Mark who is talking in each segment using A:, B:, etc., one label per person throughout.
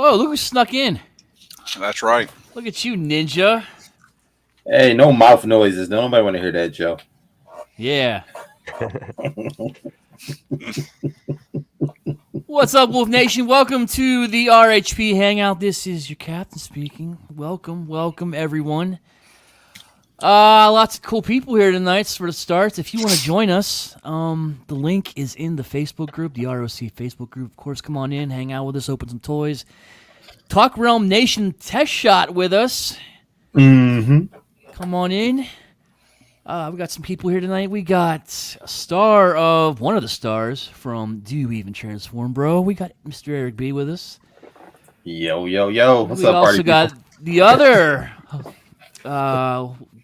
A: Oh, look who snuck in.
B: That's right.
A: Look at you, ninja.
C: Hey, no mouth noises. Nobody want to hear that, Joe.
A: Yeah. What's up, Wolf Nation? Welcome to the RHP Hangout. This is your captain speaking. Welcome, everyone. Lots of cool people here tonight for the start. If you want to join us, the link is in the Facebook group, the ROC Facebook group. Of course, come on in, hang out with us, open some toys. Talk Realm Nation test shot with us.
C: Mm-hmm.
A: Come on in. We got some people here tonight. We got a star of one of the stars from Do You Even Transform, Bro? We got Mr. Eric B with us.
C: Yo. What's
A: We
C: up,
A: also
C: party
A: got
C: people?
A: the other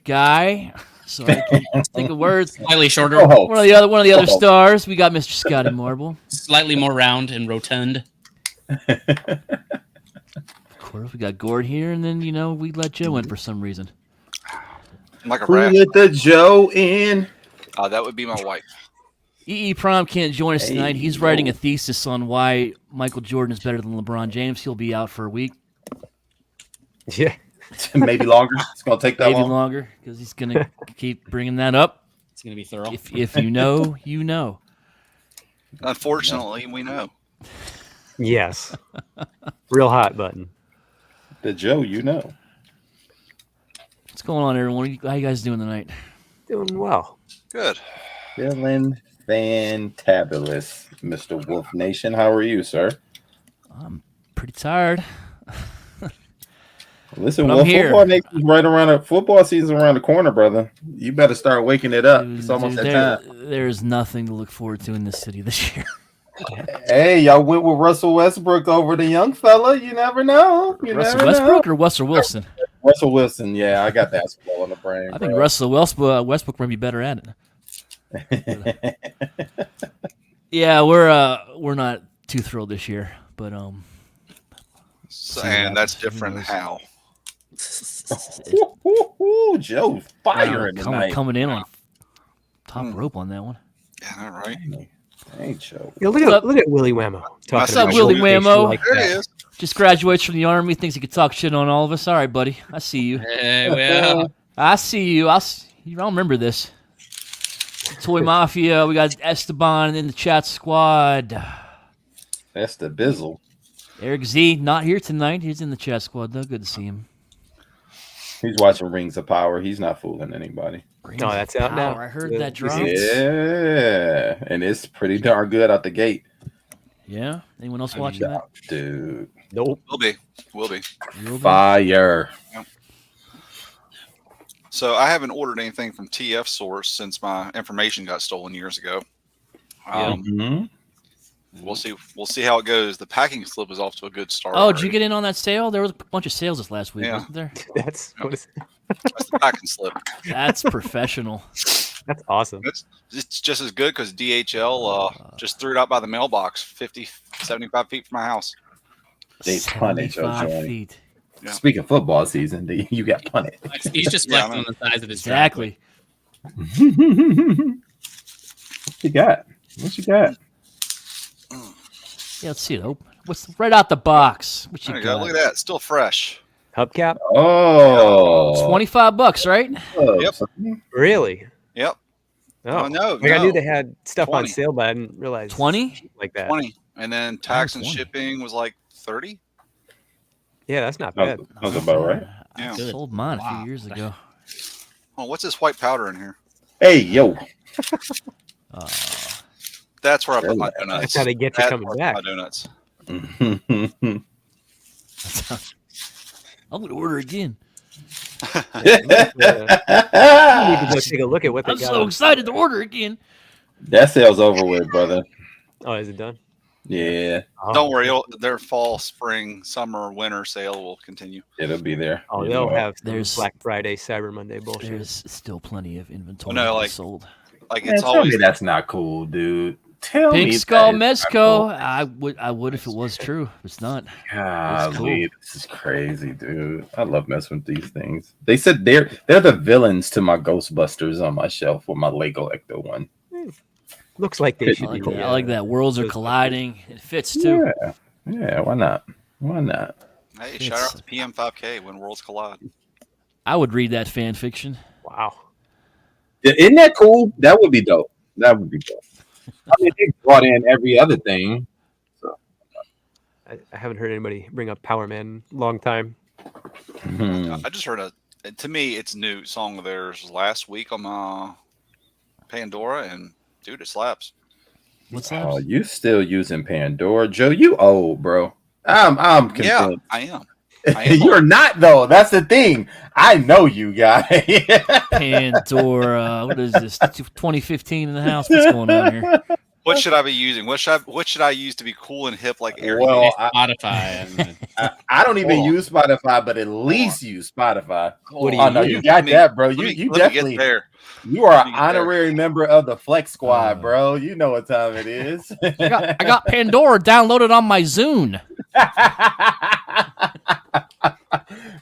A: guy. So I can't think of words.
D: Slightly shorter,
C: Oh,
A: One of the other stars. We got Mr. Scotty Marble.
D: slightly more round and rotund.
A: Of course, we got Gord here, and then we let Joe in for some reason.
B: I'm like a
C: Who
B: rat.
C: let the Joe in?
B: That would be my wife.
A: EE Prom can't join us tonight. He's
C: Hey,
A: writing
C: yo.
A: a thesis on why Michael Jordan is better than LeBron James. He'll be out for a week,
E: Yeah.
C: Maybe longer. It's gonna take that
A: maybe
C: long.
A: longer, because he's gonna keep bringing that up.
D: It's gonna be thorough.
A: If you know, you know.
B: Unfortunately, we know.
E: Yes. Real hot button.
C: The Joe, you know.
A: What's going on, everyone? How you guys doing tonight?
E: Doing well.
B: Good.
C: Feeling fantabulous, Mr. Wolf Nation. How are you, sir?
A: I'm pretty tired.
C: Listen,
A: But I'm
C: well,
A: here.
C: football season's around the corner, brother. You better start waking it up. It's almost that time.
A: There's nothing to look forward to in this city this year.
C: Hey, y'all went with Russell Westbrook over the young fella. You never know.
A: Russell Westbrook or Russell Wilson?
C: Russell Wilson. Yeah, I got basketball on the brain.
A: I think
C: bro.
A: Russell Westbrook might be better at it. Yeah, we're not too thrilled this year, but
B: So, and that's different how.
C: Ooh, Joe's firing tonight.
A: coming in on top rope on that one.
B: Yeah, all right.
C: Hey, Joe.
E: Yeah,
A: What's up?
E: look at Willie Whammo.
B: What's
E: talking
B: up,
E: about
A: Willie
E: showcasing
A: Whammo?
E: like
B: There
E: that.
B: he is.
A: Just graduates from the army, thinks he could talk shit on all of us. All right, buddy, I see you.
D: Hey, well,
A: I see you. I'll remember this. Toy Mafia. We got Esteban in the chat squad.
C: That's the bizzle.
A: Eric Z not here tonight. He's in the chat squad though. Good to see him.
C: He's watching Rings of Power. He's not fooling anybody.
E: No, that's out now.
A: I heard
E: Yeah.
A: that drop.
C: Yeah, and it's pretty darn good out the gate.
A: Yeah. Anyone else watching that?
C: Dude,
E: Nope.
B: Will be. Will be.
C: fire.
B: So I haven't ordered anything from TF Source since my information got stolen years ago.
C: Mhm.
B: We'll see. We'll see how it goes. The packing slip is off to a good start.
A: Oh, did you
B: already.
A: get in on that sale? There was a bunch of sales this last week,
B: Yeah.
A: wasn't there?
E: That's what is
B: That's the packing slip.
A: That's professional.
E: that's awesome.
B: It's just as good because DHL just threw it out by the mailbox 50, 75 feet from my house.
C: They punted your
A: 75
C: joint.
A: feet.
B: Yeah.
C: Speaking of football season, you got punted.
D: he's just
B: Yeah,
D: flexing on the size of his
A: Exactly.
C: What you got? What you got?
A: Yeah, let's see it open. What's right out the box? What you
B: There you go.
A: got?
B: Look at that. Still fresh.
E: Hubcap?
C: Oh,
A: $25, right?
B: Yep.
E: Really?
B: Yep.
E: Oh,
B: no.
E: Like I knew they had stuff
B: 20.
E: on sale, but I didn't realize
A: 20?
E: like that.
B: 20. And then tax and
A: 20.
B: shipping was like 30.
E: Yeah, that's not
C: That
E: bad.
C: was about right.
B: Yeah.
A: I sold mine a
D: Wow.
A: few years ago.
B: Oh, what's this white powder in here?
C: Hey, yo.
B: That's where I put my
C: That's
B: donuts.
E: That's how they get you
B: That's
E: coming
B: where I
E: back.
B: put my donuts.
A: I'm going to order again.
E: You need to go take a look at what they
A: I'm
E: got.
A: so excited to order again.
C: That sale's over with, brother.
E: Oh, is it done?
C: Yeah,
E: Oh.
B: Don't worry. Their fall, spring, summer, winter sale will continue.
C: it'll be there.
E: Oh,
C: You
E: they'll
C: know it.
E: have some
A: There's-
E: Black Friday, Cyber Monday bullshit.
A: There's still plenty of inventory
B: No,
A: to be
B: like-
A: sold.
B: Like
C: Man,
B: it's
C: tell me
B: always
C: that's not cool, dude. Tell
A: Pink
C: me
A: Skull
C: that is not
A: Mezco. I would if it was true. It's not.
C: cool.
A: That's cool.
C: Golly, this is crazy, dude. I love messing with these things. They said they're the villains to my Ghostbusters on my shelf with my Lego Ecto one.
E: Looks like they
C: I
E: should
A: I like
E: be.
A: that. I like that. Worlds are
E: those-
A: colliding. It fits too.
C: Yeah, why not? Why not?
B: Hey,
A: It's-
B: shout out to PM5K when worlds collide.
A: I would read that fan fiction.
E: Wow.
C: Yeah, isn't that cool? That would be dope. That would be dope. I mean, they brought in every other thing. So.
E: I haven't heard anybody bring up Power Man in a long time.
C: Mhm.
B: I just heard to me, it's new song of theirs last week on Pandora, and dude, it slaps.
A: What's
C: Oh,
A: that?
C: you still using Pandora, Joe? You old, bro. I'm
B: Yeah,
C: convinced.
B: I am. I am.
C: You're not though. That's the thing. I know you, guy.
A: Pandora. What is this? 2015 in the house? What's going on here?
B: What should I be using? What should I use to be cool and hip like Eric?
C: Well,
D: Spotify.
C: I don't even
B: Hold on.
C: use Spotify, but at least use Spotify.
E: What do
C: Oh
E: you
C: no,
E: use?
C: you got
B: Let me-
C: that, bro.
B: Let me
C: You
B: get
C: definitely
B: there.
C: you are
B: let
C: an
B: me get there.
C: honorary member of the Flex Squad,
A: Oh.
C: bro. You know what time it is.
A: I got Pandora downloaded on my Zune.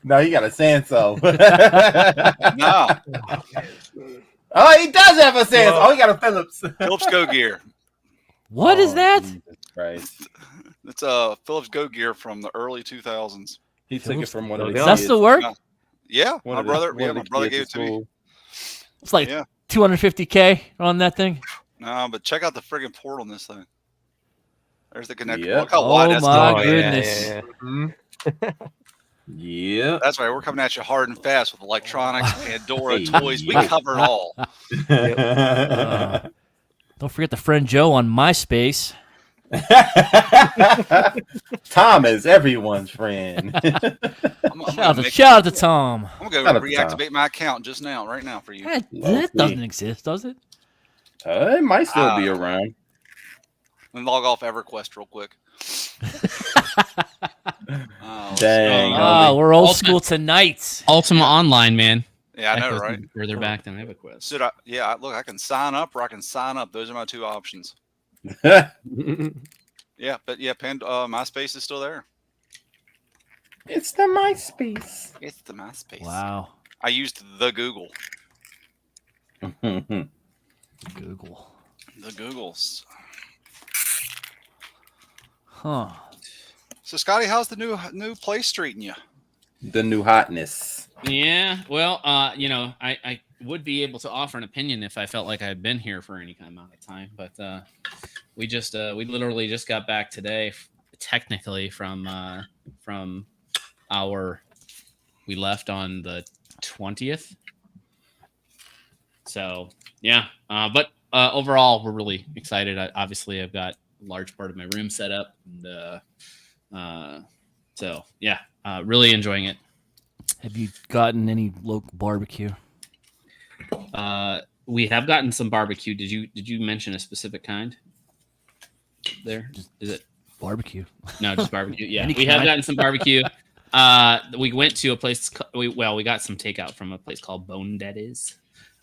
C: No, you got a Sanso.
B: No,
C: Oh, he does have a Sanso.
E: Whoa.
C: Oh, he got a Phillips.
B: Philips Go Gear.
A: What is
C: Oh,
A: that?
C: Jesus Christ.
B: It's Philips Go Gear from the early 2000s.
C: He took it from one of the
E: Does
A: Does that
C: kids.
A: still work?
B: No. Yeah,
C: One
B: my
C: of the-
B: brother.
C: one
B: Yeah,
C: of the
B: my brother
C: kids
B: gave it
C: at
B: to me.
C: school.
A: It's like
B: Yeah.
A: 250K on that thing.
B: No, but check out the friggin' port on this thing. There's the connector.
C: Yep.
B: Look how
A: Oh
B: wide that's
A: my
B: going.
A: goodness.
E: Yeah.
C: Yeah.
B: That's right. We're coming at you hard and fast with electronics, Pandora,
C: Hey.
B: toys. We cover it all.
A: Don't forget the friend Joe on MySpace.
C: Tom is everyone's friend.
B: I'm
A: Shout out to Tom.
B: I'm gonna
C: Shout
B: go
C: out to Tom.
B: reactivate my account just now, right now for you.
A: That doesn't exist, does it?
C: It might still be
B: Ah.
C: around.
B: Let me log off EverQuest real quick. Oh,
C: Dang.
A: Oh, we're old
D: Ultimate-
A: school tonight.
D: Ultima Online, man.
B: yeah, I
D: That
B: know,
D: goes
B: right?
D: Further back than EverQuest.
B: Should I? Yeah, look, I can sign up or I can sign up. Those are my two options. Yeah, but yeah, MySpace is still there.
C: It's the MySpace.
B: It's the MySpace.
A: Wow.
B: I used the Google.
A: Google.
B: The Googles.
A: Huh.
B: So, Scotty, how's the new place treating you?
C: The new hotness.
D: Yeah, well, I would be able to offer an opinion if I felt like I had been here for any amount of time, but we literally just got back today, technically from we left on the 20th. So yeah, but overall we're really excited. Obviously, I've got a large part of my room set up, and so yeah, really enjoying it.
A: Have you gotten any local barbecue?
D: We have gotten some barbecue. Did you mention a specific kind? There is it.
A: Barbecue.
D: No, just barbecue. Yeah,
A: Any
D: we have
A: kind?
D: gotten some barbecue. We went to a place. We got some takeout from a place called Bone Dead Is.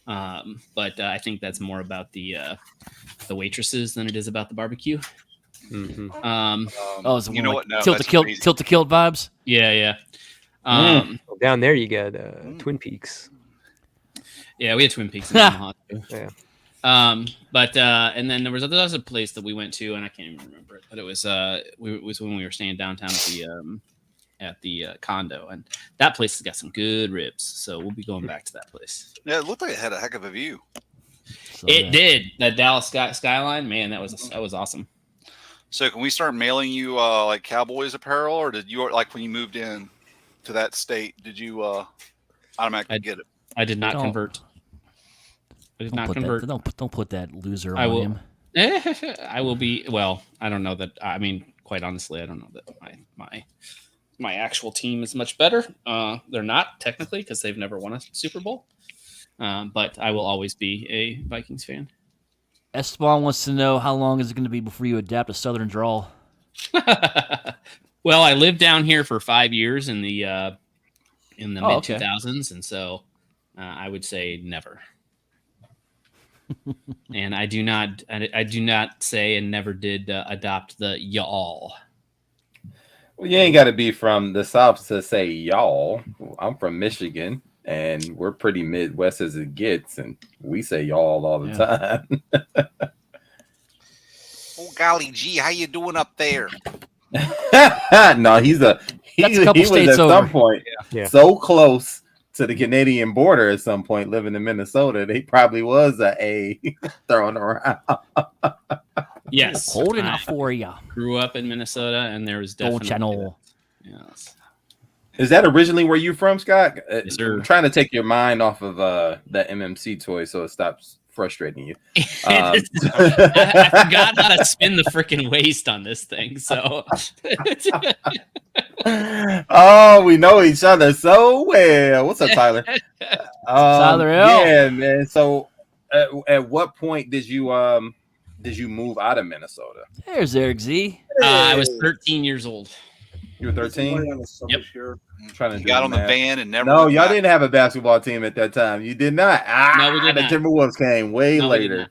D: But I think that's more about the waitresses than it is about the barbecue.
E: Mhm.
A: Oh, is it
B: you know what? No,
A: tilt
B: that's
A: to kill,
B: crazy.
A: tilt to kill vibes?
D: Yeah.
E: Well, down there you got Twin Peaks.
D: Yeah, we had Twin Peaks in Omaha too.
E: Yeah.
D: But and then there was a place that we went to, and I can't even remember it, but it was when we were staying downtown at the condo, and that place has got some good ribs, so we'll be going back to that place.
B: Yeah, it looked like it had a heck of a view.
A: So
D: It did. That Dallas skyline, man, that was awesome.
B: So, can we start mailing you like Cowboys apparel, or did you like when you moved in to that state? Did you automatically get it?
D: I did not
A: Don't-
D: convert. I did
A: Don't
D: not
A: put
D: convert.
A: that, don't put that loser
D: I
A: on
D: will-
A: him.
D: I will be. Well, I don't know that. I mean, quite honestly, I don't know that my actual team is much better. They're not technically because they've never won a Super Bowl. But I will always be a Vikings fan.
A: Esteban wants to know how long is it going to be before you adapt a Southern drawl?
D: Well, I lived down here for 5 years in the
A: Oh,
D: mid
A: okay.
D: 2000s, and so I would say never. And I do not say and never did adopt the y'all.
C: Well, you ain't got to be from the South to say y'all. I'm from Michigan, and we're pretty Midwest as it gets, and we say y'all all the time.
B: Oh golly gee, how you doing up there?
C: No, he
A: couple
C: was
A: states
C: at
A: over.
C: some point
E: Yeah.
C: so close to the Canadian border at some point, living in Minnesota. They probably was a thrown around.
D: Yes,
A: Holding
D: I
A: out for ya.
D: grew up in Minnesota, and there was
A: Don't
D: definitely
A: ya know?
D: yes.
C: Is that originally where you from, Scott?
D: Yes, sir.
C: I'm trying to take your mind off of that MMC toy so it stops frustrating you.
D: I forgot how to spin the freaking waist on this thing, so
C: Oh, we know each other so well. What's up, Tyler?
A: Tyler L.
C: Yeah, man. So, at what point did you move out of Minnesota?
A: There's Eric Z.
D: I was 13 years old.
C: You were 13.
D: Yep.
C: Trying to
B: You
C: do
B: got
C: the
B: on the
C: math.
B: van and never.
C: No,
B: looked
C: y'all
B: back.
C: didn't have a basketball team at that time. You did not.
D: No, we did
C: the
D: not.
C: Timberwolves came way
D: No, we did
C: later.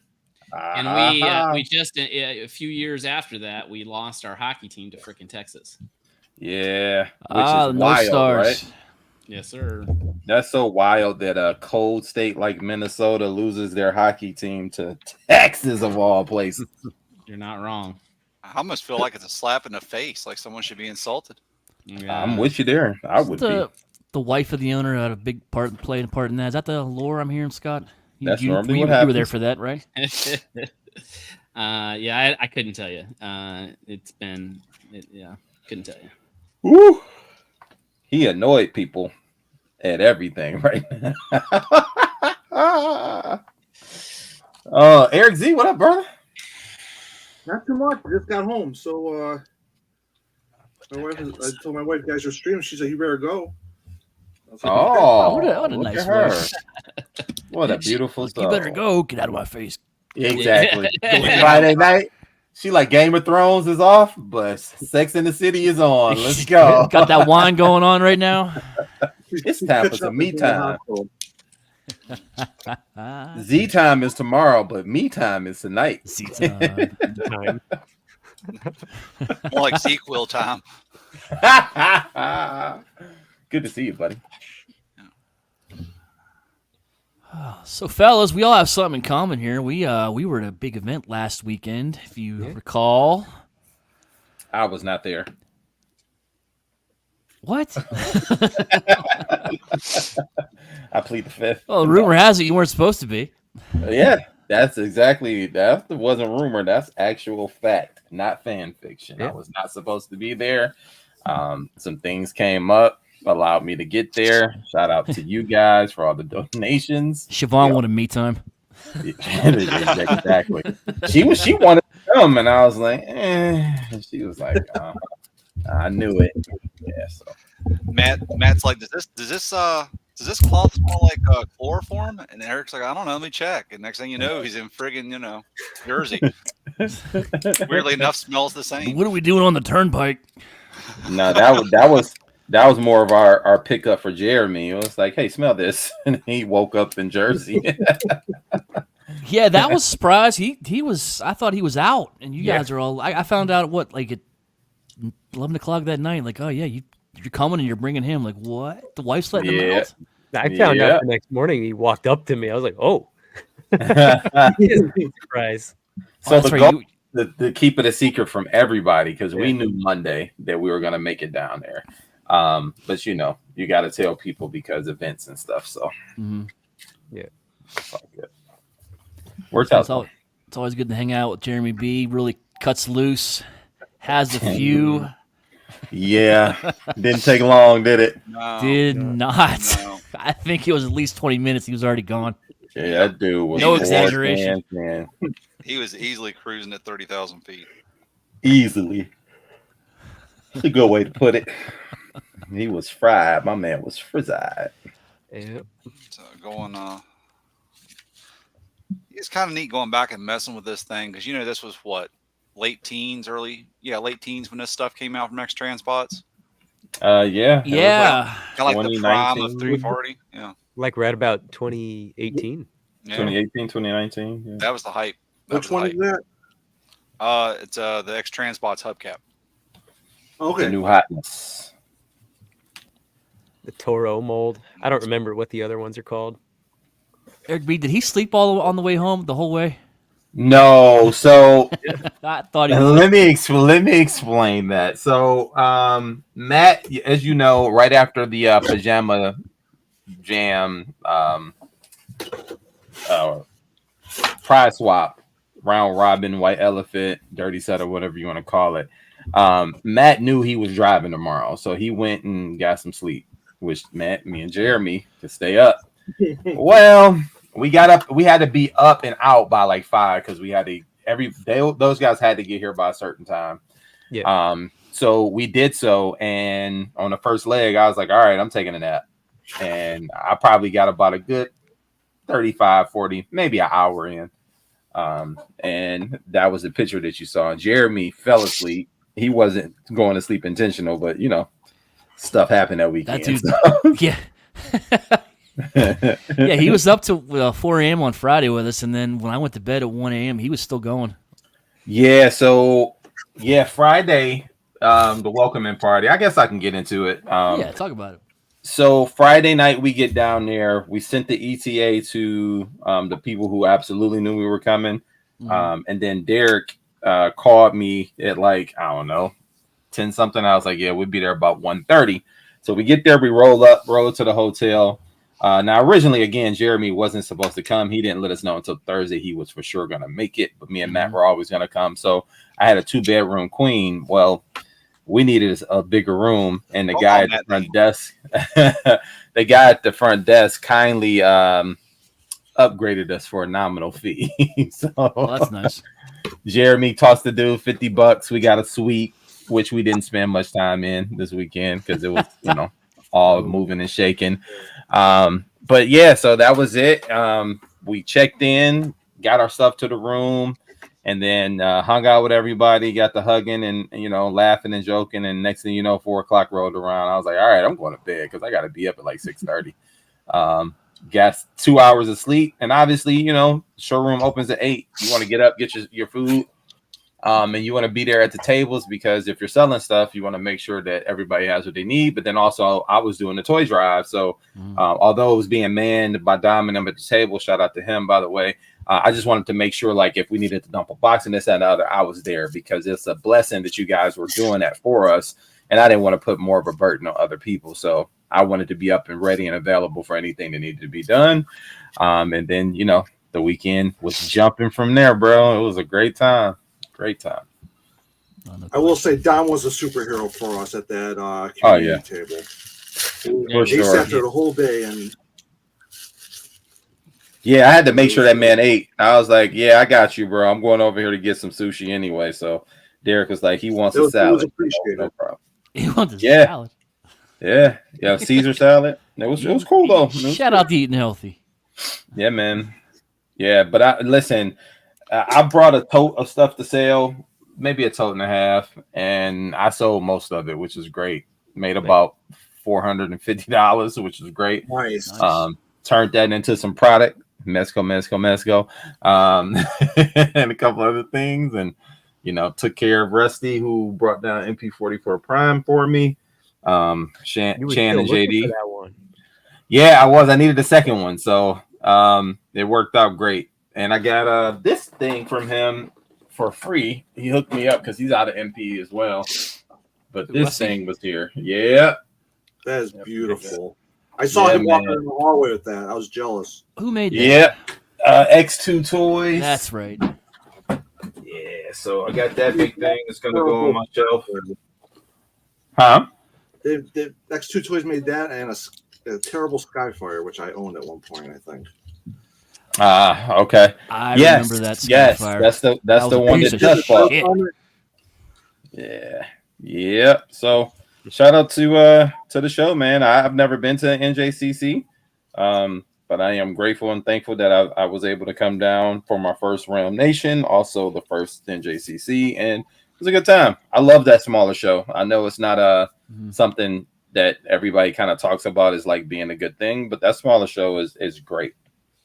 D: not. And we just a few years after that, we lost our hockey team to freaking Texas.
C: Yeah, which
A: Ah,
C: is
A: no
C: wild,
A: stars.
C: right?
D: Yes, sir.
C: That's so wild that a cold state like Minnesota loses their hockey team to Texas of all places.
D: You're not wrong.
B: I almost feel like it's a slap in the face, like someone should be insulted.
D: Yeah.
C: I'm with you there. I would be.
A: The wife of the owner had a big played a part in that. Is that the lore I'm hearing, Scott?
C: That's normally
A: you,
C: what
A: you were
C: happens.
A: there for that, right?
D: Yeah, I couldn't tell you. Couldn't tell you.
C: Woo! He annoyed people at everything right now. Eric Z, what up, brother?
F: Not too much. I just got home, so I told my wife, "Guys, you're streaming." She said, "You better go." I was like,
C: Oh,
A: what a
C: look
A: nice
C: at her.
A: voice.
C: What a beautiful soul.
A: You better go. Get out of my face.
C: Exactly. Friday night. She like Game of Thrones is off, but Sex in the City is on. Let's go.
A: Got that wine going on right now.
C: It's time for some me time.
A: Ah,
C: Z time is tomorrow, but me time is tonight.
A: see time.
E: Time.
B: More like sequel time.
C: Good to see you, buddy.
A: So, fellas, we all have something in common here. We were at a big event last weekend, if you recall.
C: I was not there.
A: What?
C: I plead the fifth.
A: Well, the rumor has it you weren't supposed to be.
C: Yeah, that wasn't rumor. That's actual fact, not fan fiction.
E: Yeah.
C: I was not supposed to be there. Some things came up, allowed me to get there. Shout out to you guys for all the donations.
A: Siobhan wanted me time.
C: Exactly. She wanted to come, and I was like, She was like, I knew it. Yeah. So
B: Matt's like, does this cloth smell like chloroform? And Eric's like, I don't know. Let me check. And next thing you know, he's in friggin' Jersey. Weirdly enough, smells the same.
A: What are we doing on the turnpike?
C: no, that was more of our pickup for Jeremy. It was like, hey, smell this, and he woke up in Jersey.
A: Yeah, that was a surprise. He was. I thought he was out, and you guys are all. I found out at 11 o'clock that night. Like, oh yeah, you're coming and you're bringing him. Like, what? The wife's letting him out.
E: I found out the next morning. He walked up to me. I was like, "Oh, surprise!"
C: So
A: that's
C: the
A: right,
C: goal to keep it a secret from everybody because we knew Monday that we were gonna make it down there. But you got to tell people because events and stuff. So it's all good. Works out.
A: It's always good to hang out with Jeremy B. Really cuts loose, has a few.
C: Yeah, didn't take long, did it?
B: No,
A: Did not.
B: no.
A: I think it was at least 20 minutes. He was already gone.
C: Yeah, that dude was
A: No
C: bored,
A: exaggeration.
C: man.
B: He was easily cruising at 30,000 feet.
C: Easily. That's a good way to put it. He was fried. My man was frizzed.
E: Yeah.
B: So it's kind of neat going back and messing with this thing because this was what, late teens when this stuff came out from X Transpots.
C: Yeah.
A: Yeah.
B: Kind of like the prime of
C: 2019.
B: 340. Yeah.
E: Like right about 2018.
B: Yeah.
C: 2018, 2019. Yeah.
B: That was the hype.
F: Which one is that?
B: It's the X Transpots hubcap.
F: Okay.
C: The new hotness.
E: The Toro mold. I don't remember what the other ones are called.
A: Eric B, did he sleep all on the way home the whole way?
C: No, so
A: I thought he would.
C: let me explain that. So, Matt, as you know, right after the pajama jam, uh, prize swap, round robin, white elephant, dirty set, or whatever you want to call it. Matt knew he was driving tomorrow, so he went and got some sleep, which Matt, me, and Jeremy to stay up. Well, we got up. We had to be up and out by like 5 because we had to those guys had to get here by a certain time.
E: Yeah.
C: So we did so, and on the first leg, I was like, all right, I'm taking a nap. And I probably got about a good 35, 40, maybe an hour in. And that was the picture that you saw. Jeremy fell asleep. He wasn't going to sleep intentional, but stuff happened that weekend.
A: That dude, yeah. Yeah, he was up to 4 a.m. on Friday with us, and then when I went to bed at 1 a.m., he was still going.
C: Yeah, so Friday, the welcoming party. I guess I can get into it.
A: Yeah, talk about it.
C: So Friday night we get down there. We sent the ETA to the people who absolutely knew we were coming. And then Derek called me at like, I don't know, 10 something. I was like, yeah, we'll be there about 1:30. So we get there, we roll to the hotel. Now, originally, again, Jeremy wasn't supposed to come. He didn't let us know until Thursday he was for sure going to make it. But me and Matt were always going to come. So I had a 2-bedroom queen. Well, we needed a bigger room. And the guy at the front desk, kindly upgraded us for a nominal fee. So
A: that's nice.
C: Jeremy tossed the dude $50. We got a suite, which we didn't spend much time in this weekend because it was, all moving and shaking. But yeah, so that was it. We checked in, got our stuff to the room, and then hung out with everybody, got the hugging and laughing and joking. And next thing you know, 4 o'clock rolled around. I was like, all right, I'm going to bed because I got to be up at like 6:30. Got 2 hours of sleep, and obviously, showroom opens at 8. You want to get up, get your food. And you want to be there at the tables because if you're selling stuff, you want to make sure that everybody has what they need. But then also, I was doing the toy drive. So although it was being manned by Dom and them at the table, shout out to him, by the way, I just wanted to make sure, like, if we needed to dump a box and this and the other, I was there because it's a blessing that you guys were doing that for us. And I didn't want to put more of a burden on other people. So I wanted to be up and ready and available for anything that needed to be done. And then, the weekend was jumping from there, bro. It was a great time. Great time.
F: I will say Don was a superhero for us at that community table. He sat there the whole day, and
C: I had to make sure that man ate. I was like, yeah, I got you, bro. I'm going over here to get some sushi anyway. So Derek was like, he wants a salad.
F: It was appreciated.
C: No problem.
A: He wants a salad.
C: Yeah, Caesar salad. It was cool though.
A: Shout out to eating healthy.
C: Yeah, man. Yeah, but I brought a tote of stuff to sell, maybe a tote and a half, and I sold most of it, which is great. Made about $450, which is great.
F: Nice.
C: Turned that into some product, mezco, and a couple other things, and took care of Rusty, who brought down MP44 Prime for me. Shan and JD.
E: That one.
C: Yeah, I was. I needed a second one, so it worked out great. And I got this thing from him for free. He hooked me up because he's out of MP as well. But this thing was here. Yeah.
F: That is beautiful. I saw him walking in the hallway with that. I was jealous.
A: Who made that?
C: Yeah. X2 Toys.
A: That's right.
C: Yeah. So I got that big thing. It's going to go on my shelf. Huh?
F: The X2 Toys made that and a terrible Skyfire, which I owned at one point, I think.
C: Okay.
A: I remember that.
C: Yes,
A: Skyfire.
C: that's the one that just bought. Yeah. So shout out to the show, man. I've never been to NJCC, but I am grateful and thankful that I was able to come down for my first Realm Nation, also the first NJCC, and it was a good time. I love that smaller show. I know it's not something that everybody kind of talks about as like being a good thing, but that smaller show is great.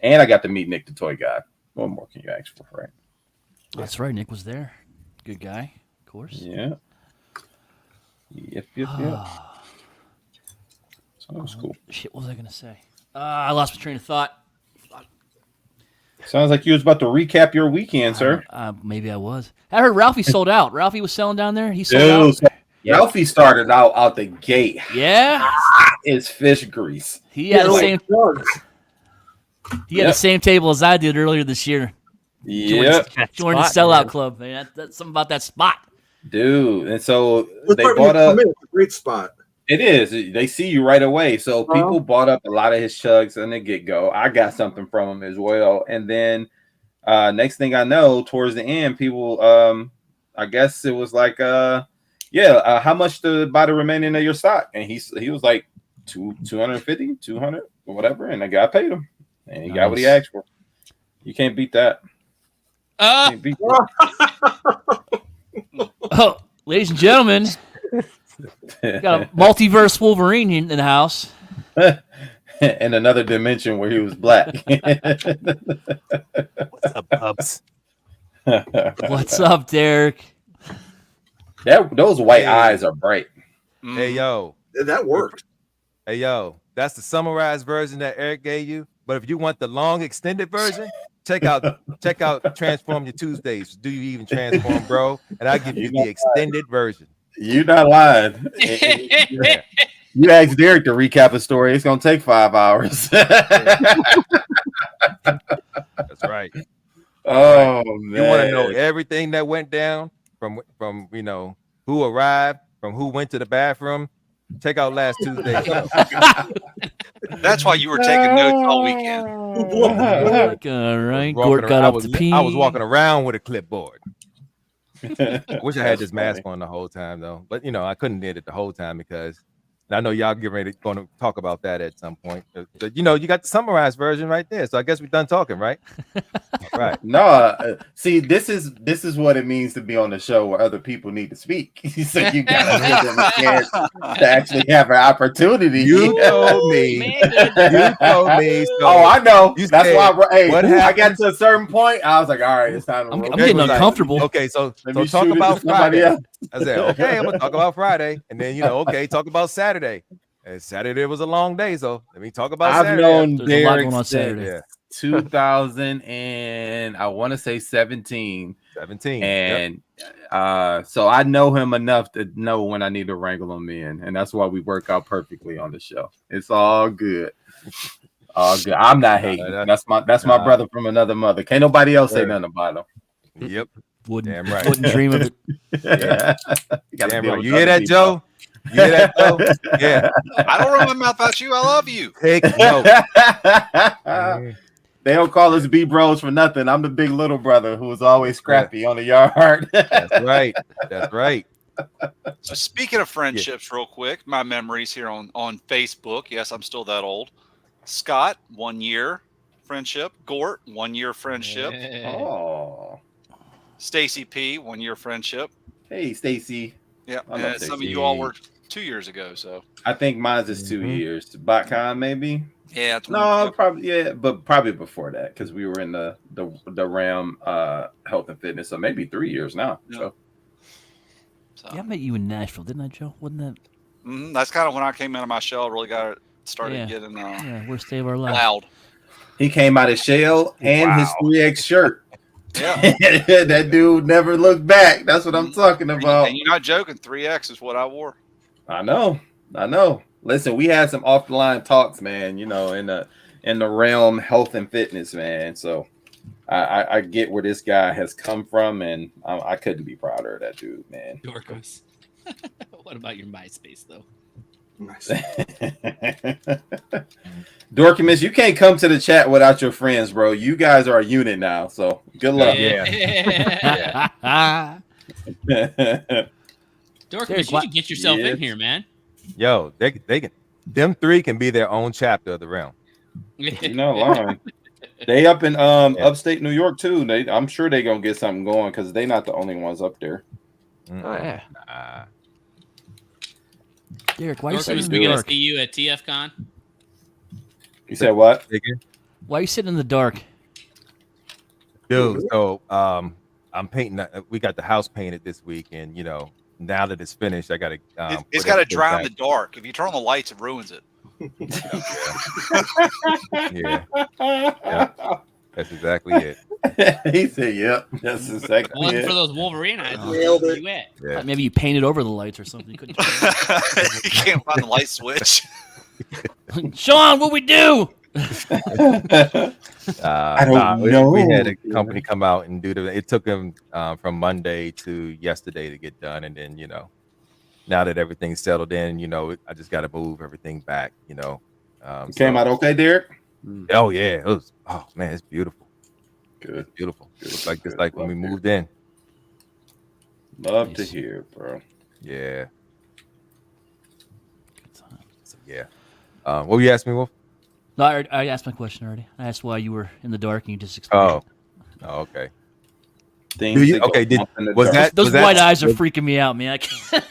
C: And I got to meet Nick the Toy Guy. What more can you ask for, right?
A: That's right. Nick was there. Good guy, of course.
C: Yeah. Yep. So that was cool.
A: Shit, what was I going to say? I lost my train of thought.
C: Sounds like you was about to recap your weekend, sir.
A: Maybe I was. I heard Ralphie sold out. Ralphie was selling down there. He sold
C: Dude,
A: out.
C: so Ralphie started out the gate.
A: Yeah,
C: It's fish grease.
A: he had the
F: like
A: same.
F: drugs.
A: He had the same table as I did earlier this year.
C: Yep,
A: Joined the sellout club, man. That's something about that spot.
C: dude. And so
F: It's
C: they
F: right when
C: bought
F: you
C: up.
F: come in, it's a great spot.
C: It is. They see you right away. So people bought up a lot of his chugs in the get go. I got something from him as well. And then next thing I know, towards the end, people, I guess it was like, how much to buy the remaining of your stock? And he was like 250, 200 or whatever. And the guy paid him, and he got what he asked for. You can't beat that. Can't beat that.
A: Oh, ladies and gentlemen, got a multiverse Wolverine in the house.
C: In another dimension where he was black.
E: What's up, Pubs?
A: What's up, Derek?
C: Those white eyes are bright.
G: Hey yo,
F: That worked.
G: hey yo, that's the summarized version that Eric gave you. But if you want the long extended version, check out Transform Your Tuesdays. Do you even transform, bro? And I give you the extended version.
C: You're not lying.
G: Yeah.
C: You ask Derek to recap a story, it's gonna take 5 hours.
G: That's right.
C: Oh man.
G: You want to know everything that went down from who arrived, from who went to the bathroom. Check out last Tuesday.
B: That's why you were taking notes all weekend.
A: All right, Gort got up to pee.
G: I was walking around with a clipboard. I wish I had this mask on the whole time though, but I couldn't did it the whole time because I know y'all going to talk about that at some point. But, you got the summarized version right there, so I guess we're done talking, right? Right.
C: No, see, this is what it means to be on the show where other people need to speak. So you gotta give them a chance to actually have an opportunity.
G: You told me. You told me. So
C: Oh, I know.
G: You
C: That's
G: said,
C: why. Hey,
G: what
C: I got to a certain point. I was like, all right, it's time to.
A: I'm
C: roll.
A: getting
G: was like,
A: uncomfortable.
G: Okay, so
C: Let me
G: talk
C: shoot it to
G: about
C: somebody
G: Friday.
C: else.
G: I said, okay, I'm gonna talk about Friday, and then okay, talk about Saturday. And Saturday was a long day, so let me talk about
C: I've
G: Saturday.
C: known
A: There's a lot
C: Derek
A: going on
C: since
A: Saturday.
G: Yeah,
C: 2000 and I want to say 17.
G: 17.
C: And so I know him enough to know when I need to wrangle him in, and that's why we work out perfectly on the show. It's all good. All good. I'm not hating. That's my brother from another mother. Can't nobody else say nothing about him.
G: Yep.
A: Wouldn't,
G: Damn right.
A: wouldn't dream of it.
C: Yeah.
G: Damn right. You hear that, Joe? You hear that, Joe? Yeah.
B: I don't run my mouth about you. I love you.
G: Take note.
C: They don't call us B bros for nothing. I'm the big little brother who was always scrappy on the yard.
G: That's right. That's right.
B: So speaking of friendships, real quick, my memories here on Facebook. Yes, I'm still that old. Scott, 1 year friendship. Gort, 1 year friendship.
C: Oh.
B: Stacy P, 1 year friendship.
C: Hey, Stacy.
B: Yeah,
C: I love
B: and some of
C: Stacy.
B: you all were 2 years ago. So
C: I think mine's is 2 years. BotCon maybe.
B: yeah,
C: No, probably but probably before that because we were in the realm health and fitness, so maybe 3 years now.
B: Yeah.
C: So
A: Yeah, I met you in Nashville, didn't I, Joe? Wasn't that?
B: That's kind of when I came out of my shell. Really got it started getting
A: Yeah, worst day of our life.
B: loud.
C: he came out of shell and his 3X shirt.
B: Yeah,
C: That dude never looked back. That's what I'm talking about.
B: and you're not joking. 3X is what I wore.
C: I know. Listen, we had some off the line talks, man. In the realm health and fitness, man. So I get where this guy has come from, and I couldn't be prouder of that dude, man.
D: Dorcas. What about your MySpace though?
F: Nice.
C: Dorcas, you can't come to the chat without your friends, bro. You guys are a unit now, so good luck.
D: Dorcas, you should get yourself in here, man.
G: Yo, they can. Them three can be their own chapter of the realm.
C: You're not lying. They up in upstate New York too. I'm sure they gonna get something going because they not the only ones up there.
E: Oh yeah.
A: Derek, why are you
D: Dorcas,
A: sitting in
D: we
A: the
D: gonna
A: dark?
D: see you at TFCon.
C: You said what?
A: Why are you sitting in the dark?
G: Dude, so I'm painting. We got the house painted this week, and now that it's finished, I got to.
B: It's got to dry in the dark. If you turn on the lights, it ruins it.
G: Yeah. That's exactly it.
C: He said, "Yep, that's exactly
D: Wasn't for
C: it."
D: those Wolverine eyes.
F: Nailed
D: Where
F: it.
D: you at?
G: Yeah.
A: Maybe you painted over the lights or something. You couldn't.
B: You can't find the light switch.
A: Sean, what we do?
C: I don't know.
G: We had a company come out and do it took them from Monday to yesterday to get done, and then now that everything's settled in, I just got to move everything back.
C: Came out okay, Derek.
G: Oh yeah, it was. Oh man, it's beautiful.
C: Good,
G: It's beautiful. It was like just
C: Good.
G: like when we moved in.
C: Love to hear, bro.
G: Yeah. So, yeah. What were you asking me, Wolf?
A: No, I asked my question already. I asked why you were in the dark, and you just explained.
G: Oh, okay.
C: Things
G: Do you-
C: that go
G: okay, did-
C: bump in the
G: was
C: dark.
G: that-
A: Those white eyes are freaking me out, man. I can't.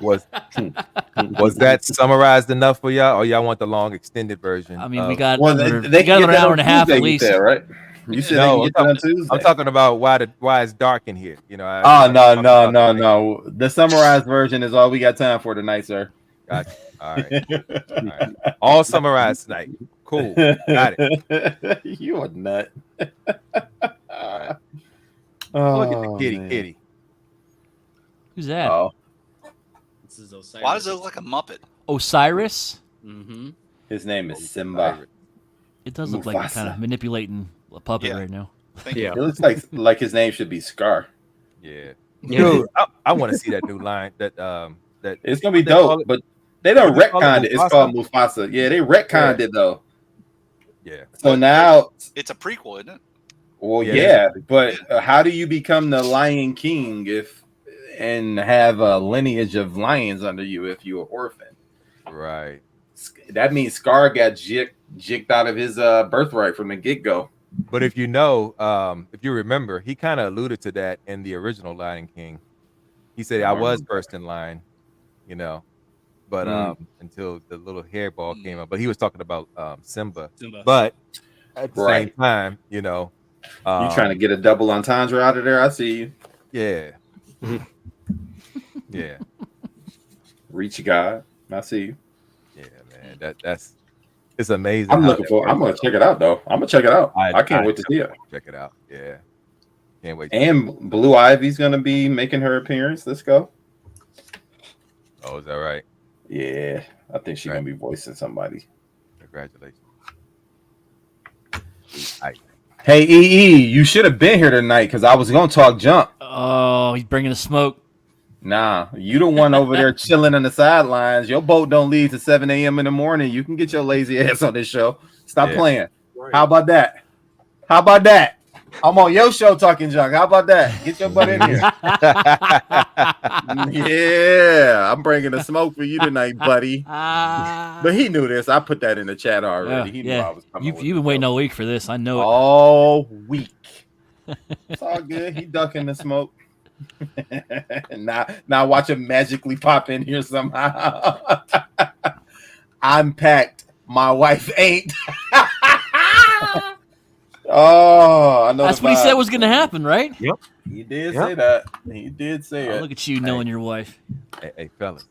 G: Was that summarized enough for y'all, or y'all want the long extended version?
A: I mean, we got
C: Well,
A: another,
C: they
A: we got
C: can
A: another
C: get that
A: hour
C: on
A: and a half
C: Tuesday,
A: at
C: you
A: least.
C: said, right? You said
G: No,
C: they can get that on Tuesday.
G: I'm talking about why it's dark in here.
C: Oh no! The summarized version is all we got time for tonight, sir.
G: Gotcha. All right. All summarized tonight. Cool. Got it.
C: You a nut.
G: Look
C: Oh,
G: at the kitty,
C: man.
G: kitty.
A: Who's that?
C: Oh,
D: This is Osiris.
B: Why does it look like a Muppet?
A: Osiris.
D: Mm-hmm.
C: his name is Simba.
A: It does look like
C: Mufasa.
A: kind of manipulating a puppet
B: Yeah.
A: right now.
B: Thank
E: Yeah.
C: It looks like his name should be Scar.
G: Yeah.
E: Yeah.
G: Dude, I want to see that new line. That
C: It's gonna be
G: They call
C: dope,
G: it-
C: but they don't
G: what they call it,
C: retconned it. It's
G: Mufasa?
C: called Mufasa. Yeah, they retconned it though.
G: Yeah.
C: So now,
B: It's a prequel, isn't it?
C: well,
G: Yeah,
C: yeah, but how do you become the Lion King and have a lineage of lions under you if you're an orphan?
G: Right.
C: That means Scar got jicked out of his birthright from the get go.
G: But if you remember, he kind of alluded to that in the original Lion King. He said, "I was first in line," but until the little hairball came up. But he was talking about Simba. But at the same time,
C: You trying to get a double entendre out of there? I see you.
G: yeah, yeah,
C: Reach God. I see you.
G: yeah, man. That's it's amazing.
C: I'm
G: how
C: looking
G: that
C: for. I'm
G: works
C: gonna check it out though. I'm gonna check it out.
G: I
C: I can't wait to see it.
G: Check it out. Yeah, can't wait.
C: And Blue Ivy's gonna be making her appearance. Let's go.
G: Oh, is that right?
C: Yeah, I think she's gonna be voicing somebody.
G: Congratulations.
C: Hey EE, you should have been here tonight because I was gonna talk junk.
A: Oh, he's bringing the smoke.
C: Nah, you the one over there chilling on the sidelines. Your boat don't leave to 7 a.m. in the morning. You can get your lazy ass on this show. Stop playing.
F: Right.
C: How about that? How about that? I'm on your show talking junk. How about that? Get your butt in here. Yeah, I'm bringing the smoke for you tonight, buddy. But he knew this. I put that in the chat already. He knew I was coming.
A: You've been waiting all week for this. I know it.
C: all week. It's all good. He ducking the smoke. now watch him magically pop in here somehow. I'm packed. My wife ain't. Oh, I know.
A: That's what he said was going to happen, right?
C: He did say that. He did say
A: Oh,
C: it.
A: look at you knowing your wife.
G: Hey, fellas,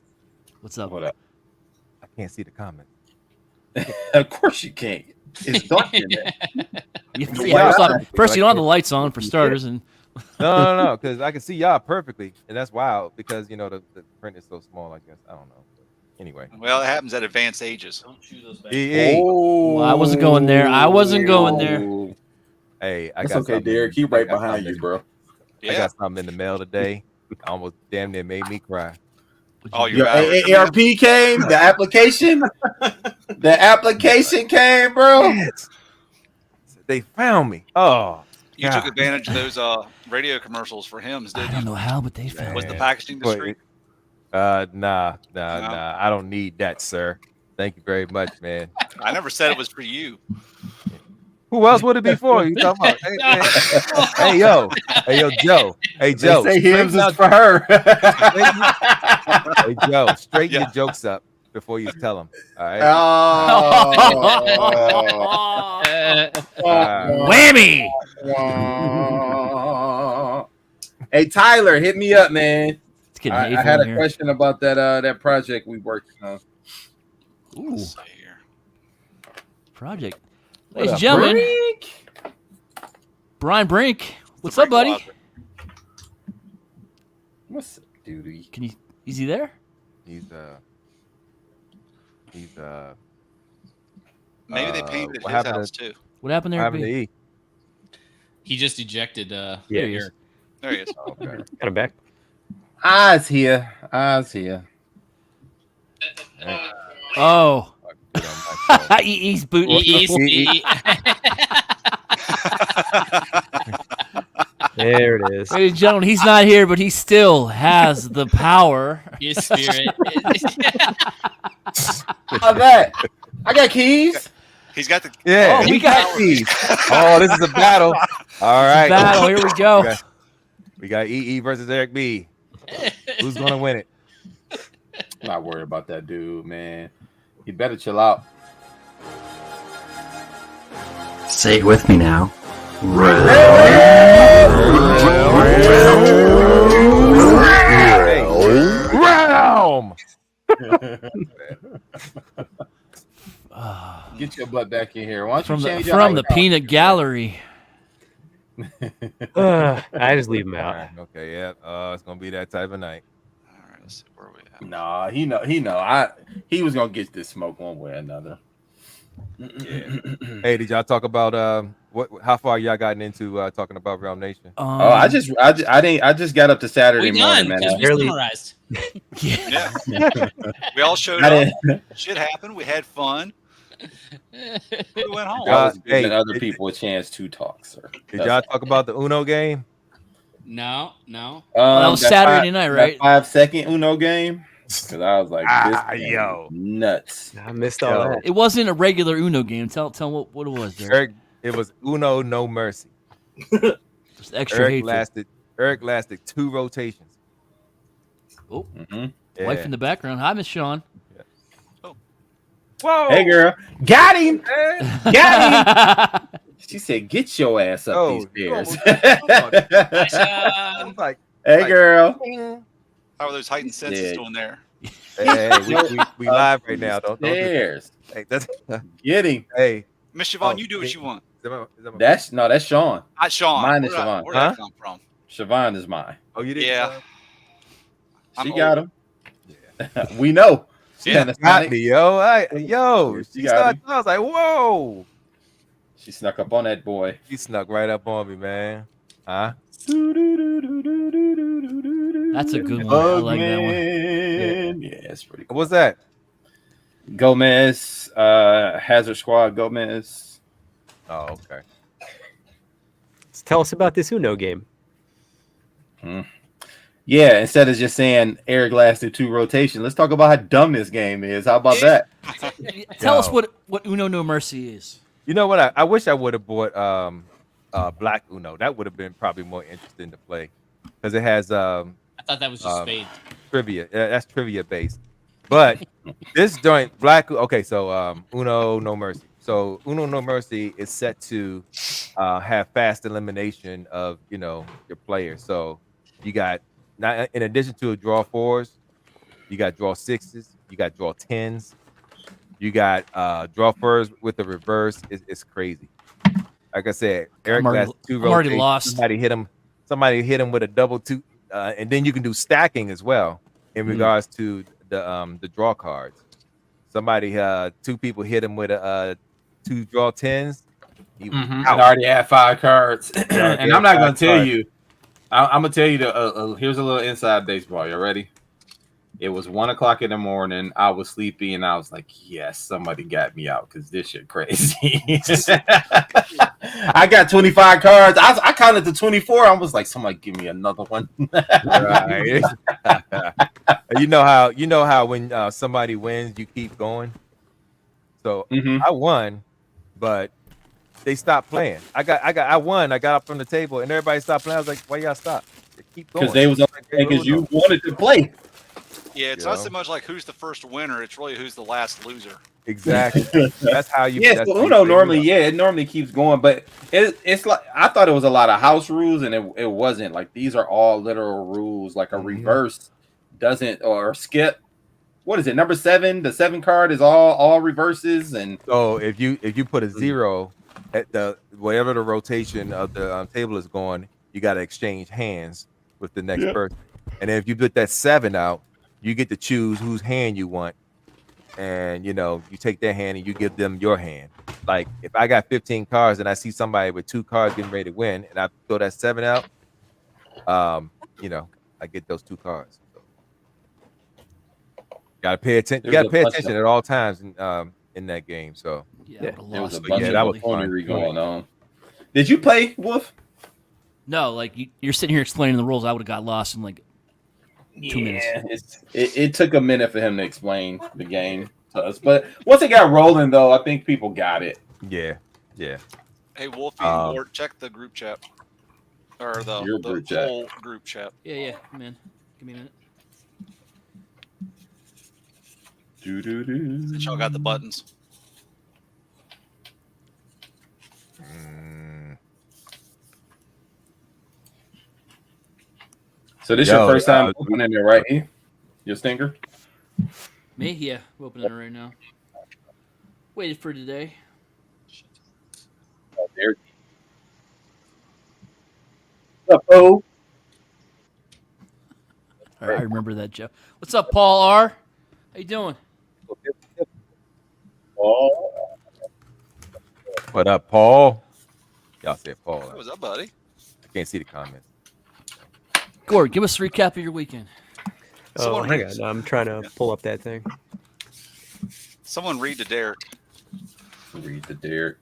A: What's up?
C: What up?
G: I can't see the comment.
C: Of course you can't. It's dark in there.
A: First, you don't have the lights on for starters, and
G: No, because I can see y'all perfectly, and that's wild because the print is so small. I guess I don't know. But anyway,
B: Well, it happens at advanced ages.
D: Don't chew those back.
G: hey,
C: Oh,
A: I wasn't going there. I wasn't going there.
G: hey, I
C: That's
G: got
C: okay,
G: something-
C: Derek. He right
G: I got
C: behind
G: something-
C: you, bro.
G: I
B: Yeah.
G: got something in the mail today. Almost damn near made me cry.
B: Oh,
C: Your
B: you're back.
C: AARP came. The application. The application came, bro.
G: They found me. Oh,
B: You
G: God.
B: took advantage of those radio commercials for hymns,
A: I
B: didn't
A: don't
B: you?
A: know how, but they found
B: Was
A: it.
B: the packaging discreet?
G: Nah. I don't need that, sir. Thank you very much, man.
B: I never said it was for you.
G: Who else would it be for? You talking about? Hey, yo, Joe. Hey, Joe.
C: They say hymns
G: straighten
C: is for her.
G: Hey, Joe, straighten your jokes up before you tell them. All right.
A: Whammy!
C: Hey Tyler, hit me up, man.
A: It's getting
C: I
A: hateful
C: had
A: in
C: a
A: here.
C: question about that project we worked on.
A: Ooh,
B: Let's see here.
A: project.
C: What
A: Ladies
C: a
A: and gentlemen,
C: freak.
A: Brian Brink. What's up, buddy?
C: What's up, dude?
A: Can you? Is he there?
G: He's
B: Maybe they painted
G: what
B: his
G: happened
B: house
G: to-
B: too.
A: What happened there?
G: what happened to
A: B?
G: E?
D: He just ejected.
A: There he is.
D: Eric.
B: There he is.
G: Okay.
E: Got him back.
C: Eyes here.
A: Oh,
G: Get on my phone.
A: he's booting.
E: There it is.
A: Ladies and gentlemen, he's not here, but he still has the power.
D: His spirit.
C: How's that? I got keys.
B: He's got the.
G: Yeah,
A: Oh, we
G: he
A: got-
G: these. Oh, this is a battle. All right.
A: Battle. Here we go.
G: Okay. We got EE versus Eric B. Who's gonna win it?
C: I'm not worried about that dude, man. You better chill out.
H: Say it with me now.
G: Realm.
C: Get your butt back in here. Why don't
A: From
C: you
A: the
C: change your
A: from the
C: outfit?
A: peanut gallery.
E: I just leave him out.
G: Alright, okay, yeah. It's gonna be that type of night.
B: All right, let's see where we at.
C: Nah, he know. He was gonna get this smoke one way or another.
G: Hey, did y'all talk about how far y'all gotten into talking about Realm Nation?
C: Oh, I just got up to Saturday
D: We
C: morning,
D: done
C: man.
D: because we
E: Barely-
D: summarized.
A: Yeah.
B: Yeah, we all showed
C: I
B: up.
C: didn't.
B: Shit happened. We had fun. We went home.
C: I was
G: Hey,
C: giving other people a chance to talk, sir.
G: Did y'all talk about the Uno game?
D: No.
A: Well, that was Saturday night, right?
C: 5-second Uno game. Because I was like, this game
G: yo.
C: is nuts.
E: I missed all that.
A: It wasn't a regular Uno game. Tell him what it was. Derek.
G: Eric, it was Uno No Mercy.
A: Just extra
G: Eric
A: hateful.
G: lasted 2 rotations.
A: Oh,
C: Mhm.
G: Yeah.
A: wife in the background. Hi, Miss Sean.
G: Whoa!
C: Hey, girl. Got him.
G: Hey.
C: Got him. She said, get your ass up
G: Oh,
C: these stairs.
G: I was like,
C: Hey, girl.
B: How are those heightened senses
C: Yeah.
B: doing there?
G: hey, we live right now. Don't do
C: Stairs.
G: hey, that's
C: Get him.
G: hey.
B: Miss Siobhan,
G: Oh,
B: you do what you want.
C: That's Sean.
B: Sean.
C: Mine is
B: Where'd
C: Siobhan.
B: Where'd that
G: Huh?
B: come from?
C: Siobhan is mine.
G: Oh, you did?
B: Yeah.
C: She
B: I'm
C: got
B: old.
C: him. We know.
B: Yeah.
G: Got me, yo.
C: She
G: She
C: got
G: started,
C: me.
G: I was like, whoa.
C: She snuck up on that boy.
G: She snuck right up on me, man. Huh?
A: That's a good one. I like that one.
C: Yeah, it's pretty cool.
G: What's that?
C: Gomez, Hazard Squad, Gomez.
G: Oh, okay.
E: Tell us about this Uno game.
C: Yeah, instead of just saying Eric lasted 2 rotations, let's talk about how dumb this game is. How about that?
A: Tell us
G: Yo.
A: what Uno No Mercy is.
G: You know what? I wish I would have bought Black Uno. That would have been probably more interesting to play because it has
D: I thought that was just spades.
G: trivia. That's trivia based. But this joint Black. Okay, so Uno No Mercy. So Uno No Mercy is set to have fast elimination of your players. So you got not in addition to a draw 4s, you got draw 6s, you got draw 10s, you got draw 4s with the reverse. It's crazy. Like I said, Eric
A: I'm already-
G: last 2
A: I'm already
G: rotations.
A: lost.
G: Somebody hit him with a double 2, and then you can do stacking as well in regards to the draw cards. Somebody 2 people hit him with a 2 draw 10s. He was
C: I
G: out.
C: already had 5 cards, and I'm not gonna tell
G: 5
C: you. I'm gonna tell you here's a little inside baseball. You ready? It was 1 o'clock in the morning. I was sleepy, and I was like, "Yes, somebody got me out because this shit crazy." I got 25 cards. I counted to 24. I was like, "Somebody give me another one."
G: Right. you know how when somebody wins, you keep going. So
C: Mhm.
G: I won, but they stopped playing. I won. I got up from the table, and everybody stopped playing. I was like, "Why y'all stop? Keep going."
C: Because they was because you wanted to play.
B: Yeah, it's not so much like who's the first winner; it's really who's the last loser.
G: Exactly. That's how you.
C: Yeah,
G: that's
C: so
G: how you
C: Uno
G: figure
C: normally,
G: it out.
C: it normally keeps going, but it's like I thought it was a lot of house rules, and it wasn't. Like these are all literal rules. Like a reverse doesn't or skip. What is it? Number 7, the 7 card is all reverses, and
G: So if you put a 0 at the wherever the rotation of the table is going, you got to exchange hands with the next person. And then if you put that 7 out, you get to choose whose hand you want. And you take their hand and you give them your hand. Like if I got 15 cards and I see somebody with 2 cards getting ready to win, and I throw that 7 out, I get those 2 cards. So, gotta pay attention. You gotta pay attention at all times in that game. So
A: Yeah,
C: there was a
A: but
C: bunch
A: yeah,
C: of
A: that was
C: buffoonery going on. Did you play, Wolf?
A: No, like you're sitting here explaining the rules. I would have got lost in like 2 minutes.
C: It took a minute for him to explain the game to us, but once it got rolling, though, I think people got it.
G: Yeah.
B: Hey, Wolfie and Ward, check the group chat or the
C: group chat.
B: whole group chat.
A: Yeah, man. Give me a minute.
B: Since y'all got the buttons.
C: So this your first time opening it, right? Your stinger?
A: Me? Yeah, we're opening it right now. Waited for today.
C: Oh, there. What's up, Bo?
A: All right, I remember that, Joe. What's up, Paul R? How you doing?
G: What up, Paul? Y'all said Paul.
B: What's up, buddy?
G: I can't see the comments.
A: Gord, give us a recap of your weekend.
E: Oh, hang on. I'm trying to pull up that thing.
B: Someone read to Derek.
C: Read to Derek.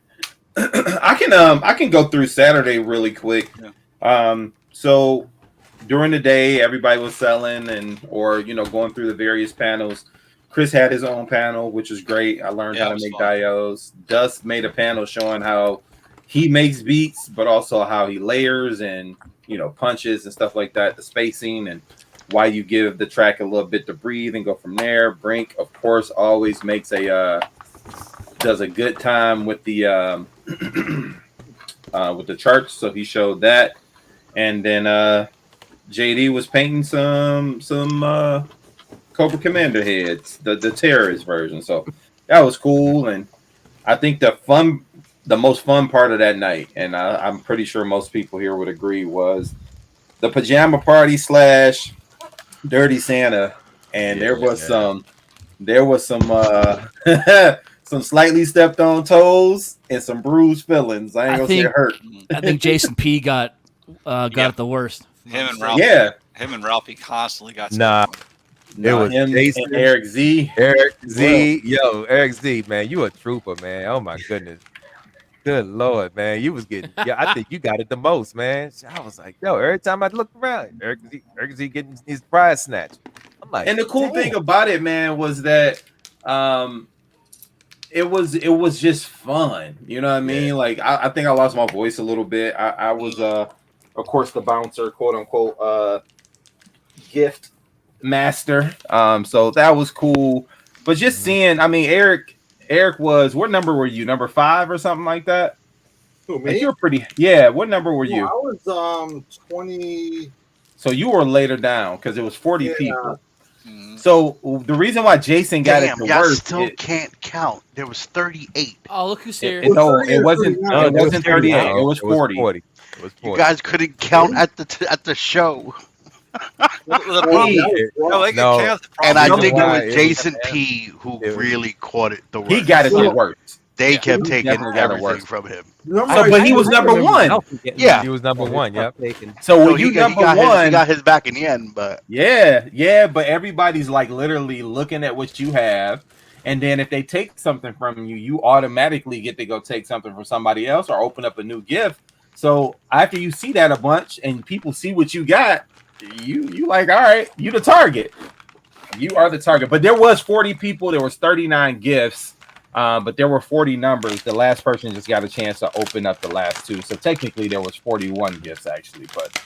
C: I can go through Saturday really quick.
B: Yeah.
C: So during the day, everybody was selling or going through the various panels. Chris had his own panel, which is great. I learned how to make diodes. Dust made a panel showing how he makes beats, but also how he layers and punches and stuff like that, the spacing and why you give the track a little bit to breathe and go from there. Brink, of course, always does a good time with the with the charts, so he showed that. And then JD was painting some Cobra Commander heads, the terrorist version. So that was cool, and I think the most fun part of that night, and I'm pretty sure most people here would agree, was the pajama party / Dirty Santa, and there was some some slightly stepped on toes and some bruised feelings. I ain't gonna say it hurt.
A: I think Jason P got it the worst.
B: Him and Ralphie.
C: Yeah,
B: him and Ralphie constantly got.
G: It was
C: him
G: Jason,
C: and Eric Z.
G: Eric Z, man, you a trooper, man. Oh my goodness. Good Lord, man. You was getting, I think you got it the most, man. I was like, every time I looked around, Eric Z getting his prize snatch. I'm like,
C: and the cool thing about it, man, was that it was just fun. You know what I mean? Yeah. Like I think I lost my voice a little bit. I was of course the bouncer, quote unquote, gift master. So that was cool. But just seeing, I mean, Eric was, what number were you? Number 5 or something like that?
F: Who, me?
C: Like you were pretty, yeah. What number were you?
F: I was 20.
C: So you were later down because it was 40 people. So the reason why Jason got it the worst,
I: still can't count. There was 38.
A: Oh, look who's here!
C: It wasn't 38. It was 40.
G: It was 40.
I: You guys couldn't count at the show.
B: And
I: I think it was Jason P who really caught it the worst.
C: He got it the worst.
I: They kept taking everything from him.
C: But he was number 1.
I: Yeah,
G: he was number 1. Yep.
C: So when you number 1,
I: he got his back in the end. But
C: yeah. But everybody's like literally looking at what you have, and then if they take something from you, you automatically get to go take something from somebody else or open up a new gift. So after you see that a bunch and people see what you got, you like, all right, you the target. You are the target. But there was 40 people. There was 39 gifts. But there were 40 numbers. The last person just got a chance to open up the last 2. So technically there was 41 gifts actually, but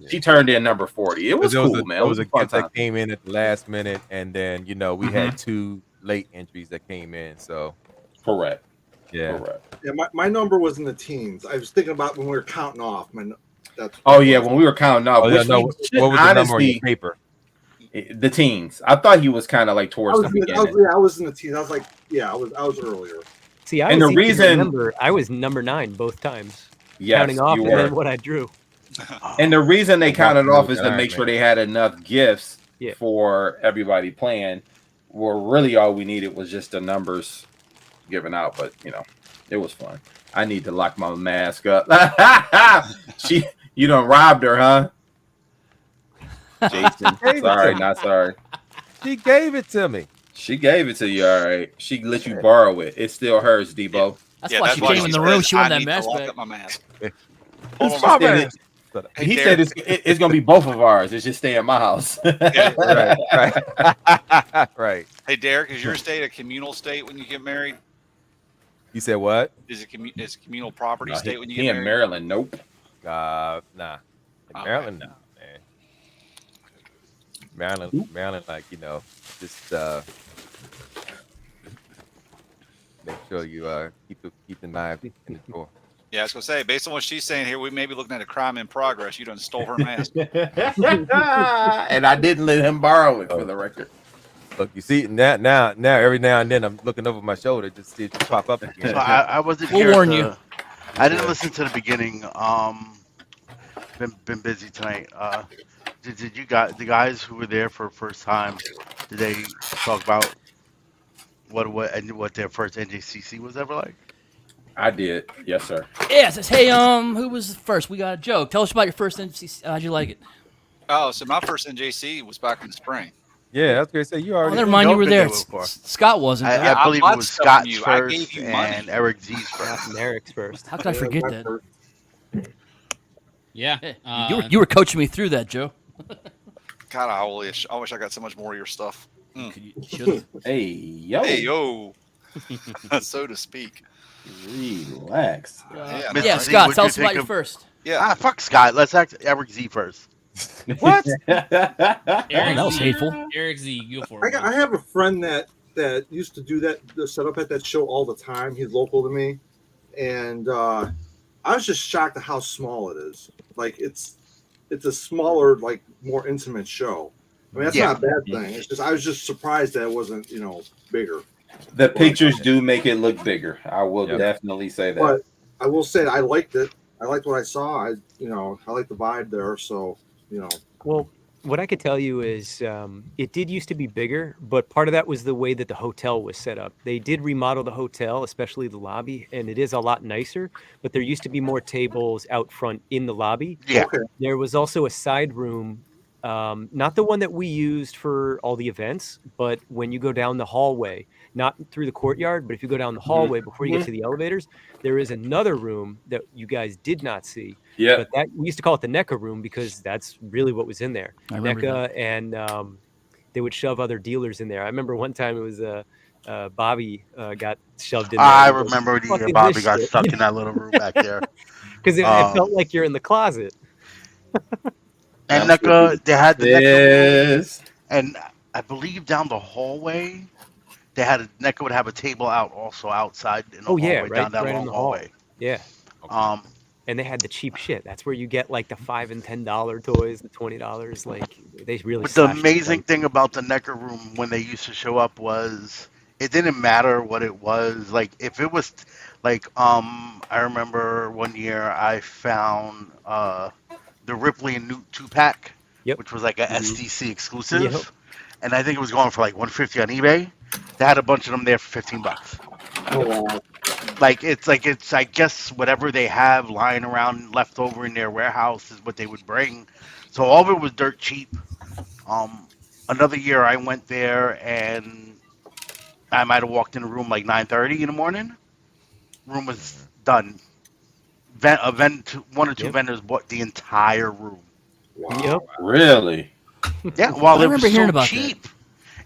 C: she turned in number 40. It was cool, man.
G: It was a gift that came in at the last minute, and then we had 2 late entries that came in. So
C: correct.
F: Yeah, my number was in the teens. I was thinking about when we were counting off. When
C: we were counting off.
G: What was the number on your paper?
C: The teens. I thought he was kind of like towards the beginning.
F: I was in the teens. I was like, I was earlier.
E: See, I
C: And
E: was
C: the reason-
E: I was number 9 both times,
C: Yes,
E: counting off
C: you
E: and
C: were.
E: then what I drew.
C: And the reason they counted off is to
G: Iron
C: make sure
G: Man.
C: they had enough gifts
E: Yeah.
C: for everybody playing. Where really all we needed was just the numbers given out, but it was fun. I need to lock my mask up. You done robbed her, huh? Jason, sorry, not sorry.
G: She gave it to me.
C: She gave it to you, all right. She let you borrow it. It's still hers, Debo.
A: That's why she came in the room. She wanted that mask
B: lock
A: back.
B: up my mask.
C: He
B: Hold on,
C: said,
B: Hey,
C: he
B: Derek.
C: said it's gonna be both of ours. It's just stay at my house.
G: Right. Right.
B: Hey, Derek, is your state a communal state when you get married?
G: You said what?
B: Is it communal property
C: No,
B: state when you
C: he
B: get
C: in
B: married?
C: Maryland. Nope.
G: Nah. In
B: Okay.
G: Maryland, no, man. Maryland, like just make sure you keep the knife in the drawer.
B: Yeah, I was gonna say, based on what she's saying here, we may be looking at a crime in progress. You done stole her mask.
C: And I didn't let him borrow it for the record.
G: Look, you see now every now and then I'm looking over my shoulder just to see it pop up again.
I: So I wasn't
A: We'll
I: here.
A: warn you.
I: I didn't listen to the beginning. Been busy tonight. Did you guys, the guys who were there for first time, did they talk about what their first NJCC was ever like?
C: I did. Yes, sir.
A: Yeah, it says, hey, who was first? We got a joke. Tell us about your first NCC. How'd you like it?
B: Oh, so my first NJC was back in the spring.
G: Yeah, I was gonna say you
A: Oh,
G: already.
A: never mind, you were
I: been
A: there.
I: there before.
A: Scott wasn't.
I: I,
A: though.
B: Yeah,
I: I believe
B: I'm
I: it was
B: not telling
I: Scott's
B: you. I
I: first
B: gave you money.
I: and Eric Z's first.
E: Scott and Eric's first.
A: How could I forget that?
D: Yeah.
A: Hey, you were coaching me through that, Joe.
B: God, I wish I got so much more of your stuff.
A: You should've.
C: Hey, yo.
B: Hey, yo. So to speak.
C: Relax.
B: Yeah,
I: Mr.
A: Yeah,
I: Z,
A: Scott,
I: what'd
A: tell
I: you
A: us about
I: think
A: your
I: of-
A: first.
B: Yeah.
I: Fuck Scott. Let's ask Eric Z first.
G: What?
A: Oh, that was hateful.
D: Eric Z, go for it.
F: I have a friend that used to do that, the setup at that show all the time. He's local to me, and I was just shocked at how small it is. Like it's a smaller, like more intimate show. I mean, that's
I: Yeah.
F: not a bad thing. It's just I was just surprised that it wasn't bigger.
C: The pictures do make it look bigger. I will
G: Yep.
C: definitely say that.
F: But I will say I liked it. I liked what I saw. I like the vibe there. So
E: Well, what I could tell you is it did used to be bigger, but part of that was the way that the hotel was set up. They did remodel the hotel, especially the lobby, and it is a lot nicer, but there used to be more tables out front in the lobby.
I: Yeah.
F: okay.
E: There was also a side room, not the one that we used for all the events, but when you go down the hallway, not through the courtyard, but if you go down the hallway before you get to the elevators, there is another room that you guys did not see.
C: Yeah.
E: But that we used to call it the NECA room because that's really what was in there.
A: I remember
E: NECA, and they would shove other dealers in there. I remember one time it was Bobby got shoved in there.
I: I remember the
E: "Fucking
I: Bobby
E: this
I: got
E: shit."
I: stuck in that little room back there.
E: Because it felt like you're in the closet.
I: And NECA, they had the NECA room,
C: Yes.
I: and I believe down the hallway, they had NECA would have a table out also outside in the
E: Oh, yeah,
I: hallway,
E: right-
I: down that
E: right in
I: long
E: the hall.
I: hallway.
E: Yeah. And they had the cheap shit. That's where you get like the $5 and $10 toys, the $20. Like they really.
I: But the
E: slashed
I: amazing
E: price.
I: thing about the NECA room when they used to show up was it didn't matter what it was. Like if it was like I remember one year I found the Ripley and Newt 2-pack,
E: Yep.
I: which was like a SDC exclusive.
E: Yep.
I: And I think it was going for like $150 on eBay. They had a bunch of them there for $15.
F: Oh, wow.
I: It's I guess whatever they have lying around left over in their warehouse is what they would bring. So all of it was dirt cheap. Another year I went there and I might have walked in the room like 9:30 in the morning. Room was done. One or two
E: Yep.
I: vendors bought the entire room.
F: Wow.
E: Yep.
C: Really?
I: Yeah, while
A: I
I: it was
A: remember hearing
I: so
A: about that.
I: cheap.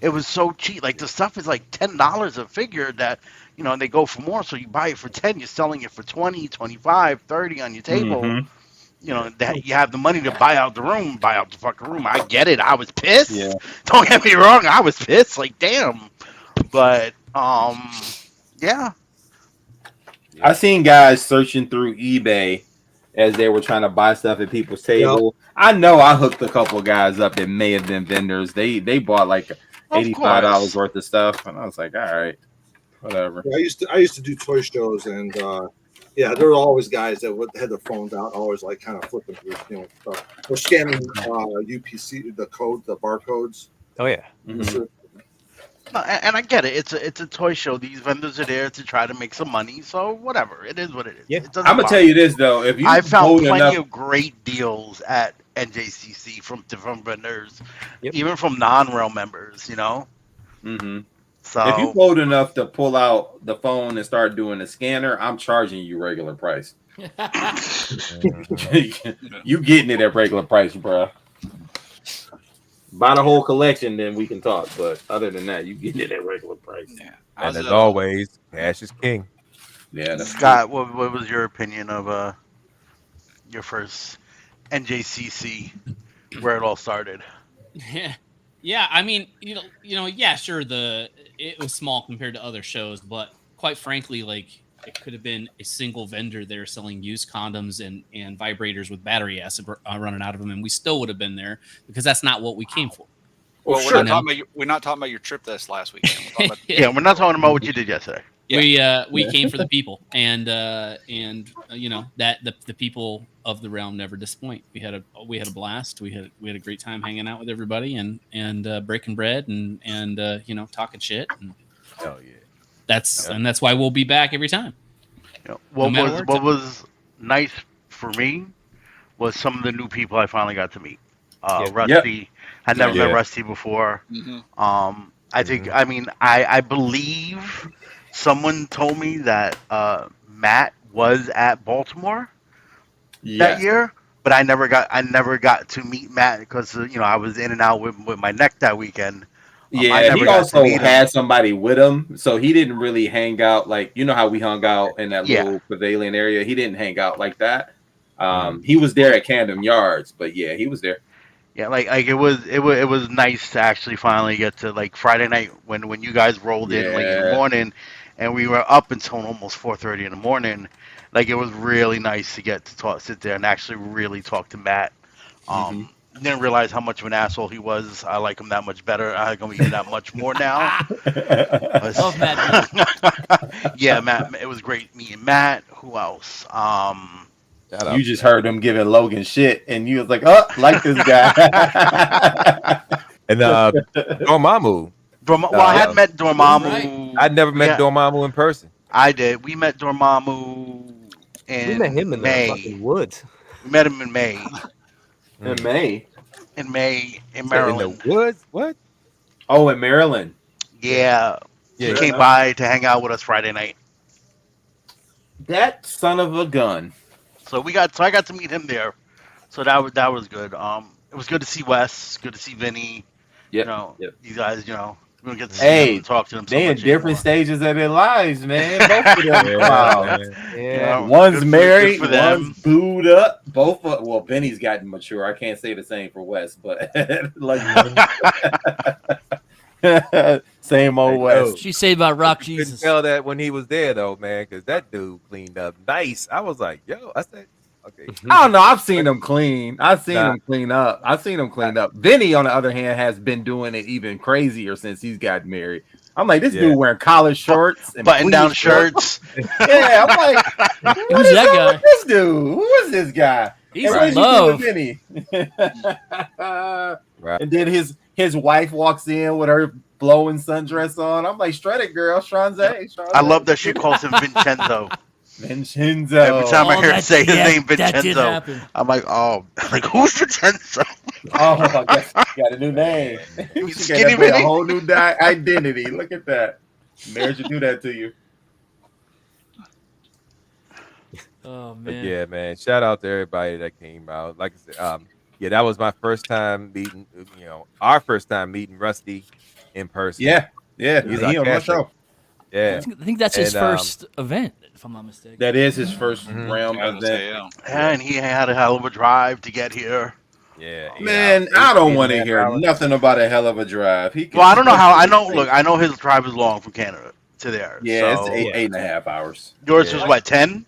I: It was so cheap. Like the stuff is like $10 a figure that, and they go for more. So you buy it for 10, you're selling it for 20, 25, 30 on your table.
C: Mhm.
I: That you have the money to buy out the room, buy out the fucking room. I get it. I was pissed.
C: Yeah.
I: Don't get me wrong. I was pissed. Like, damn. But, yeah.
C: I seen guys searching through eBay as they were trying to buy stuff at people's table. I know I hooked a couple guys up that may have been vendors. They bought like $85
I: course.
C: worth of stuff, and I was like, all right. whatever.
F: I used to do toy shows, and yeah, there were always guys that had their phones out, always like kind of flipping through, stuff. Or scanning UPC, the barcodes.
E: Oh yeah.
C: Mhm.
I: No, and I get it. It's a toy show. These vendors are there to try to make some money. So whatever, it is what it is.
E: Yeah.
I: It doesn't
C: I'm gonna
I: bother
C: tell you
I: me.
C: this though: if you
I: I found
C: hold
I: plenty
C: enough,
I: of great deals at NJCC from vendors,
E: Yep.
I: even from non-rail members.
C: Mhm.
I: So
C: if you bold enough to pull out the phone and start doing the scanner, I'm charging you regular price. You getting it at regular price, bro. Buy the whole collection, then we can talk. But other than that, you getting it at regular price.
B: Yeah.
G: And as always, cash is king.
C: Yeah, that's
I: Scott, what was your opinion of your first NJCC, where it all started?
D: Yeah. I mean, yeah, sure. It was small compared to other shows, but quite frankly, like it could have been a single vendor there selling used condoms and vibrators with battery acid running out of them, and we still would have been there because that's not what we came for.
B: Well,
C: sure.
B: we're not talking about your trip this last weekend. We're talking about
I: Yeah, we're not talking about what you did yesterday.
D: Yeah. We came for the people, and that the people of the realm never disappoint. We had a blast. We had a great time hanging out with everybody and breaking bread and talking shit. And
G: Hell yeah.
D: that's why we'll be back every time.
I: What
D: No matter
I: was nice for me was some of the new people I finally got to meet. Rusty, I never met Rusty before. I think, I believe someone told me that Matt was at Baltimore that year, but I never got to meet Matt because I was in and out with my neck that weekend.
C: Yeah, he also had somebody with him, so he didn't really hang out like how we hung out in that little pavilion area. He didn't hang out like that. He was there at Camden Yards, but yeah, he was there.
I: Yeah, like it was nice to actually finally get to like Friday night when you guys rolled in late in the morning, and we were up until almost 4:30 in the morning. Like it was really nice to get to sit there and actually really talk to Matt. Didn't realize how much of an asshole he was. I like him that much better. I like him even that much more now.
A: Love Matt.
I: Yeah, Matt. It was great meeting Matt. Who else?
C: You just heard him giving Logan shit, and you was like, "Oh, like this guy."
G: And Dormammu.
I: I had met Dormammu.
A: Right.
G: I'd never met Dormammu in person.
I: I did. We met Dormammu in
E: We met him in
I: May.
E: the fucking woods.
I: We met him in May.
C: In May.
I: In Maryland.
G: In the woods? What?
C: Oh, in Maryland.
I: Yeah. He came
C: enough.
I: by to hang out with us Friday night.
C: That son of a gun.
I: So I got to meet him there. So that was good. It was good to see Wes. Good to see Vinny.
C: Yep.
I: You guys. We don't get to see them and talk to them.
C: They
I: so
C: in
I: much
C: different
I: anymore.
C: stages of their lives, man. Both of them. Wow.
E: Yeah.
C: One's
I: good
C: married,
I: for them.
C: one's booed up. Benny's gotten mature. I can't say the same for Wes, but like same old Wes.
A: She say about Rock
G: You couldn't
A: Jesus.
G: tell that when he was there, though, man, because that dude cleaned up nice. I was like, yo, I said, okay.
C: I don't know. I've seen him clean. I've seen
G: Nah.
C: him clean up. I've seen him clean up. Vinny, on the other hand, has been doing it even crazier since he's gotten married. I'm like, this dude wearing collar shorts and
I: Button-down
C: pleated
I: shorts.
C: Yeah, I'm like,
A: Who's that guy?
C: This dude, who is this guy?
A: He's
C: And what
A: in
C: is he doing
A: love.
C: with Vinny?
G: Right.
C: And then his wife walks in with her blowing sundress on. I'm like, shred it, girl. Stranze.
I: I love that she calls him Vincenzo.
C: Vincenzo.
I: Every time I hear her
A: that-
I: say his
A: yeah,
I: name,
A: that did
I: Vincenzo,
A: happen.
I: I'm like, oh, who's Vincenzo?
C: Oh, I guess he got a new name.
I: You
C: She
I: skinny
C: got a
I: Vinny?
C: whole new identity. Look at that. Marriage should do that to you.
A: Oh
G: But
A: man.
G: yeah, man. Shout out to everybody that came out. Like I said, that was my first time meeting, our first time meeting Rusty in person.
C: Yeah.
G: He's
C: He on my
G: Catholic.
C: show.
G: Yeah.
A: I think that's his
G: And,
A: first event, if I'm not mistaken.
C: That is his first round
B: I was
C: event.
B: gonna say, yeah.
I: And he had a hell of a drive to get here.
G: Yeah.
C: Man, I don't want to hear nothing about a hell of a drive.
I: Well, I don't know how. I know his drive is long from Canada to there.
C: Yeah,
I: so
C: it's eight and a half hours.
I: yours was what, 10?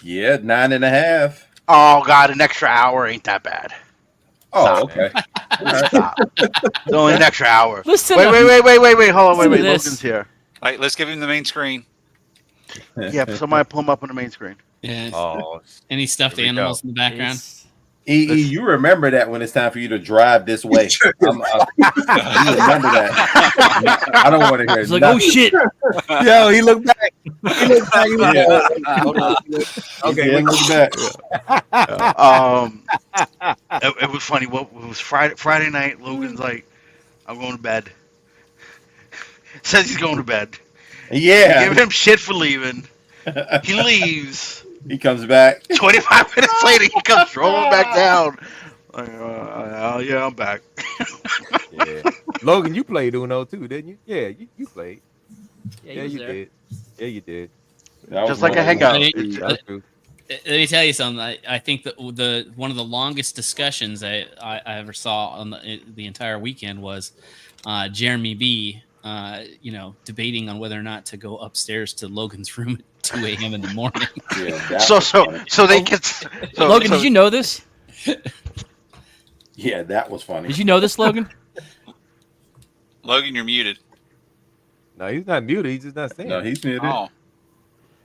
C: Yeah, 9.5.
I: Oh God, an extra hour ain't that bad.
C: Oh, okay.
I: Stop. It's only an extra hour.
A: Listen
I: Wait.
A: to-
I: Hold on.
A: Listen to
I: Wait.
A: this.
I: Logan's here.
B: All right, let's give him the main screen.
I: Yeah, somebody pull him up on the main screen.
D: Yeah.
G: Oh,
D: Any stuffed
G: Here we
D: animals in the background?
A: It's-
C: You remember that when it's time for you to drive this way. You remember that. I don't want to hear
A: It's like, oh
C: nothing.
A: shit.
G: yo, he looked back. He looked back. He was
C: Okay, look at that.
I: It was funny. What it was Friday night? Logan's like, I'm going to bed. Says he's going to bed.
C: Yeah.
I: Give him shit for leaving. He leaves.
C: He comes back.
I: 25 minutes later, he comes strolling back down. Like, yeah, I'm back.
G: Yeah. Logan, you played Uno too, didn't you? Yeah, you played.
A: Yeah,
G: Yeah,
A: he was
G: you
A: there.
G: did. Yeah, you did.
C: That was
I: Just like a
C: one of
I: hangout.
C: the-
I: It's-
G: That's true.
D: Let me tell you something. I think that the one of the longest discussions I ever saw on the entire weekend was Jeremy B. Debating on whether or not to go upstairs to Logan's room at 2 a.m. in the morning.
C: Yeah, that
I: So
C: was funny.
I: they get. So,
A: Logan,
I: so-
A: did you know this?
C: Yeah, that was funny.
A: Did you know this, Logan?
B: Logan, you're muted.
G: No, he's not muted. He's just not saying.
C: No,
G: it.
C: he's muted.
B: Oh,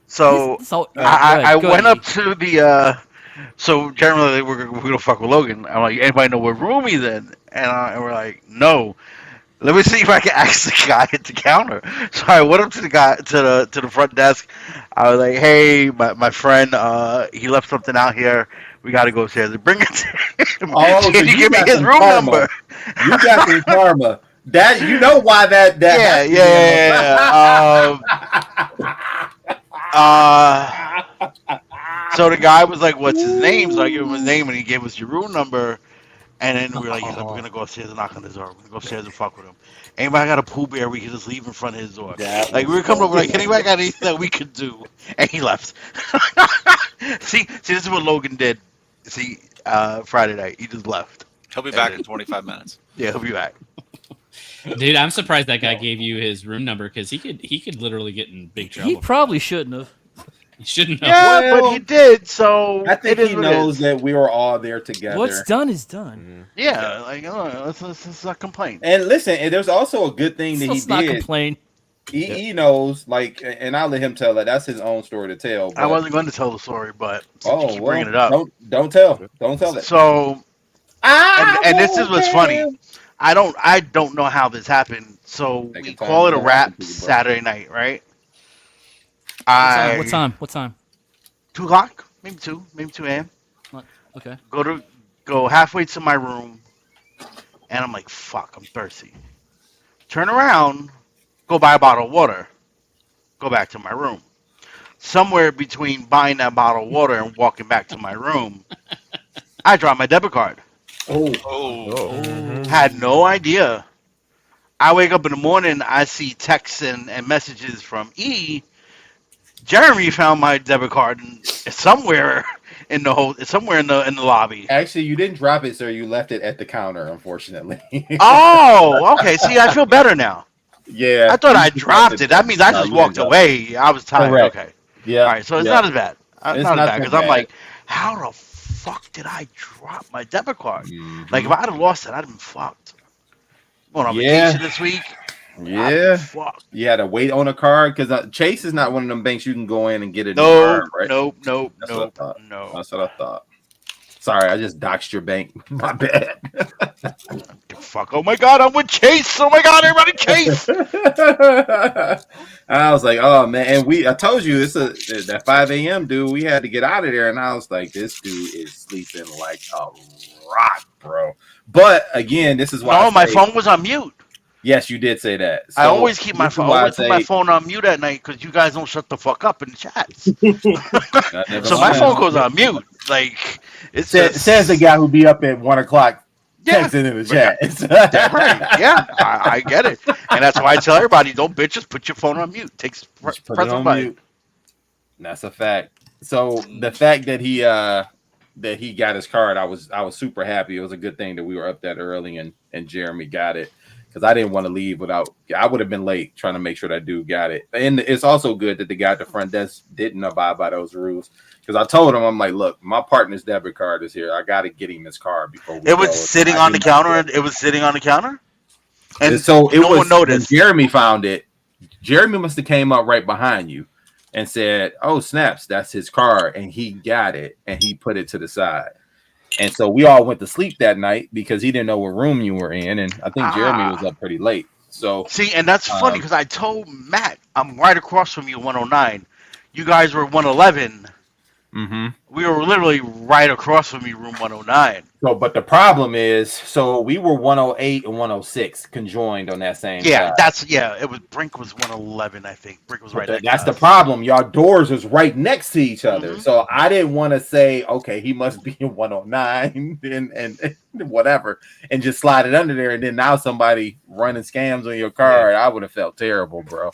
A: So,
I: I
A: go
I: went
A: ahead.
I: up to the. So generally we're gonna fuck with Logan. I'm like, anybody know what room he's in? And we're like, no. Let me see if I can ask the guy at the counter. So I went up to the guy to the front desk. I was like, hey, my friend, he left something out here. We got to go upstairs and bring it to him.
C: Oh,
I: Can
C: so
I: you
C: you
I: give me
C: got
I: his
C: some
I: room
C: karma.
I: number?
C: You got some karma. That you know why that
I: So the guy was like, what's his name? So I gave him his name, and he gave us your room number. And then we were like, he's like, we're going to go upstairs and knock on his door. We're going to go upstairs and fuck with him. Anybody got a Pooh Bear we can just leave in front of his door?
C: That
I: Like, we were coming over like, anybody got anything that we could do? And he left. see, this is what Logan did. See, Friday night, he just left.
B: he'll be back in 25 minutes.
I: Yeah, he'll be back.
D: Dude, I'm surprised that guy gave you his room number because he could literally get in big trouble.
A: He probably shouldn't have.
D: He shouldn't have.
I: Yeah,
C: Well,
I: but he did, so
C: I think
I: it is
C: he
I: what it
C: knows
I: is.
C: that we were all there together.
A: What's done is done.
I: Yeah, like, let's not complain.
C: And listen, and there's also a good thing that he
A: Let's not
C: did.
A: complain.
C: He knows, like, and I'll let him tell that. That's his own story to tell.
I: I
C: but-
I: wasn't going to tell the story, but since you
C: Oh,
I: keep
C: well,
I: bringing it up.
C: don't tell it.
I: So, and this is what's funny. I don't know how this happened. So
C: Taking
I: we
C: time
I: call it a
C: to
I: wrap
C: happen to you, bro.
I: Saturday night, right?
A: What time? What time?
I: 2 o'clock, maybe 2 a.m.
A: Okay.
I: Go halfway to my room, and I'm like, fuck, I'm thirsty. Turn around, go buy a bottle of water, go back to my room. Somewhere between buying that bottle of water and walking back to my room, I dropped my debit card.
B: Oh,
I: Had no idea. I wake up in the morning, I see texts and messages from E. Jeremy found my debit card somewhere in the lobby.
C: Actually, you didn't drop it, sir. You left it at the counter, unfortunately.
I: Oh, okay. See, I feel better now.
C: Yeah.
I: I thought I
C: You
I: dropped it. That means I
C: No,
I: just
C: you
I: walked
C: didn't drop
I: away. I was tired.
C: Correct.
I: Okay.
C: Yeah.
I: All right. So it's
C: yeah.
I: not as bad. It's not as bad
C: so
I: because I'm
C: bad.
I: like, how the fuck did I drop my debit card?
C: Mhm.
I: Like if I'd have lost it, I'd have been fucked. Going on
C: Yeah.
I: vacation this week.
C: Yeah.
I: Fuck.
C: You had to wait on a card because Chase is not one of them banks you can go in and get a new
I: No,
C: card, right?
I: nope,
C: That's what I thought.
I: no.
C: That's what I thought. Sorry, I just doxed your bank. My bad.
I: Fuck. Oh my god, I'm with Chase. Oh my god, everybody Chase.
C: I was like, oh man, and I told you that 5 a.m. dude, we had to get out of there, and I was like, this dude is sleeping like a rock, bro. But again, this is why.
I: No, my phone was on mute.
C: Yes, you did say that.
I: I
C: So,
I: always keep my
C: this is
I: phone.
C: why I
I: Always put my
C: say-
I: phone on mute at night because you guys don't shut the fuck up in the chats.
C: Never
I: So my
C: mind.
I: phone goes on mute. Like it
C: Says the guy who be up at 1 o'clock
I: Yeah.
C: texting in the chat.
I: Damn right. Yeah, I get it, and that's why I tell everybody: don't bitches put your phone on mute. Takes
C: Just put
I: press
C: it
I: the
C: on
I: button.
C: mute. That's a fact. So the fact that he got his card, I was super happy. It was a good thing that we were up that early and Jeremy got it because I didn't want to leave without. I would have been late trying to make sure that dude got it. And it's also good that the guy at the front desk didn't abide by those rules because I told him, I'm like, look, my partner's debit card is here. I got to get him his card before we
I: It was
C: go.
I: sitting
C: I
I: on the
C: did not
I: counter.
C: get
I: And it was sitting on the counter, and
C: so it
I: no
C: was
I: one noticed.
C: when Jeremy found it. Jeremy must have came up right behind you and said, "Oh snaps, that's his car," and he got it and he put it to the side. And so we all went to sleep that night because he didn't know what room you were in, and I think Jeremy was up pretty late. So
I: See, and that's funny because I told Matt I'm right across from you, 109. You guys were 111. We were literally right across from you, room 109.
C: So, but the problem is, so we were 108 and 106 conjoined on that same
I: Yeah,
C: side.
I: it was Brink was 111, I think. Brink was right next
C: That's
I: to
C: the
I: us.
C: problem. Y'all doors is right next to each other. So I didn't want to say, okay, he must be in 109 and whatever, and just slide it under there. And then now somebody running scams on your car. I would have felt terrible, bro.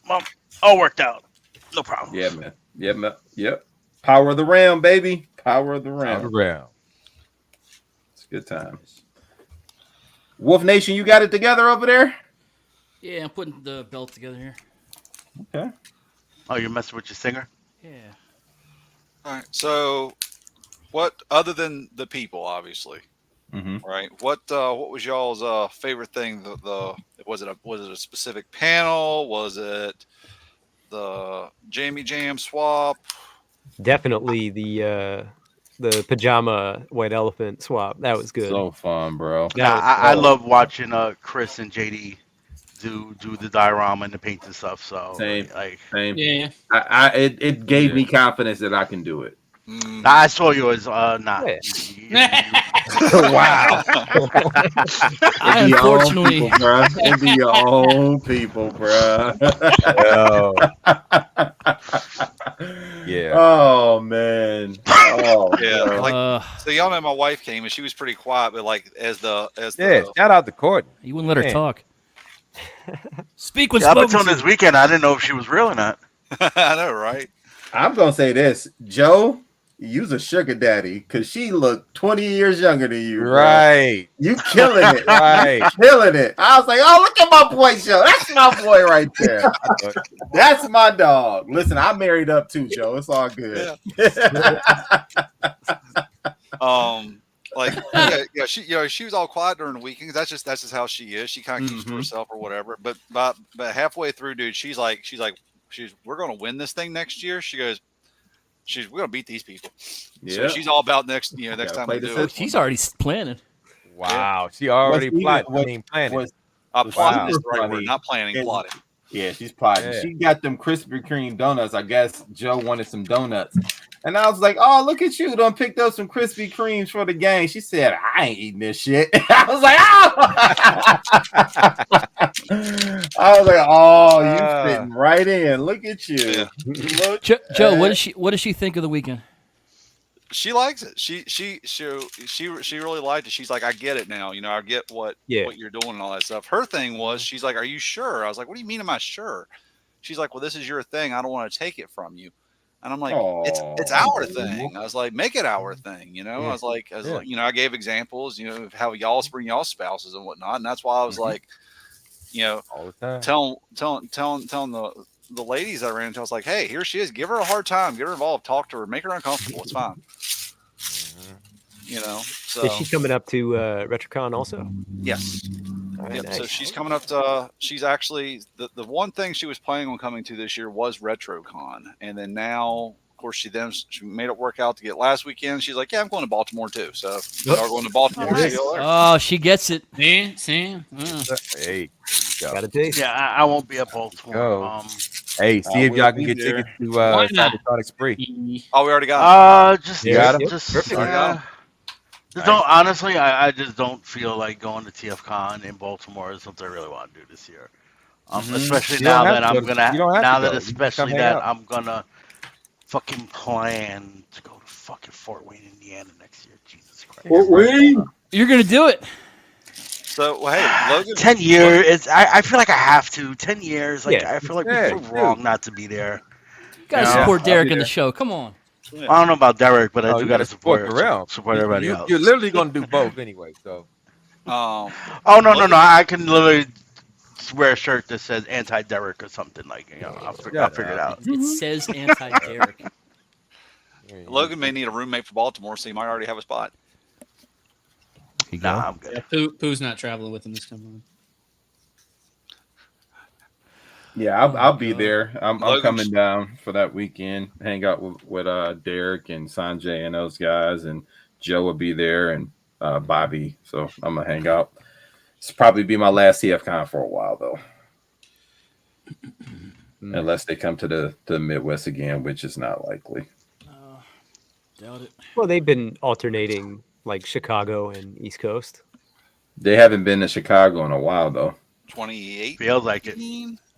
I: Well, all worked out. No problem.
C: Yeah, man. Yep. Power of the Ram, baby. Power of the Ram. It's a good time. Wolf Nation, you got it together over there?
A: Yeah, I'm putting the belt together here.
C: Okay.
I: Oh, you're messing with your singer?
A: Yeah.
B: All right. So, what other than the people, obviously, right? What was y'all's favorite thing? Was it a specific panel? Was it the Jamie Jam swap?
E: Definitely the pajama white elephant swap. That was good.
C: So fun, bro.
I: Yeah, I love watching Chris and JD do the diorama and the paint and stuff. So
C: Same.
D: Yeah.
C: It gave me confidence that I can do it.
I: I saw yours. Nah.
C: Wow.
A: I unfortunately,
C: It'd be your own people, bro.
G: Yeah.
C: Oh man. Oh
B: yeah. Like, so y'all know my wife came and she was pretty quiet, but like as the
G: shout out to Courtney.
A: You wouldn't let her talk. Speak with
I: up
A: spoken
I: until this weekend, I didn't know if she was real or not.
B: I know, right?
C: I'm gonna say this, Joe. You's a sugar daddy because she looked 20 years younger than you.
G: Right.
C: Bro. You killing it.
G: Right.
C: You killing it. I was like, oh, look at my boy, Joe. That's my boy right there. That's my dog. Listen, I married up too, Joe. It's all good.
B: Yeah. She was all quiet during the weekend. That's just how she is. She kind of keeps to herself or whatever. But halfway through, dude, she's like, we're gonna win this thing next year. She goes, we're gonna beat these people. So she's all about next time we do it.
A: She's already planning.
G: Wow, she already planning.
B: Plotting is the right word, not planning, plotting.
C: Yeah, she's plotting. Yeah. She got them Krispy Kreme donuts. I guess Joe wanted some donuts. And I was like, oh, look at you. Done picked up some Krispy Kremes for the gang. She said, I ain't eating this shit. I was like, oh, you fitting right in. Look at you.
A: Yeah. Joe, what does she think of the weekend?
B: She likes it. She really liked it. She's like, I get it now. I get what you're doing and all that stuff. Her thing was, she's like, are you sure? I was like, what do you mean am I sure? She's like, well, this is your thing. I don't want to take it from you. And I'm like, it's our thing. I was like, make it our thing. I was like, I gave examples, of how y'all bring y'all spouses and whatnot. And that's why I was like, all the time. telling the ladies that ran into, I was like, hey, here she is. Give her a hard time. Get her involved. Talk to her. Make her uncomfortable. It's fine. So
E: is she coming up to RetroCon also?
B: Yes.
E: Right, nice.
B: So she's coming up to. She's actually the one thing she was planning on coming to this year was RetroCon, and then now, of course, she made it work out to get last weekend. She's like, yeah, I'm going to Baltimore too. So we are going to Baltimore.
A: Oh, she gets it.
D: See.
G: Hey,
E: got a date.
I: Yeah, I won't be at Baltimore.
G: Hey, see if y'all can get tickets to Cybertronic Spree.
B: Oh, we already got
I: them. Honestly, I just don't feel like going to TFCon in Baltimore is something I really want to do this year. Especially now that I'm gonna fucking plan to go to fucking Fort Wayne, Indiana next year. Jesus Christ.
F: Fort Wayne?
A: You're gonna do it.
B: So, hey, Logan.
I: 10 years. I feel like I have to. 10 years. I feel like we're wrong not to be there.
A: You gotta support Derek in the show. Come on.
I: Yeah. I don't know about Derek, but I do gotta support everybody else.
G: You're literally gonna do both anyway. So.
I: Oh no! I can literally wear a shirt that says anti-Derek or something I'll figure it out.
A: It says anti-Derek.
B: Logan may need a roommate for Baltimore, so he might already have a spot.
I: Nah, I'm good.
D: Yeah, Pooh's not traveling with him this time around.
C: Yeah, I'll be
A: God.
C: there. I'm
B: Logan-
C: coming down for that weekend. Hang out with Derek and Sanjay and those guys, and Joe will be there and Bobby. So I'm gonna hang out. It's probably be my last CFCon for a while though, unless they come to the Midwest again, which is not likely.
A: Doubt it.
E: Well, they've been alternating like Chicago and East Coast.
C: They haven't been to Chicago in a while though,
B: 28.
I: Feels like it.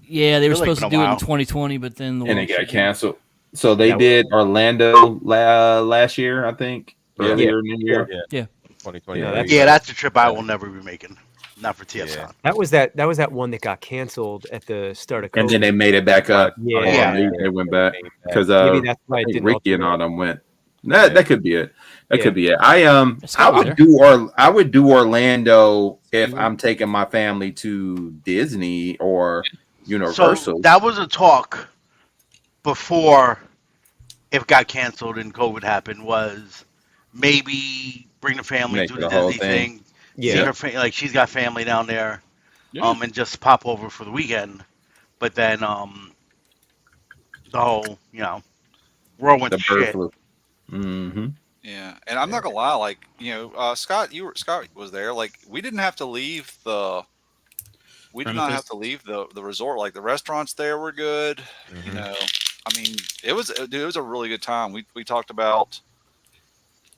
A: Yeah, they were
I: Feels like
A: supposed to
I: been a
A: do it in
I: while.
A: 2020, but then the
C: and it
A: world
C: got
A: shut down.
C: canceled. So they
E: Yeah.
C: did Orlando last year, I think,
G: Yeah.
C: earlier in the year.
G: Yeah. 2020.
E: Yeah, that's-
I: Yeah, that's a trip I will never be making. Not for TFCon.
E: That was that one that got canceled at the start of COVID.
C: And then they made it back up.
E: Yeah.
C: They went back because
E: Maybe that's why
C: I
E: it
C: think
E: didn't
C: Ricky and
E: alternate.
C: all them went. That could be it. That
E: Yeah.
C: could be it.
A: It's
C: I
A: out
C: would
A: there.
C: I would do Orlando if I'm taking my family to Disney or Universal.
I: So that was a talk before it got canceled and COVID happened. Was maybe bring the family,
C: Make
I: do
C: the
I: the
C: whole
I: Disney
C: thing.
I: thing.
E: Yeah.
I: See her like she's got family down there,
D: Yeah.
I: and just pop over for the weekend. But then the whole whirlwind
C: the bird
I: shit.
C: flu. Mm-hmm.
B: Yeah, and I'm not gonna lie, like Scott, Scott was there. Like we didn't have to leave the. We did not have to leave the resort. Like the restaurants there were good.
G: Mhm.
B: I mean, it was a really good time. We talked about.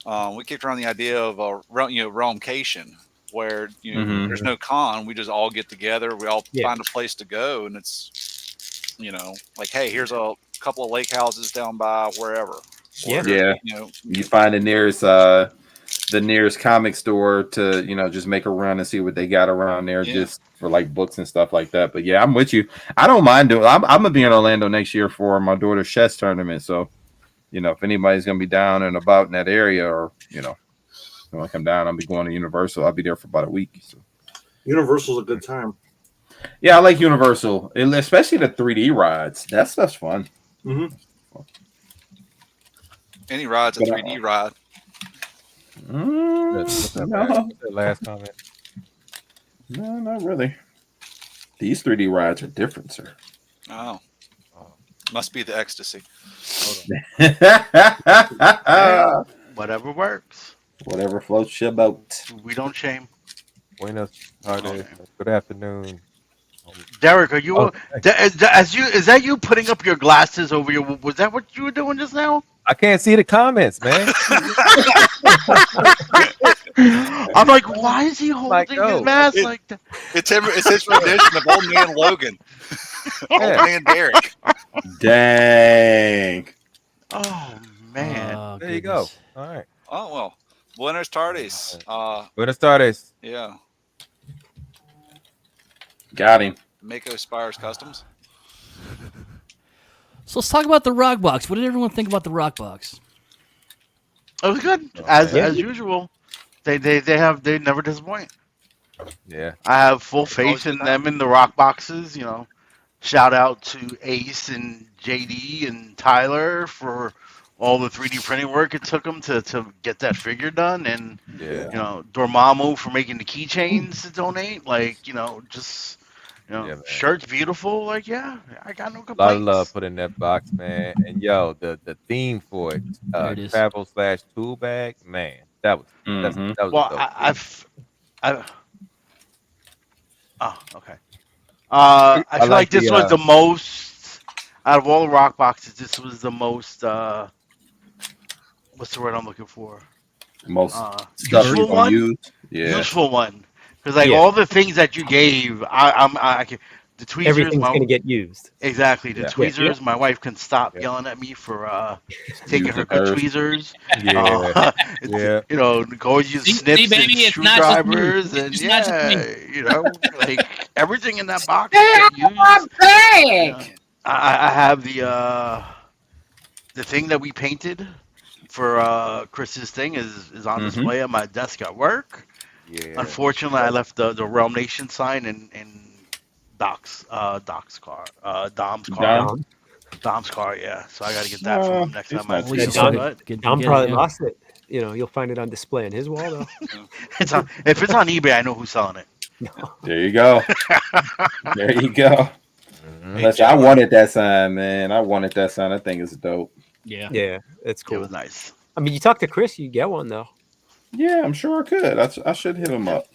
B: We kicked around the idea of a realmcation where
C: Mhm.
B: there's no con. We just all get together. We all
E: Yeah.
B: find a place to go, and it's like, hey, here's a couple of lake houses down by wherever.
E: Yeah.
B: Or,
C: Yeah. You find the nearest comic store to just make a run and see what they got around there,
B: Yeah.
C: just for like books and stuff like that. But yeah, I'm with you. I don't mind doing. I'm gonna be in Orlando next year for my daughter's chess tournament. So if anybody's gonna be down and about in that area, or when I come down, I'll be going to Universal. I'll be there for about a week. So
F: Universal's a good time.
C: yeah, I like Universal, especially the 3D rides. That stuff's fun.
F: Mm-hmm.
B: Any ride's a
C: But,
B: 3D ride.
G: What's that last comment?
C: No, not really. These 3D rides are different, sir.
B: Oh, must be the ecstasy.
I: Whatever works.
C: Whatever floats your boat.
I: We don't shame.
G: Buenas tardes. Good afternoon.
I: Derek, are you?
G: Oh,
I: Is that you putting up your glasses over your? Was that what you were doing just now?
G: I can't see the comments, man.
I: I'm like, why is he holding
G: Like,
I: his
G: no.
I: mask like that?
B: It's his rendition of Old Man Logan. Old Man Derek.
C: Dang.
I: Oh man.
A: Oh,
G: There you go.
A: goodness.
G: All right.
B: Oh well. Buenos tardes.
G: Buenas tardes.
B: Yeah.
C: Got him.
B: Mako Spires Customs.
A: So let's talk about the rock box. What did everyone think about the rock box?
I: It was good as usual. They never disappoint.
G: Yeah.
I: I have full faith in them in the rock boxes. Shout out to Ace and JD and Tyler for all the 3D printing work it took them to get that figure done, and
G: Yeah.
I: Dormammu for making the keychains to donate.
G: Man.
I: Shirt's beautiful. I got no
G: A lot
I: complaints.
G: of love put in that box, man. And the theme for it,
A: There it is.
G: travel/tool bag, man. That was
C: Mhm.
G: that was
I: Well,
G: dope.
I: oh, okay. I feel like
G: like
I: this
G: the,
I: was the most out of all the rock boxes. This was the most. What's the word I'm looking for?
C: Most stuff
I: Useful
C: you can
I: one.
C: use. Yeah.
I: Useful one, because
E: Yeah.
I: all the things that you gave, I can. The tweezers,
E: Everything's going to get used.
I: exactly. The
G: Yeah.
I: tweezers. My wife can stop
G: Yeah.
I: yelling at me for taking her
C: Using
I: good
C: hers.
I: tweezers.
G: Yeah.
I: It's, go use
D: See,
I: snips
D: baby,
I: and
D: it's not just me.
I: screwdrivers, and
D: It's not just
I: like everything in that box that you use. I have the thing that we painted for Chris's thing is on display at my desk at work.
G: Yeah.
I: Unfortunately, I left the Realm Nation sign in Dom's car.
C: Dom?
I: Dom's car, yeah. So I got to get that from him next
C: it's
I: time I
C: not
I: see
C: too
I: him.
C: bad.
I: But
E: Dom
A: Get
E: probably
A: it, yeah.
E: lost it. You'll find it on display on his wall, though.
I: if it's on eBay, I know who's selling it.
C: There you go. There you go. Listen, I wanted that sign, man. I wanted that sign. I think it's dope.
D: Yeah.
E: Yeah, it's
I: It
E: cool.
I: was nice.
E: I mean, you talk to Chris, you get one though.
C: Yeah, I'm sure I could. I should hit him up.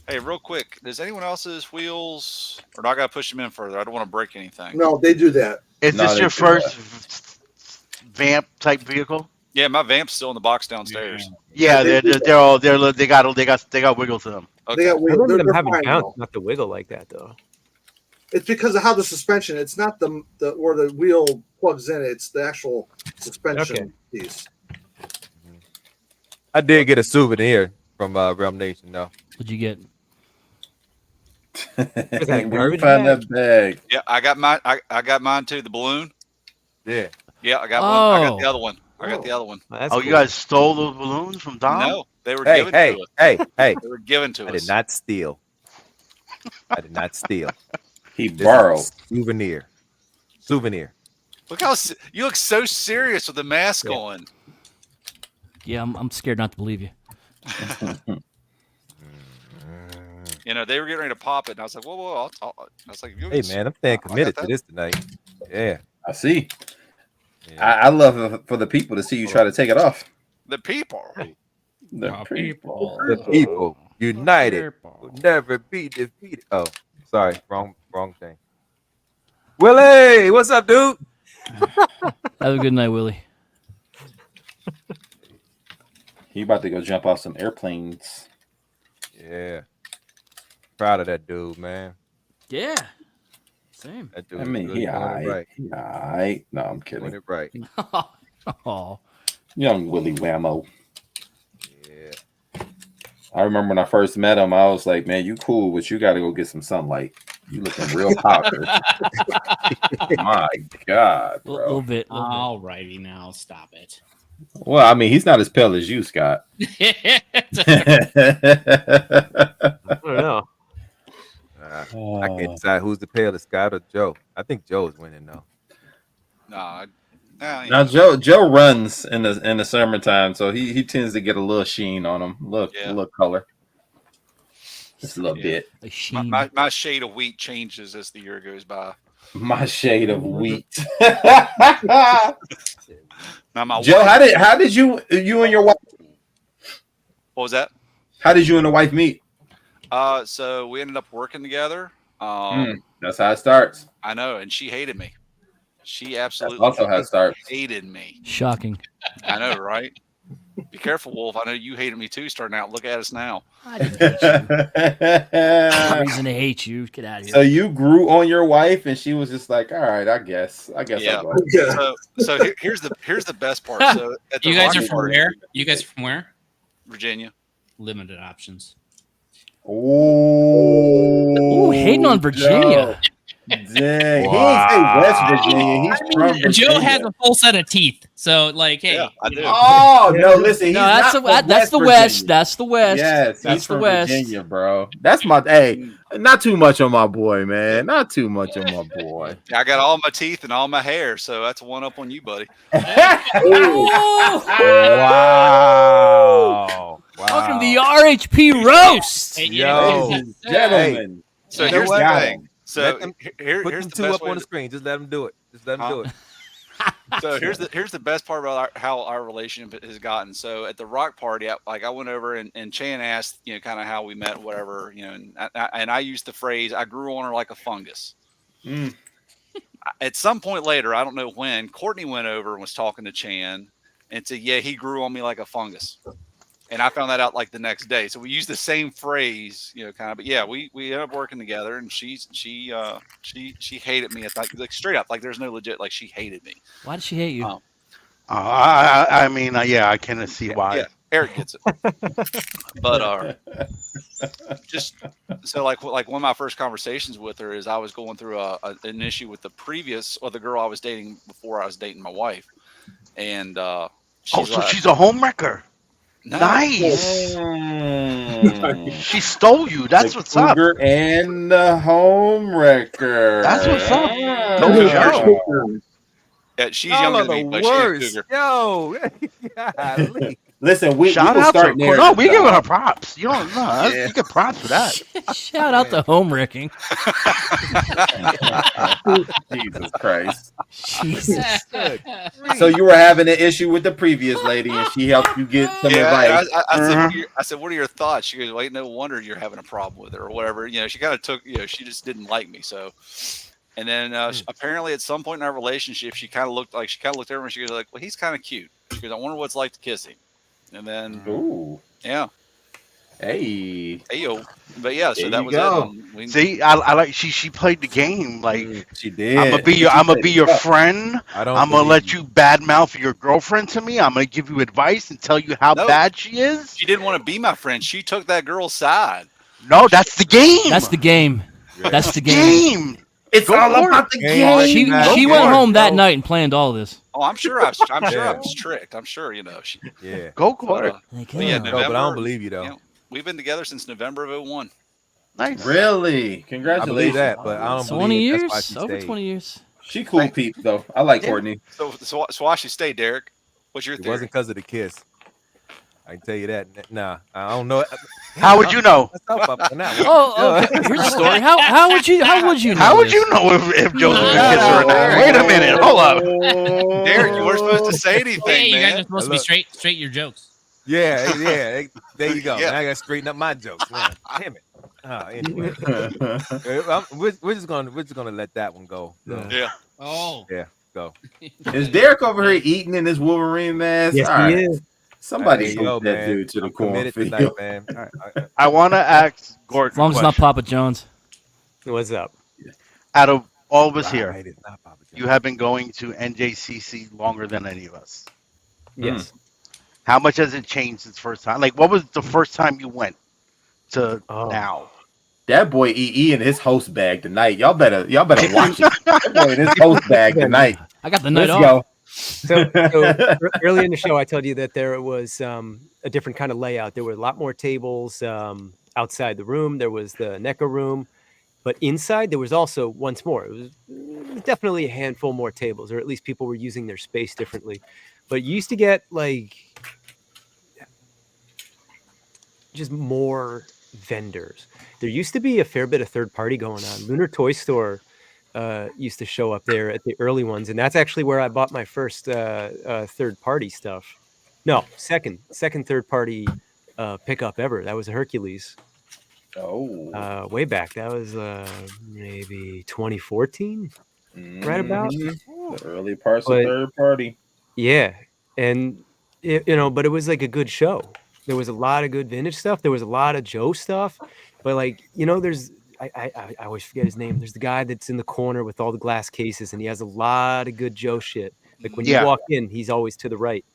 B: Hey, real quick, does anyone else's wheels, or do I gotta push them in further? I don't want to break anything.
F: No, they do that.
I: Is
C: No,
I: this
C: they
I: your
C: do
I: first vamp type vehicle?
B: Yeah, my vamp's still in the box downstairs.
I: Yeah,
F: they do
I: they got wiggle to them.
B: Okay.
F: They got
E: I
F: wheel.
E: remember them
F: They're
E: having
F: fine,
E: bounce,
F: though.
E: not the wiggle like that though.
F: It's because of how the suspension. It's not the where the wheel plugs in. It's the actual suspension piece.
G: I did get a souvenir from Realm Nation, though.
A: What'd you get?
E: that
C: Where you
E: garbage
C: find
E: bag?
C: that bag?
B: Yeah, I got mine. I got mine too. The balloon.
G: Yeah.
B: Yeah, I got one. I got the
A: Oh.
B: other one. I got the other one.
E: Well, that's
I: Oh,
E: cool.
I: you guys stole those balloons from Dom?
B: No, they were
G: Hey,
B: given
G: hey,
B: to us.
G: hey.
B: They were given to
G: I
B: us.
G: did not steal. I did not steal.
C: He
G: This is
C: borrowed.
G: a souvenir.
B: Look how you look so serious with the mask
E: Yeah.
B: on.
A: Yeah, I'm scared not to believe you.
B: You know, they were getting ready to pop it, and I was like, whoa. I was like,
G: Hey, man, I'm staying
B: I got
G: committed to
B: that.
G: this tonight. Yeah.
C: I see.
G: Yeah.
C: I love it for the people to see you try to take it off.
B: The people.
C: The people.
G: The people united will never be defeated. Oh, sorry, wrong thing. Willie, what's up, dude?
A: Have a good night, Willie.
C: He about to go jump off some airplanes.
G: Yeah, proud of that dude, man.
A: Yeah. Same.
G: That dude.
C: I mean,
G: really
C: he
G: doing it
C: alright.
G: right.
C: He alright. No, I'm
G: Doing
C: kidding.
G: it right.
A: Oh.
C: Young Willie Whammo.
G: Yeah.
C: I remember when I first met him, I was like, man, you cool, but you got to go get some sunlight. You looking real powdered. My God,
A: A little
C: bro.
A: bit.
D: All righty, now stop it.
C: Well, I mean, he's not as pale as you, Scott.
E: I don't know.
G: I can't decide who's the palest, Scott or Joe. I think Joe's winning though.
B: Nah,
C: Now Joe runs in the summertime, so he tends to get a little sheen on him, a little color, just a little bit.
A: A sheen.
B: my shade of wheat changes as the year goes by.
C: My shade of wheat.
B: Now my
C: Joe,
B: wife,
C: how did you and your wife?
B: what was that?
C: How did you and the wife meet?
B: So we ended up working together.
C: That's how it starts.
B: I know, and she hated me. She
C: That's
B: absolutely
C: also how it starts.
B: hated me.
A: Shocking.
B: I know, right? Be careful, Wolf. I know you hated me too. Starting out, look at us now.
A: I didn't hate you. No reason to hate you. Get out of here.
C: So you grew on your wife, and she was just like, "All right, I guess
B: Yeah.
C: I'll go."
F: Yeah.
B: Here's the best part. So at the
D: You guys
B: Rocky
D: are from
B: party,
D: where? You guys are from where?
B: Virginia.
D: Limited options.
C: Oh,
A: Ooh, hating on Virginia.
C: Dang, he ain't say West Virginia. He's from Virginia.
D: Joe has a full set of teeth, so like, hey,
B: Yeah, I do.
C: Oh no! Listen, he's
A: No, that's
C: not
A: the
C: from
A: that's the
C: Virginia.
A: West. That's the West.
C: Yes,
A: that's
C: he's
A: the
C: from
A: West.
C: Virginia, bro. That's my not too much on my boy, man. Not too much on my boy.
B: I got all my teeth and all my hair, so that's one up on you, buddy.
A: Oh!
G: Wow.
A: Welcome to the RHP roast.
D: Hey,
G: Yo.
C: Ladies and gentlemen.
B: So
G: You know
B: here's
G: what?
B: the thing. So
G: Let them
B: here's
G: Put
B: the
G: them two
B: best
G: up
B: way
G: on the
B: to-
G: screen. Just let them do it. Just let them do it.
B: So here's the best part about how our relationship has gotten. So at the rock party, I went over and Chan asked, kind of how we met, whatever, and I used the phrase, I grew on her like a fungus.
C: Mm.
B: At some point later, I don't know when, Courtney went over and was talking to Chan and said, yeah, he grew on me like a fungus. And I found that out like the next day. So we used the same phrase, kind of. But yeah, we ended up working together, and she hated me like straight up, like there's no legit, like she hated me.
A: Why did she hate you?
I: I mean, yeah, I can see why.
B: Yeah, Eric gets it. But just so like one of my first conversations with her is I was going through an issue with the girl I was dating before I was dating my wife, and she's like,
I: she's a homewrecker.
B: no,
I: Nice.
C: Mm.
I: She stole you. That's
C: The
I: what's up.
C: Cougar and the home wrecker.
I: That's what's up.
C: Yeah.
I: Go
B: Yeah, she's
G: Y'all
B: younger
G: are
B: than me,
G: the
B: but she's a
G: worst.
B: cougar.
G: Yo, golly.
C: Listen, we
I: Shout
C: will
I: out
C: start
I: to no,
C: narrative.
I: we giving her props. You don't know.
C: Yeah.
I: You get props for that.
A: Shout out to home wrecking.
C: Jesus Christ.
A: Jesus.
C: So you were having an issue with the previous lady, and she helped you get some advice.
B: I said, what are your thoughts? She goes, wait, no wonder you're having a problem with her or whatever. You know, she kind of took, you know, she just didn't like me. So, and then apparently at some point in our relationship, she kind of looked over and she goes like, well, he's kind of cute. She goes, I wonder what it's like to kiss him. And then,
C: Ooh,
B: yeah.
C: hey,
B: Yo. But yeah, so
C: There
B: that
C: you
B: was
C: go.
B: it.
I: See, I like she played the game. Like
C: she did.
I: I'm gonna be your friend.
G: I don't.
I: I'm gonna
G: believe
I: let
G: you.
I: you badmouth your girlfriend to me. I'm gonna give you advice and tell you how
B: No.
I: bad she is.
B: She didn't want to be my friend. She took that girl's side.
I: No, that's the game.
A: That's the game.
G: Yeah.
A: That's the game.
I: game.
C: It's
I: Go
C: all
I: for
C: about the
G: Game.
C: game.
A: She
G: Go
A: she
G: for
A: went
G: it,
A: home that
G: bro.
A: night and planned all this.
B: Oh, I'm sure I
G: Yeah.
B: was tricked. I'm sure, you know. She,
G: Yeah.
I: Go for it.
A: Like,
B: But yeah,
A: oh.
G: No, but I
B: November-
G: don't believe you though.
B: you know, we've been together since November of 01.
I: Nice.
C: Really?
G: I
C: Congratulations.
G: believe that, but I don't
A: 20
G: believe
A: years?
G: that's why she
A: Over
G: stayed.
A: 20 years.
C: She cool peep though. I like
I: Yeah.
C: Courtney.
B: So why she stay, Derek? What's your
G: It
B: theory?
G: wasn't because of the kiss. I can tell you that. Nah, I don't know.
I: How would you know?
G: Let's help up on that one.
A: Oh, okay. Here's the story. How would you know?
I: How would
A: this?
I: you know if Joseph could
G: Yeah.
I: kiss her or not? Wait a minute. Hold up.
B: Derek, you weren't supposed to say anything,
D: Hey, you guys
B: man.
D: are supposed to be
G: Look.
D: straight your jokes.
G: Yeah. There you go.
B: Yeah.
G: Now I got to straighten up my jokes. Man. Damn it. Anyway, we're just gonna let that one go. So,
B: Yeah.
D: Oh,
G: go.
C: Is Derek over here eating in his Wolverine mask?
E: Yes,
C: All right.
E: he is.
C: Somebody
G: There you go,
C: scoop that
G: man.
C: dude to the
G: I'm committed
C: cornfield.
G: tonight, man. All right.
I: I want to ask Gordon.
A: As long as it's not Papa John's.
E: What's up?
I: Out of all of us here,
G: Right, it's not Papa John's.
I: you have been going to NJCC longer than any of us.
E: Yes.
I: How much has it changed since first time? Like, what was the first time you went to
E: Oh.
I: now?
C: That boy EE in his host bag tonight. Y'all better watch it. That boy in his host bag tonight.
A: I got the night
C: Let's
A: off.
C: go.
E: So early in the show, I told you that there was a different kind of layout. There were a lot more tables outside the room. There was the NECA room, but inside there was also once more. It was definitely a handful more tables, or at least people were using their space differently. But you used to get like just more vendors. There used to be a fair bit of third party going on. Lunar Toy Store used to show up there at the early ones, and that's actually where I bought my first third party stuff. No, second third party pickup ever. That was a Hercules.
C: Oh,
E: Way back. That was maybe 2014. Right about.
C: the early parts
E: But-
C: of third party.
E: Yeah, and but it was like a good show. There was a lot of good vintage stuff. There was a lot of Joe stuff, but like there's I always forget his name. There's the guy that's in the corner with all the glass cases, and he has a lot of good Joe shit. Like when you
I: Yeah.
E: walk in, he's always to the right.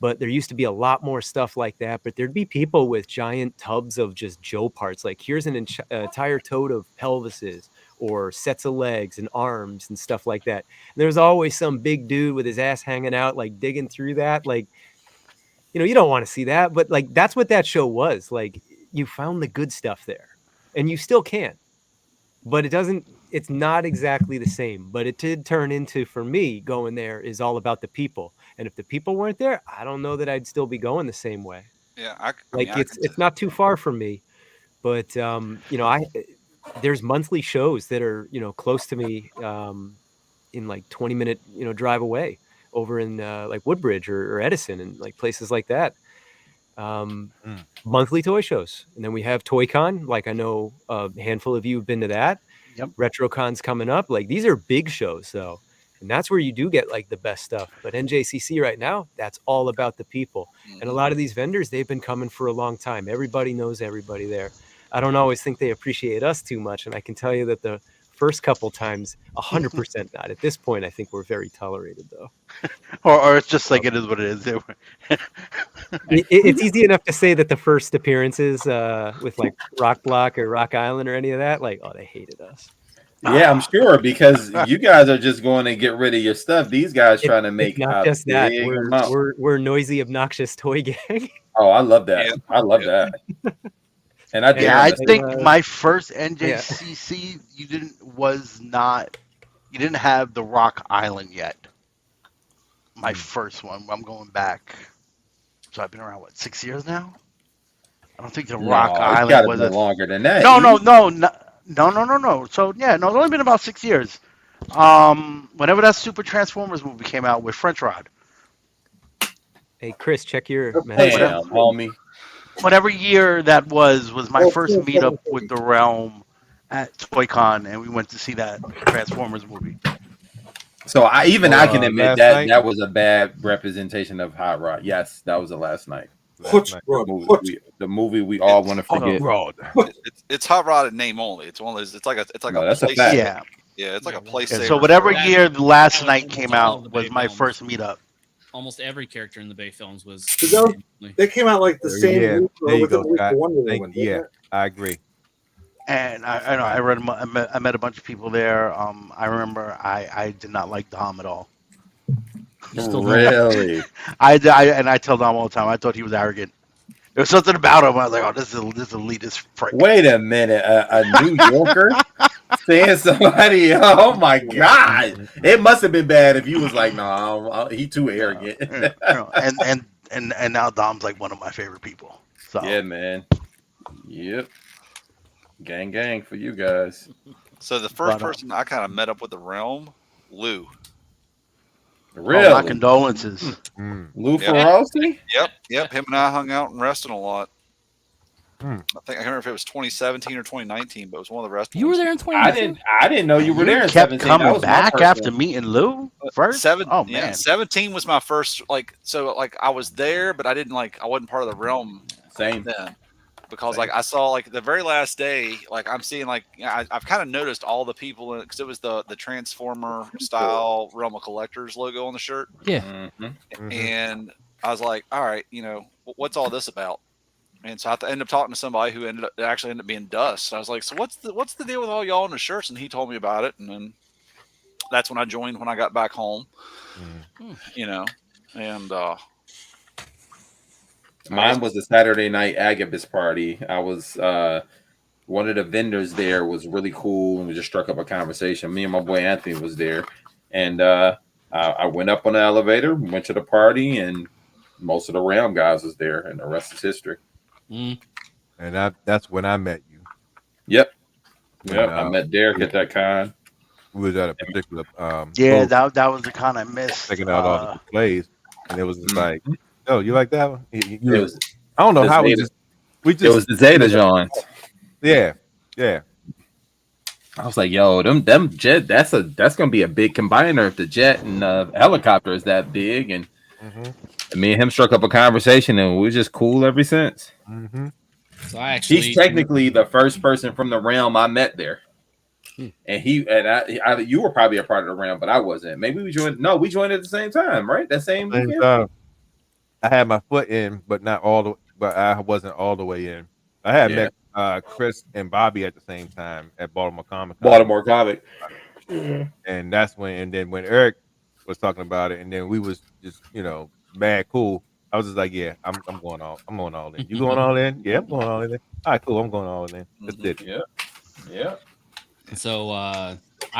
E: But there used to be a lot more stuff like that. But there'd be people with giant tubs of just Joe parts. Like here's an entire tote of pelvises or sets of legs and arms and stuff like that. And there's always some big dude with his ass hanging out, like digging through that. Like, you don't want to see that. But like, that's what that show was. Like you found the good stuff there. And you still can. But it's not exactly the same. But it did turn into, for me, going there is all about the people. And if the people weren't there, I don't know that I'd still be going the same way.
B: Yeah.
E: It's not too far from me. But there's monthly shows that are, close to me in like 20-minute, drive away over in like Woodbridge or Edison and like places like that. Monthly toy shows, and then we have ToyCon. Like I know a handful of you have been to that.
I: Yep.
E: RetroCon's coming up. Like these are big shows though, and that's where you do get like the best stuff. But NJCC right now, that's all about the people. And a lot of these vendors, they've been coming for a long time. Everybody knows everybody there. I don't always think they appreciate us too much, and I can tell you that the first couple times, 100% not. At this point, I think we're very tolerated though.
I: Or it's just like it is what it is.
E: It's easy enough to say that the first appearances with like Rock Block or Rock Island or any of that, like, oh, they hated us.
C: Yeah, I'm sure because you guys are just going to get rid of your stuff. These guys trying to make
E: It's not
C: a
E: just that.
C: big amount.
E: We're noisy, obnoxious toy gang.
C: Oh, I love that.
B: Yeah.
C: I love that. And I do.
I: Yeah, I
E: Yeah,
I: think my first NJCC, you didn't have the Rock Island yet. My first one. I'm going back So I've been around, what, 6 years now? I don't think the
C: No,
I: Rock
C: it's
I: Island
C: gotta
I: was
C: be
I: a...
C: longer than that.
I: No. So, yeah, no, it's only been about 6 years. Whenever that Super Transformers movie came out with French Rod,
E: Hey, Chris, check your
C: Damn,
E: message.
C: homie.
I: whatever year that was my
F: Oh,
I: first
F: cool.
I: meetup with the Realm at ToyCon, and we went to see that Transformers movie.
C: So I can admit
G: last
C: that
G: night?
C: that was a bad representation of Hot Rod. Yes, that was the last night.
F: Hot
C: The
F: Rod.
C: movie, the movie we all want to forget.
G: Rod.
B: It's hot rod in name only. It's one of those. It's like
C: No,
B: a
C: that's a
B: place.
C: fact.
I: Yeah.
B: Yeah, it's like a place.
I: And
B: saver
I: so whatever
B: for-
I: year the last
D: That was
I: night
D: almost
I: came
D: all of
I: out
D: the
I: was
D: Bay
I: my
D: films.
I: first meetup.
D: Almost every character in the Bay films was.
F: They came out like the same
G: Yeah,
F: week
G: there you
F: within
G: go,
F: a week
G: Scott.
F: of Wonder
G: Thank-
F: Woman.
G: yeah,
F: wasn't it?
G: I agree.
I: And I know I met a bunch of people there. I remember I did not like Dom at all.
A: You still don't.
C: Really?
I: I tell Dom all the time. I thought he was arrogant. There was something about him. I was like, oh, this is elitist prick.
C: Wait a minute. A New Yorker saying somebody, oh my God. It must have been bad if you was like, no, he too arrogant.
I: And now Dom's like one of my favorite people. So
C: Yeah, man. Yep. Gang for you guys.
B: So the first
I: But,
B: person I kind of met up with the Realm, Lou.
C: Really?
I: my condolences.
G: Mm.
C: Lou
B: Yeah.
C: Ferrari?
B: Yep. Him and I hung out and rested a lot.
G: Hmm.
B: I can't remember if it was 2017 or 2019, but it was one of the rest.
A: You were there in 2019.
C: I didn't know you were there in
I: Kept
C: 17. That
I: coming
C: was my
I: back
C: first
I: after
C: one.
I: meeting Lou first. Oh man,
B: 17 was my first. I was there, but I wasn't part of the Realm
C: Same.
B: then. Because I saw the very last day, I'm seeing I've kind of noticed all the people in it because it was the Transformer style Realm of Collectors logo on the shirt,
A: Yeah.
C: Mhm.
G: Mhm.
B: and I was like, all right, what's all this about? And so I ended up talking to somebody who actually ended up being Dust. I was like, so what's the deal with all y'all in the shirts? And he told me about it, and then that's when I joined when I got back home. And
C: Mine was a Saturday night Agabus party. I was one of the vendors there was really cool, and we just struck up a conversation. Me and my boy Anthony was there, and I went up on the elevator, went to the party, and most of the Realm guys was there, and the rest is history.
D: Mm.
G: And that's when I met you.
C: Yep.
G: When,
C: Yep. I met Derek at that con.
G: We was at a particular
I: yeah,
G: booth
I: that was the con I missed.
G: checking out all the plays, and it was just like, oh, you like that one?
C: It was
G: I don't know
C: the
G: how
C: Zeta.
G: we
C: It was the Zeta Johns.
G: yeah.
C: I was like, yo, them jet, that's gonna be a big combiner if the jet and helicopter is that big. And me and him struck up a conversation, and we were just cool ever since.
G: Mm-hmm.
D: So I actually.
C: He's technically the first person from the Realm I met there. And you were probably a part of the Realm, but I wasn't. Maybe we joined. No, we joined at the same time, right? That same weekend?
G: I had my foot in, but not all the. But I wasn't all the way in. I had met Chris and Bobby at the same time at Baltimore Comic Con.
C: Baltimore Comic.
G: And that's when. And then when Eric was talking about it, and then we was just mad cool. I was just like, yeah, I'm going all. I'm going all in. You going all in? Yeah, I'm going all in. All right, cool. I'm going all in. That's it.
C: Yeah.
D: So I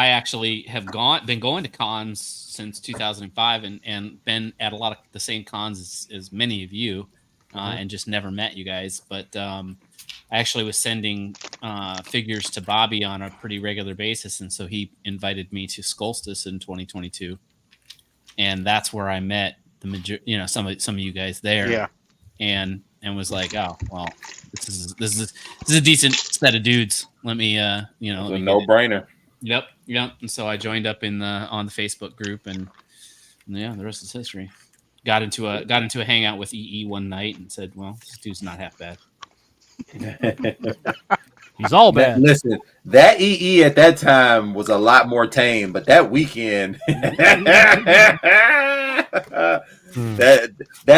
D: actually have been going to cons since 2005 and been at a lot of the same cons as many of you, and just never met you guys. But I actually was sending figures to Bobby on a pretty regular basis, and so he invited me to Skullstis in 2022, and that's where I met some of you guys there.
I: Yeah.
D: And was like, oh well, this is a decent set of dudes. Let me
C: It's a no-brainer.
D: Yep. And so I joined up on the Facebook group, and yeah, the rest is history. Got into a hangout with EE one night and said, well, this dude's not half bad.
A: He's all bad.
C: Listen, that EE at that time was a lot more tame, but that weekend, that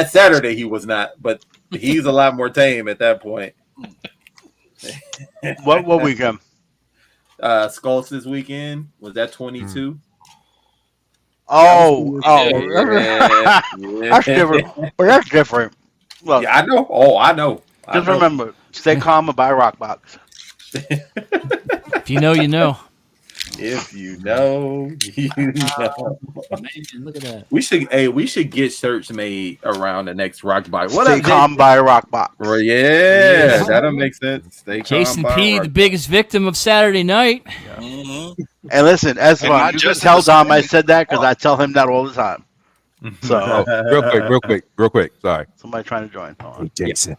C: Saturday he was not, but he's a lot more tame at that point.
I: What weekend?
C: Skulls this weekend, was that 22?
I: Oh,
C: Yeah.
I: that's different. Well, that's different. Look,
C: Yeah, I know. Oh, I know.
I: just remember, stay calm and buy a rock box.
A: If you know, you know.
C: If you know, you know.
D: Man, look at that.
C: We should get shirts made around the next rock bite. What
I: Stay
C: up,
I: calm by Rock Box.
C: Well, yeah, that'll make sense. Stay calm
A: Jason
C: by
A: P,
C: Rock
A: the biggest victim of Saturday night.
B: Mhm.
I: And listen, as
B: And
I: well,
B: not
I: you can
B: just in
I: tell
B: the
I: Dom I
B: city.
I: said that because I tell him that all the time. So
G: Real quick. Sorry.
I: somebody trying to join. Hold on.
G: Jason.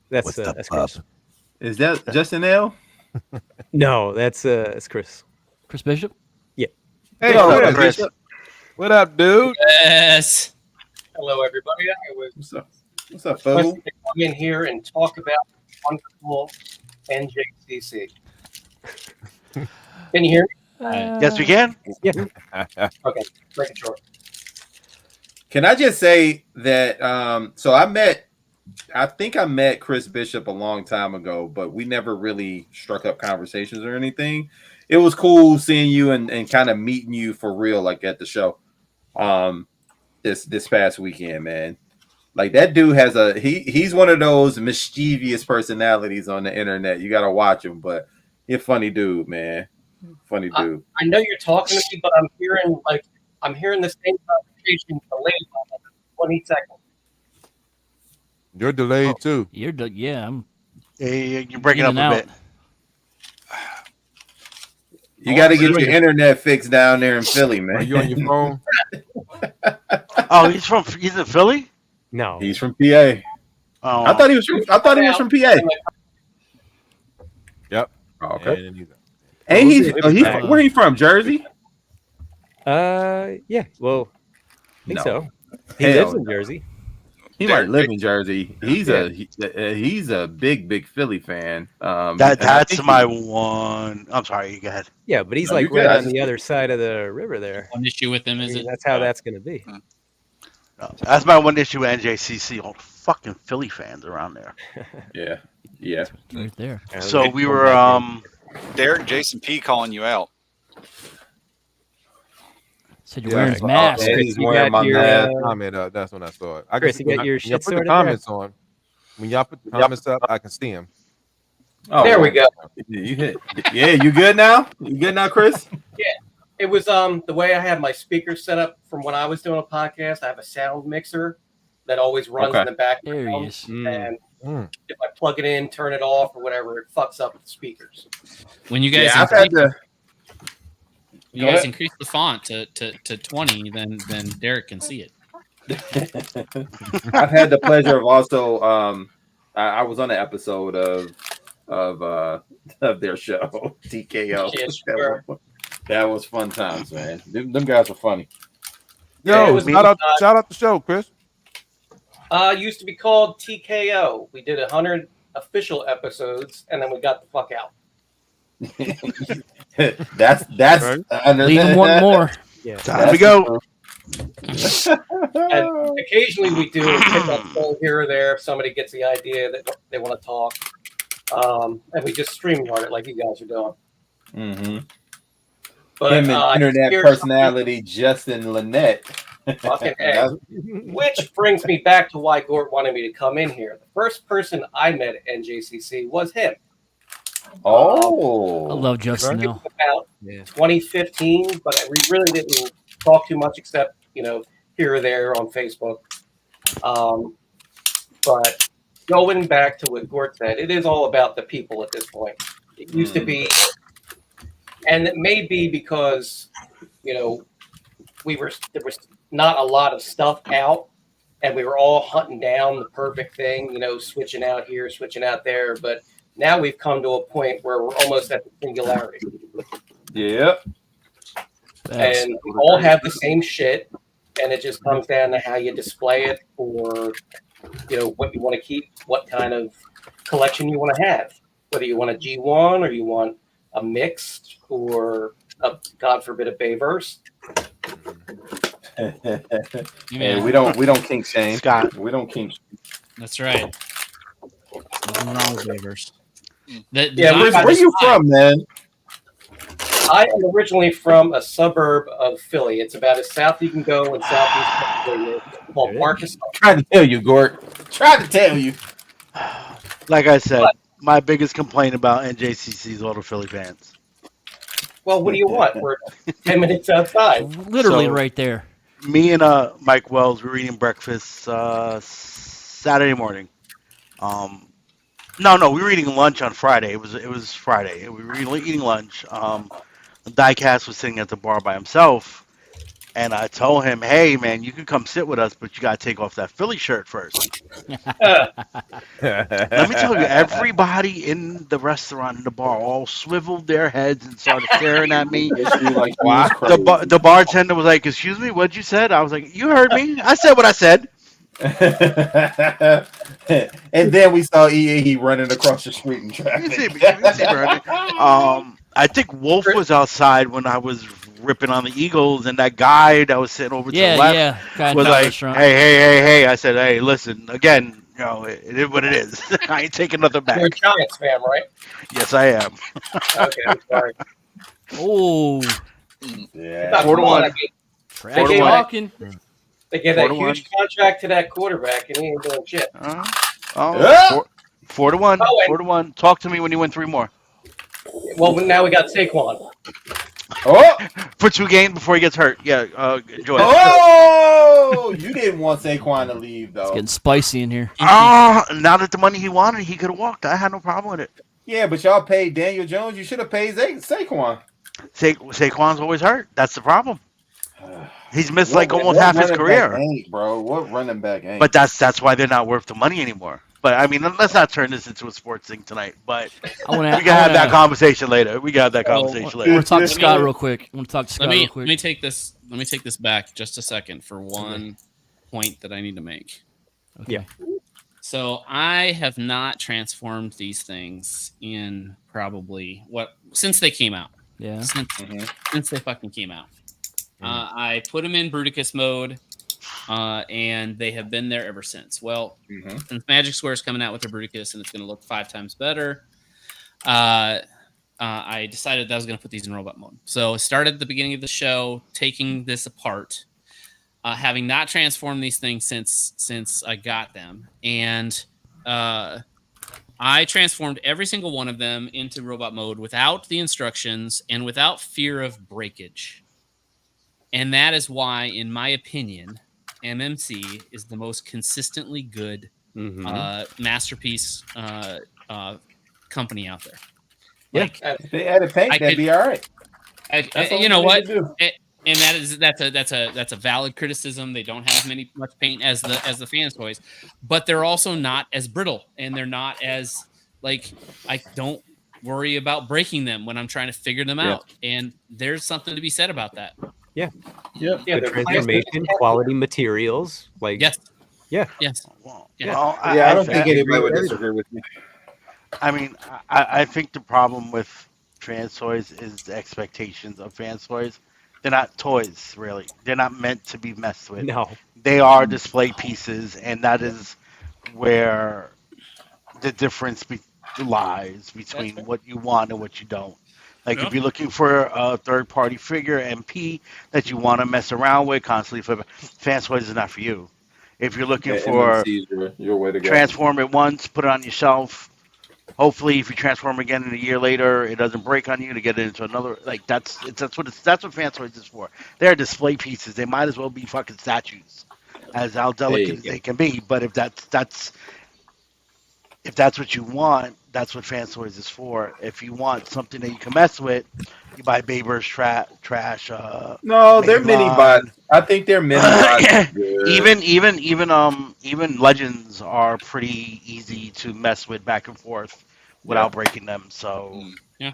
E: That's Chris.
C: Is that Justin L?
E: No, that's Chris.
A: Chris Bishop.
G: Hey,
C: Hello,
G: what up,
I: Chris.
C: Bishop.
G: What up, dude?
D: Yes.
J: Hello, everybody. I was
C: What's up? What's up, fool?
J: requested to come in here and talk about wonderful NJCC. Can you hear me?
I: Yes, we can.
J: Okay, make it short.
C: Can I just say that? So I think I met Chris Bishop a long time ago, but we never really struck up conversations or anything. It was cool seeing you and kind of meeting you for real, like at the show. This past weekend, man. Like that dude has he's one of those mischievous personalities on the internet. You gotta watch him, but he's a funny dude, man. Funny dude.
J: I know you're talking to me, but I'm hearing the same conversation delayed by like 20 seconds.
G: You're delayed too.
A: I'm
I: Hey, you're breaking
A: In
I: up
A: and
I: a
A: out.
I: bit.
C: You got to get your internet fixed down there in Philly, man.
G: Are you on your phone?
I: Oh, he's in Philly.
E: No,
C: He's from PA.
I: Oh,
C: I thought he was from PA.
G: Yep.
C: Oh, okay.
G: And he's-
C: Ain't he? Where he from? Jersey?
E: yeah. Well, I think
C: No.
E: so. He
C: Hell
E: lives in
C: no.
E: Jersey.
C: He might live in Jersey. He's a big Philly fan. And I
I: that's
C: think
I: my
C: he-
I: one. I'm sorry. You go ahead.
E: Yeah, but he's
C: No,
E: like
C: you're good.
E: right
C: I
E: on
C: just-
E: the other side of the river there.
D: One issue with them
E: I
D: is
E: mean,
D: it
E: that's how that's going to be.
I: No, that's my one issue with NJCC. All the fucking Philly fans around there.
C: Yeah.
A: right there.
I: So we were
B: Derek, Jason P calling you out.
A: Said you're wearing his
C: Oh,
A: mask.
C: yeah,
E: Chris,
C: he's
E: you
C: wearing
E: got
C: my
E: your,
C: mask.
G: comment up. That's when I saw it.
E: Chris, you got your
G: when
E: shit
G: y'all put the
E: sorted
G: comments on. When y'all put the comments up, I can see them.
C: Oh,
J: There we go.
C: You hit. Yeah, you good now? You good now, Chris?
J: It was the way I had my speakers set up from when I was doing a podcast. I have a sound mixer that always runs
C: Okay.
J: in the background.
A: There he is.
E: Mm.
J: And if I plug it in, turn it off, or whatever, it fucks up the speakers.
D: when you guys
C: Yeah, I've had to.
D: you
C: Go
D: guys
C: ahead.
D: increase the font to 20, then Derek can see it.
C: I've had the pleasure of also. I was on an episode of their show TKO.
J: Yeah, sure.
C: That was fun times, man. Them guys were funny.
J: Yeah, it
G: Yo,
J: was-
G: shout out the show, Chris.
J: Used to be called TKO. We did 100 official episodes, and then we got the fuck out.
C: that's
G: Right.
A: Leave him wanting more.
E: Yeah.
I: Time to go.
J: And occasionally we do a pick-up show here or there if somebody gets the idea that they want to talk. And we just StreamYard it like you guys are doing.
C: Mm-hmm.
J: But
C: Him and internet
J: here's
C: personality Justin Lynette.
J: Fucking A. Which brings me back to why Gort wanted me to come in here. The first person I met at NJCC was him.
C: Oh,
A: I love Justin now.
J: About
E: Yeah.
J: 2015, but we really didn't talk too much except, here or there on Facebook. But going back to what Gort said, it is all about the people at this point. It used to be, and it may be because, there was not a lot of stuff out, and we were all hunting down the perfect thing, switching out here, switching out there. But now we've come to a point where we're almost at the singularity.
C: Yep.
J: And we all have the same shit, and it just comes down to how you display it, or what you want to keep, what kind of collection you want to have, whether you want a G1 or you want a mixed or God forbid a Bayverse.
C: Hey, we don't kink shame.
I: Scott.
C: We don't kink.
D: That's right. Nothing wrong with waivers.
C: Where you from, man?
J: I am originally from a suburb of Philly. It's about as south you can go in southeast Pennsylvania. It's called Marcus.
C: Trying to tell you, Gort. Trying to tell you.
I: Like I said, my biggest complaint about NJCC is all the Philly fans.
J: Well, what do you want? We're 10 minutes outside.
A: Literally
I: So-
A: right there.
I: Me and Mike Wells were eating breakfast Saturday morning. No, we were eating lunch on Friday. It was Friday. We were eating lunch. Diecast was sitting at the bar by himself, and I told him, "Hey, man, you can come sit with us, but you gotta take off that Philly shirt first." Let me tell you, everybody in the restaurant, in the bar, all swiveled their heads and started staring at me.
C: Wow.
I: The bartender was like, "Excuse me, what'd you said?" I was like, "You heard me. I said what I said."
C: And then we saw EE running across the street in traffic.
I: You see, Bernie. I think Wolf was outside when I was ripping on the Eagles, and that guy that was sitting over to the left
A: Guy in
I: was
A: the
I: like,
A: restaurant.
I: hey. I said, hey, listen, again, it is what it is. I ain't taking nothing back.
J: You're a Giants fan, right?
I: Yes, I am.
J: Okay, I'm sorry.
A: Oh,
C: Yeah.
J: About
I: 4-1.
A: trash
I: 4-1.
A: talking.
J: They gave that
I: 4-1.
J: huge contract to that quarterback, and he ain't doing shit.
C: Yeah.
I: 4-1.
J: Oh, and-
I: 4-1. Talk to me when you win 3 more.
J: Well, now we got Saquon.
C: Oh,
I: For 2 games before he gets hurt. Yeah, enjoy it.
C: oh! You didn't want Saquon to leave, though.
A: It's getting spicy in here.
I: Now that the money he wanted, he could have walked. I had no problem with it.
C: Yeah, but y'all paid Daniel Jones. You should have paid Saquon.
I: Saquon's always hurt. That's the problem. He's missed
C: What-
I: like almost
C: what
I: half his
C: running
I: career.
C: back ain't, bro. What running back ain't?
I: But that's why they're not worth the money anymore. But I mean, let's not turn this into a sports thing tonight. But
A: I want
I: we can have that conversation later. We can have that conversation
A: I
I: later.
A: want to talk to
D: Let
A: Scott
D: me-
A: real quick. I want to talk to Scott
D: Let me
A: real quick.
D: take this. Let me take this back just a second for one point that I need to make.
A: Okay.
E: Yeah.
D: So I have not transformed these things in probably since they came out.
A: Yeah.
D: Since they fucking came out. I put them in Bruticus mode, and they have been there ever since. Well, since Magic Square is coming out with their Bruticus and it's going to look 5 times better, I decided that I was going to put these in robot mode. So I started at the beginning of the show, taking this apart, having not transformed these things since I got them, and I transformed every single one of them into robot mode without the instructions and without fear of breakage. And that is why, in my opinion, MMC is the most consistently good masterpiece company out there.
E: Yeah.
C: If they had a paint, that'd be all right.
D: You know what? And that's a valid criticism. They don't have much paint as the fans' toys, but they're also not as brittle, and they're not as I don't worry about breaking them when I'm trying to figure them out. And there's something to be said about that.
E: Yeah.
J: Yeah,
E: The
J: they're
E: transformation, quality materials,
D: Yes.
E: Yeah.
D: Yes.
I: Well,
C: I don't think anybody would disagree with me.
I: I mean, I think the problem with trans toys is the expectations of trans toys. They're not toys, really. They're not meant to be messed with.
E: No.
I: They are display pieces, and that is where the difference lies between what you want and what you don't. Like, if you're looking for a third-party figure, MP, that you want to mess around with constantly, for fan toys is not for you. If you're looking for
C: your way to go.
I: transform it once, put it on your shelf. Hopefully, if you transform again in a year later, it doesn't break on you to get it into another. Like that's what fan toys is for. They're display pieces. They might as well be fucking statues, as how delicate they can be. But if that's what you want, that's what fan toys is for. If you want something that you can mess with, you buy Baber's trash.
C: No, they're mini bots. I think they're mini bots.
I: Even legends are pretty easy to mess with back and forth without breaking them. So
D: Yeah.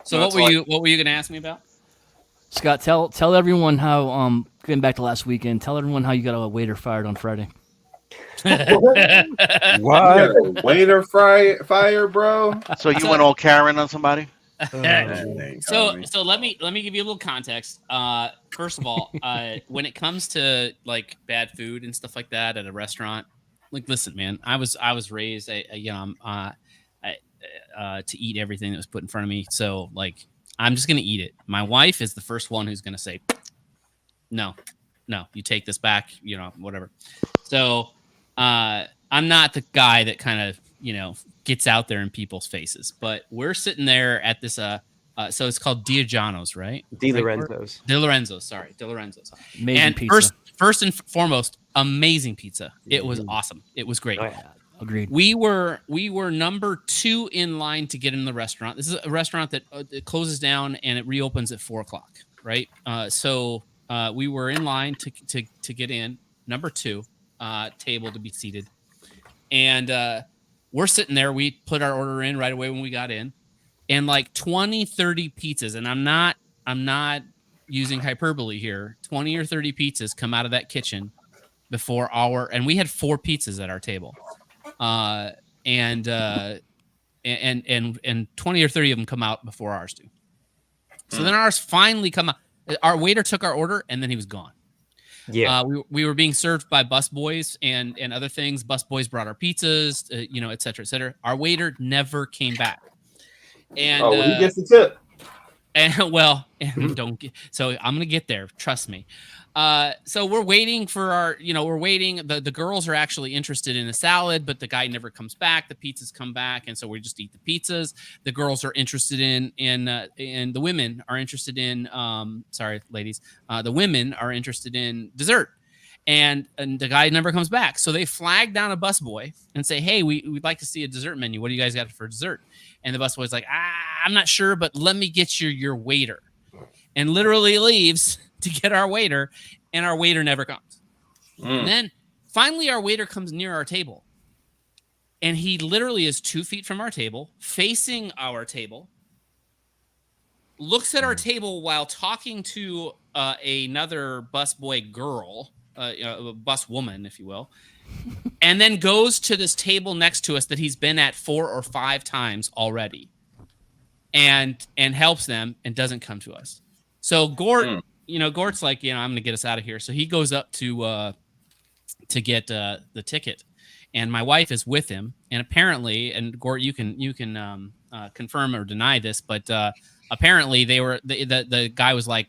D: So
B: No,
D: what
B: it's
D: were
B: like-
D: you going to ask me about?
A: Scott, tell everyone how getting back to last weekend. Tell everyone how you got a waiter fired on Friday.
C: What? Waiter fire, bro.
I: So you went all Karen on somebody?
D: So let me give you a little context. First of all, when it comes to like bad food and stuff like that at a restaurant, like listen, man, I was raised to eat everything that was put in front of me. So like I'm just gonna eat it. My wife is the first one who's gonna say, no, you take this back, whatever. So I'm not the guy that kind of gets out there in people's faces, but we're sitting there at this So it's called Diagano's, right?
E: Di Lorenzo's.
D: De Lorenzo's, sorry, De Lorenzo's.
A: Amazing
D: And
A: pizza.
D: first and foremost, amazing pizza. It was awesome. It was great.
E: Oh, yeah.
A: Agreed.
D: We were number 2 in line to get in the restaurant. This is a restaurant that it closes down and it reopens at 4:00, right? So we were in line to get in, number 2 table to be seated, and we're sitting there. We put our order in right away when we got in, and like 20, 30 pizzas, and I'm not using hyperbole here. 20 or 30 pizzas come out of that kitchen before and we had 4 pizzas at our table. And 20 or 30 of them come out before ours do. So then ours finally come out. Our waiter took our order and then he was gone.
E: Yeah.
D: We were being served by bus boys and other things. Bus boys brought our pizzas, et cetera, et cetera. Our waiter never came back. And
C: he gets the tip.
D: And don't get, so I'm gonna get there. Trust me. So we're waiting for we're waiting. The girls are actually interested in a salad, but the guy never comes back. The pizzas come back, and so we just eat the pizzas. The girls are interested in the women are interested in. Sorry, ladies. The women are interested in dessert, and the guy never comes back. So they flag down a busboy and say, "Hey, we'd like to see a dessert menu. What do you guys got for dessert?" And the busboy's like, "I'm not sure, but let me get your waiter," and literally leaves to get our waiter, and our waiter never comes. And then finally our waiter comes near our table, and he literally is 2 feet from our table, facing our table, looks at our table while talking to another busboy girl, a bus woman, if you will, and then goes to this table next to us that he's been at 4 or 5 times already, and helps them and doesn't come to us. So Gort, Gort's like, I'm gonna get us out of here. So he goes up to get the ticket, and my wife is with him. And apparently, and Gort, you can confirm or deny this, but apparently the guy was like,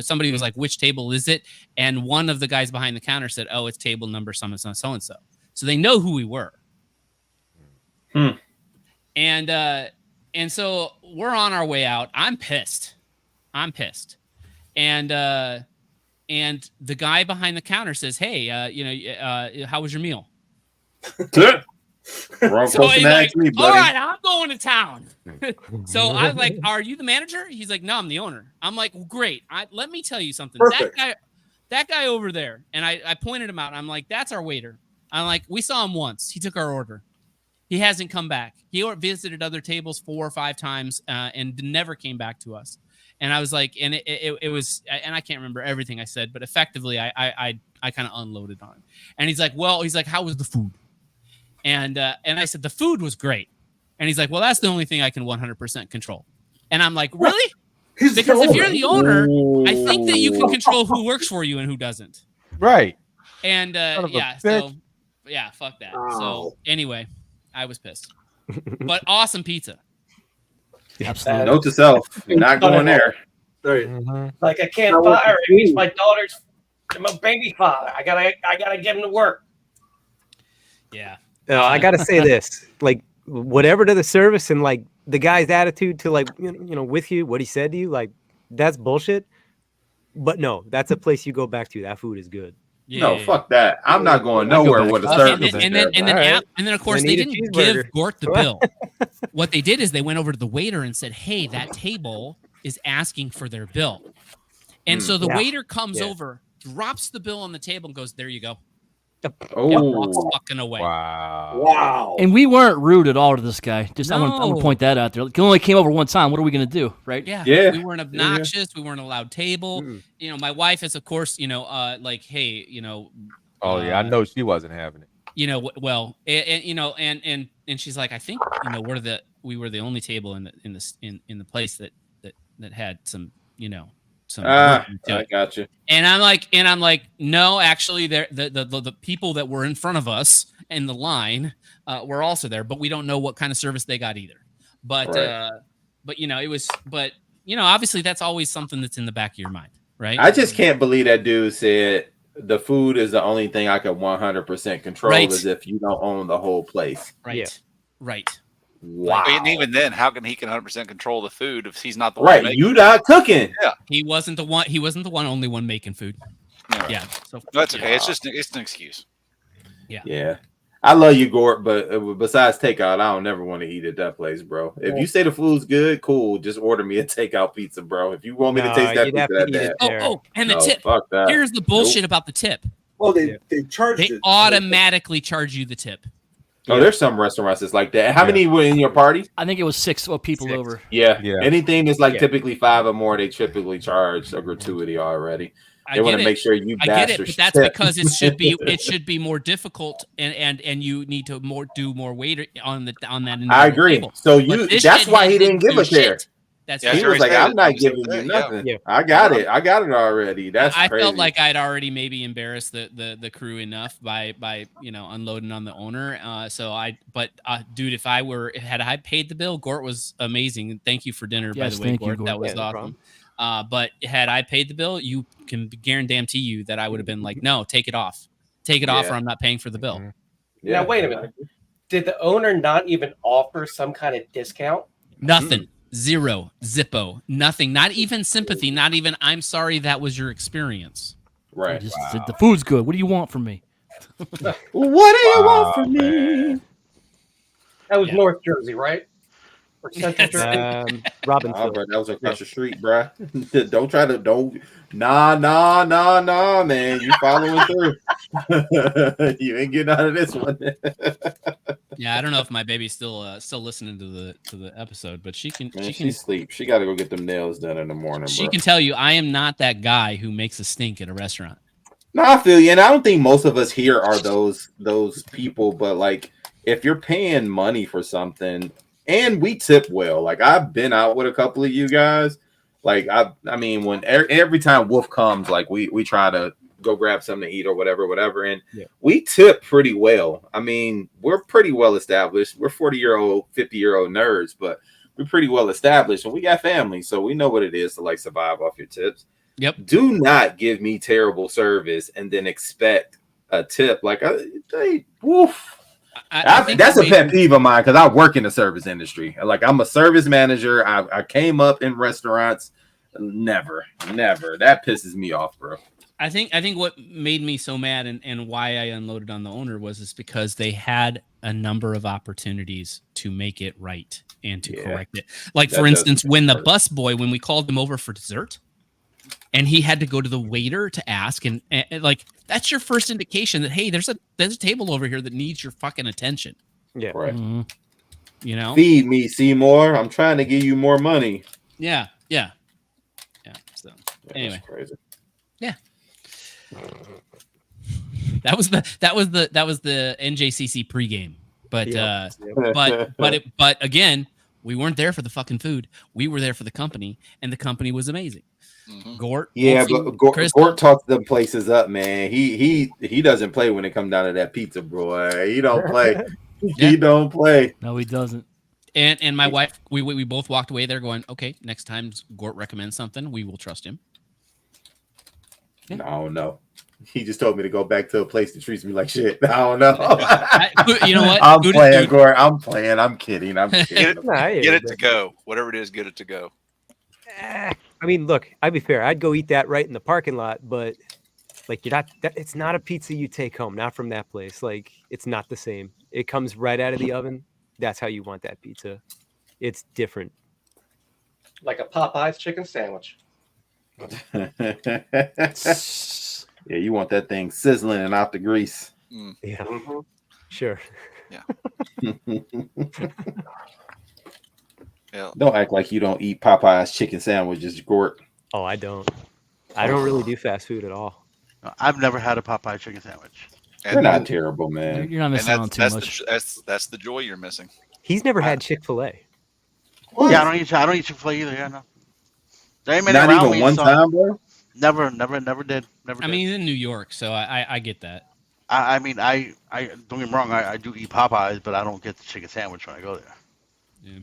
D: somebody was like, which table is it? And one of the guys behind the counter said, oh, it's table number so and so. So they know who we were. And so we're on our way out. I'm pissed. And the guy behind the counter says, "Hey, how was your meal?"
C: Wrong
D: So
C: person
D: he's
C: to
D: like,
C: ask me, buddy.
D: "All right, I'm going to town." So I'm like, "Are you the manager?" He's like, "No, I'm the owner." I'm like, well, "Great. Let me tell you something.
F: Perfect.
D: That guy over there," and I pointed him out. I'm like, "That's our waiter." I'm like, "We saw him once. He took our order. He hasn't come back. He visited other tables 4 or 5 times and never came back to us." And I was like, and it was, and I can't remember everything I said, but effectively I kind of unloaded on him. And he's like, how was the food? And I said, the food was great. And he's like, well, that's the only thing I can 100% control. And I'm like, really? Because if you're the owner, I think that you can control who works for you and who doesn't.
G: Right.
D: And fuck that.
F: Wow.
D: So anyway, I was pissed, but awesome pizza.
A: Absolutely.
C: Note to self, you're not going there.
F: Right.
J: Like I can't fire him. He's my daughter's, my baby father. I gotta get him to work.
D: Yeah.
E: No, I gotta say this. Like whatever to the service and like the guy's attitude to like with you, what he said to you, like that's bullshit. But no, that's a place you go back to. That food is good.
D: Yeah,
C: No, fuck that. I'm not going nowhere with a service.
D: And then of course they didn't give Gort the bill. What they did is they went over to the waiter and said, "Hey, that table is asking for their bill." And so the waiter comes over, drops the bill on the table, and goes, "There you go." And walks fucking away.
F: Wow.
A: And we weren't rude at all to this guy. Just I'm gonna point that out there. He only came over one time. What are we gonna do, right?
D: Yeah. We weren't obnoxious. We weren't a loud table. My wife is, of course, like, hey,
G: Oh yeah, I know she wasn't having it.
D: And she's like, I think we were the only table in the place that had some
C: I got you.
D: And I'm like, no, actually, the people that were in front of us in the line were also there, but we don't know what kind of service they got either. But it was, obviously that's always something that's in the back of your mind, right?
C: I just can't believe that dude said the food is the only thing I can 100% control, as if you don't own the whole place.
D: Right.
C: Wow.
B: And even then, how can he 100% control the food if he's not the one
C: Right,
B: making
C: you not cooking.
B: Yeah.
D: He wasn't the one. He wasn't the only one making food. Yeah. So
B: No, that's okay.
D: yeah.
B: It's an excuse.
C: Yeah. I love you, Gort, but besides takeout, I don't never want to eat at that place, bro. If you say the food's good, cool. Just order me a takeout pizza, bro. If you want me to taste that
E: you'd
C: pizza
E: have to
C: that
E: eat
C: bad.
E: it there.
D: Oh, and the
C: No,
D: tip.
C: fuck that.
D: Here's the bullshit about the tip.
F: Well, they charged
D: They
F: it.
D: automatically charge you the tip.
C: Oh, there's some restaurants that's like that. How many were in your party?
A: I think it was 6 people over.
C: Yeah.
G: Yeah.
C: Anything that's like typically 5 or more, they typically charge a gratuity already. They want to make sure you
D: I get it,
C: bastards
D: but that's
C: tip.
D: because it should be more difficult, and you need to do more weight on that.
C: I agree.
D: Table.
C: So
D: But
C: that's why he didn't give
D: do
C: a care.
D: shit. That's
B: Yeah,
C: He
B: sure
C: was like,
B: said
C: I'm
B: it.
C: not
B: He said
C: giving you
B: that,
C: nothing.
E: yeah.
C: I got it. I got it already. That's
D: I
C: crazy.
D: felt like I'd already maybe embarrassed the crew enough by unloading on the owner. Dude, if I paid the bill, Gort was amazing. And thank you for dinner, by
A: Yes,
D: the way,
A: thank you,
D: Gort.
A: Gort.
D: That was
E: Yeah, no
D: awesome. But had I paid the bill, you can guarantee you that I would have been like, no, take it off, or I'm not paying for the bill.
C: Yeah.
J: Now wait a minute. Did the owner not even offer some kind of discount?
D: Nothing. Zero. Zippo. Nothing. Not even sympathy. Not even I'm sorry that was your experience.
C: Right.
A: I just said, the food's good. What do you want from me?
C: What do you want from me?
J: That was North Jersey, right? Or Central Jersey?
E: Robbinsville.
C: Bro, that was across the street, bro. Nah, man. You following through. You ain't getting out of this one.
D: Yeah, I don't know if my baby's still listening to the episode, but she can.
C: Man,
D: she
C: she
D: can
C: sleep. She got to go get them nails done in the morning,
D: She
C: bro.
D: can tell you I am not that guy who makes a stink at a restaurant.
C: No, I feel you, and I don't think most of us here are those people. But like, if you're paying money for something, and we tip well, like I've been out with a couple of you guys. Like I mean, when every time Wolf comes, like we try to go grab something to eat or whatever, and we tip pretty well. I mean, we're pretty well established. We're 40-year-old, 50-year-old nerds, but we're pretty well established, and we got families, so we know what it is to like survive off your tips.
D: Yep.
C: Do not give me terrible service and then expect a tip. Like, woof.
D: I think
C: That's a pet peeve of mine because I work in the service industry. Like, I'm a service manager. I came up in restaurants. Never. That pisses me off, bro.
D: I think what made me so mad and why I unloaded on the owner was because they had a number of opportunities to make it right and to correct it. Like, for instance, when the busboy, when we called him over for dessert, and he had to go to the waiter to ask, and like that's your first indication that hey, there's a table over here that needs your fucking attention.
E: Yeah,
C: right.
A: Mm-hmm.
D: You know,
C: feed me, Seymour. I'm trying to give you more money.
D: Yeah. So anyway,
C: crazy.
D: Yeah, that was the NJCC pregame, but again, we weren't there for the fucking food. We were there for the company, and the company was amazing. Gort,
C: yeah,
D: Wolfie,
C: but
D: Chris,
C: Gort talks them places up, man. He doesn't play when it comes down to that pizza, boy. He don't play. He don't play.
A: No, he doesn't.
D: And my wife, we both walked away there going, okay, next time Gort recommends something, we will trust him.
C: Yeah. No. He just told me to go back to a place that treats me like shit. I don't know.
D: You know what?
C: I'm playing, Gort. I'm playing. I'm kidding.
B: Get it to go. Whatever it is, get it to go.
E: I mean, look, I'd be fair. I'd go eat that right in the parking lot, but like it's not a pizza you take home, not from that place. Like, it's not the same. It comes right out of the oven. That's how you want that pizza. It's different.
J: Like a Popeye's chicken sandwich.
C: Yeah, you want that thing sizzling and out the grease.
E: Yeah,
J: Mm-hmm.
E: sure.
B: Yeah. Yeah.
C: Don't act like you don't eat Popeye's chicken sandwiches, Gort.
E: Oh, I don't. I don't really do fast food at all.
I: I've never had a Popeye chicken sandwich.
C: They're not terrible, man.
A: You're not missing out on too much.
B: That's the joy you're missing.
E: He's never had Chick-fil-A.
I: Yeah, I don't eat Chick-fil-A either. Yeah, no. There ain't many
C: Not
I: around
C: even
I: me,
C: one
I: so
C: time, bro.
I: Never did.
D: I mean, he's in New York, so I get that.
I: I mean, I don't get me wrong. I do eat Popeyes, but I don't get the chicken sandwich when I go there.
D: Yeah.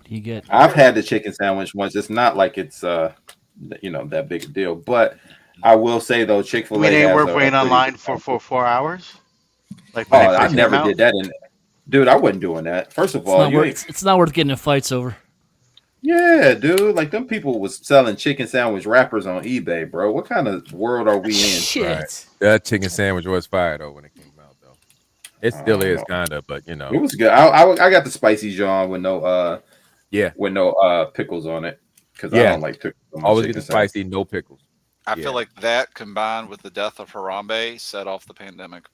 A: You get.
C: I've had the chicken sandwich once. It's not like it's that big a deal, but I will say though, Chick-fil-A.
I: I mean, they were waiting online for 4 hours. Like,
C: I never did that. Dude, I wasn't doing that. First of
A: It's
C: all,
A: not,
C: you
A: worth,
C: ain't,
A: it's not worth getting in fights over.
C: yeah, dude. Like them people was selling chicken sandwich wrappers on eBay, bro. What kind of world are we in?
A: Shit.
G: Right. That chicken sandwich was fire though when it came out, though. It still is kind of, but you know,
C: It was good. I got the spicy John with no pickles on it because I
G: Yeah.
C: don't like pickles. on my
G: always get
C: chicken
G: the
C: sandwich.
G: spicy, no pickles.
B: I
G: Yeah.
B: feel like that combined with the death of Harambe set off the pandemic.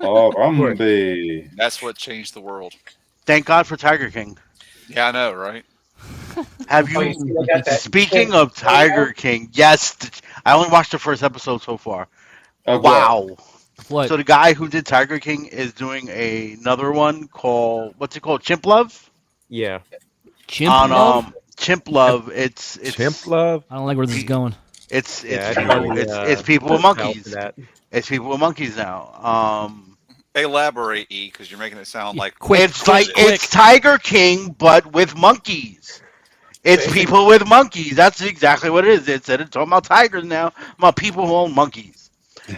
C: Oh, Harambe.
B: That's what changed the world.
I: Thank God for Tiger King.
B: Yeah, I know, right?
I: Have
J: Oh,
I: you?
J: you still got that
I: Speaking
J: thing?
I: of Tiger King, yes, I only watched the first episode so far.
C: Of
I: Wow.
A: What?
I: So the guy who did Tiger King is doing another one called what's it called? Chimp Love.
E: Yeah.
A: Chimp
I: On
A: love?
I: Chimp Love. It's
G: Chimp love.
A: I don't like where this is going.
I: It's
E: Yeah,
I: it's people with
E: help
I: monkeys.
E: for that.
I: It's people with monkeys now.
B: Elaborate, E, because you're making it sound like
A: Quick,
I: It's like
A: quick.
I: it's Tiger King but with monkeys. It's people with monkeys. That's exactly what it is. It's talking about tigers now. About people who own monkeys.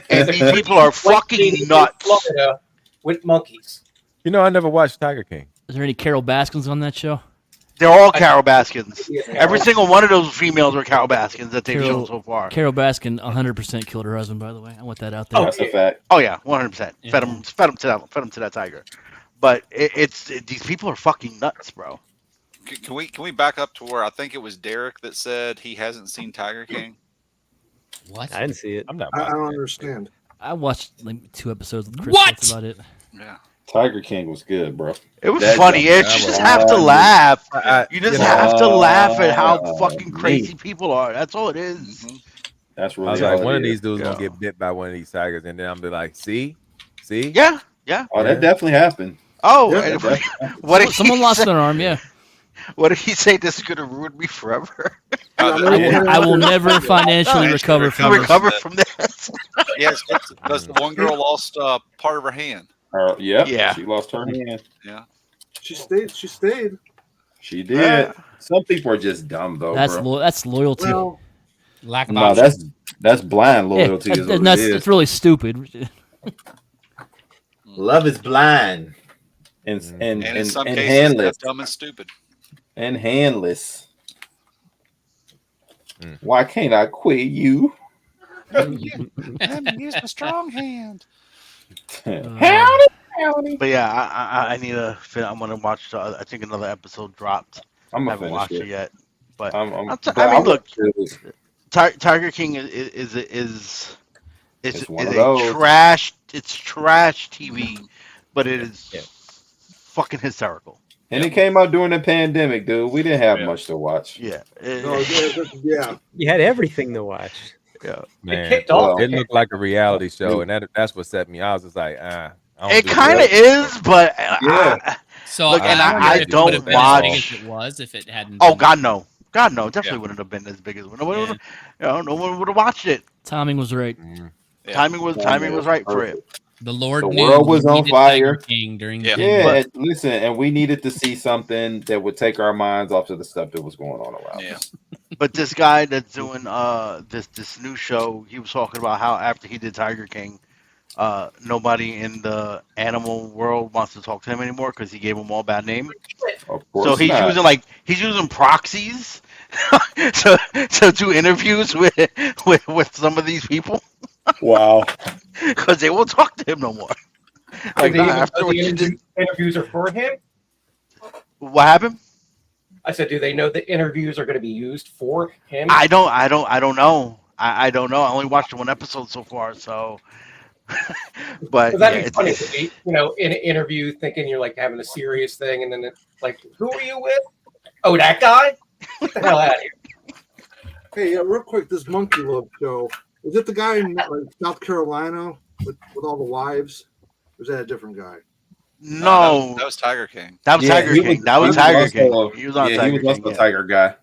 I: And these people are fucking nuts.
J: Florida with monkeys.
G: You know, I never watched Tiger King.
A: Is there any Carol Baskins on that show?
I: They're all Carol Baskins.
J: Yeah.
I: Every single one of those females are Carol Baskins that they've shown so far.
A: Carol Baskin 100% killed her husband, by the way. I want that out there.
C: That's a fact.
I: Oh yeah, 100%. Fed him to that tiger. But these people are fucking nuts, bro.
B: Can we back up to where I think it was Derek that said he hasn't seen Tiger King?
D: What?
E: I didn't see it.
G: I'm not.
F: I
G: watching
F: don't
G: that.
F: understand.
A: I watched like 2 episodes with Chris.
D: What?
A: That's about it.
B: Yeah.
C: Tiger King was good, bro.
I: It was
C: That
I: funny.
C: jump,
I: You
C: that
I: just
C: was
I: have to
C: funny.
I: laugh.
G: I-
I: You just
G: you know,
I: have to laugh at how fucking
C: me.
I: crazy people are. That's all it is.
C: That's
G: I
C: really
G: was
C: all
G: like,
C: it
G: one of
C: is.
G: these dudes
I: Yeah.
G: gonna get bit by one of these tigers, and then I'm be like, see.
I: Yeah.
C: Oh, that definitely happened.
I: Oh,
F: Yeah,
I: and
C: that-
I: what did
A: Someone
I: he
A: lost
I: say?
A: an arm, yeah.
I: What did he say? This is gonna ruin me forever.
A: I will never financially
B: No,
A: recover from this.
I: Recover from this.
B: Yes, because the one girl lost part of her hand.
C: Yep.
I: Yeah.
C: She lost her hand.
B: Yeah.
F: She stayed. She stayed.
C: She did. Some people are just dumb though,
A: That's
C: bro.
A: that's loyalty.
F: Well,
D: Lack of
C: No,
D: options.
C: that's blind
A: Yeah,
C: loyalty. is what
A: that's
C: it is.
A: it's really stupid.
C: Love is blind and
B: And in some cases,
C: handless
B: that's dumb and stupid.
C: and handless. Why can't I quit you?
B: Let me use my strong hand.
I: But yeah, I need to. I'm gonna watch. I think another episode dropped.
C: I'm
I: I
C: gonna
I: haven't
C: finish
I: watched it
C: it.
I: yet. But
C: I'm,
I: but
C: I
I: I mean, look,
C: watched it.
I: Tiger King is
C: It's one
I: a
C: of those.
I: trash. It's trash TV, but it is fucking hysterical.
C: And it came out during the pandemic, dude. We didn't have
B: Yeah.
C: much to watch.
I: Yeah.
F: no, yeah.
E: You had everything to watch.
I: Yeah.
G: Man,
J: kicked off.
G: it looked like a reality show, and that's what set me. I was just like, I don't
I: It
G: do
I: kind of
G: that.
I: is, but
C: Yeah.
D: So
I: Look, and
D: wonder
I: I
D: if it
I: don't
D: would have been as big
I: watch-
D: as it was if it hadn't.
I: oh
D: been-
I: god no, definitely
B: Yeah.
I: wouldn't have been as big as no one would have watched it.
A: Timing was right.
B: Yeah.
I: Timing was right for it.
D: The Lord
C: The
D: knew
C: world was
D: we
C: on
D: needed Tiger
C: fire.
D: King during the
B: Yeah.
C: Yeah,
D: pandemic.
C: and listen, and we needed to see something that would take our minds off of the stuff that was going on around
B: Yeah.
C: us.
I: But this guy that's doing this new show, he was talking about how after he did Tiger King, nobody in the animal world wants to talk to him anymore because he gave them all bad name.
C: Of course
I: So he's
C: not.
I: using proxies to do interviews with some of these people
C: Wow.
I: because they won't talk to him no more. Like
J: Do they even
I: after
J: know
I: what
J: the
I: you did,
J: interviews are for him?
I: what happened?
J: I said, do they know the interviews are going to be used for him?
I: I don't know. I don't know. I only watched one episode so far, so. But
J: Because that'd
I: yeah,
J: be funny to be, in an interview thinking you're like having a serious thing, and then it's like, who are you with? Oh, that guy? Get the hell out of here.
F: Hey, real quick, this Monkey Love show, is it the guy in like, South Carolina with all the wives? Or is that a different guy?
I: no,
B: that was Tiger King.
I: that was
C: Yeah,
I: Tiger
C: he
I: King.
C: was-
I: That was
C: he
I: Tiger
C: also-
I: King. He was on
C: yeah,
I: Tiger
C: he was also
I: King.
C: a
I: Yeah.
C: Tiger guy.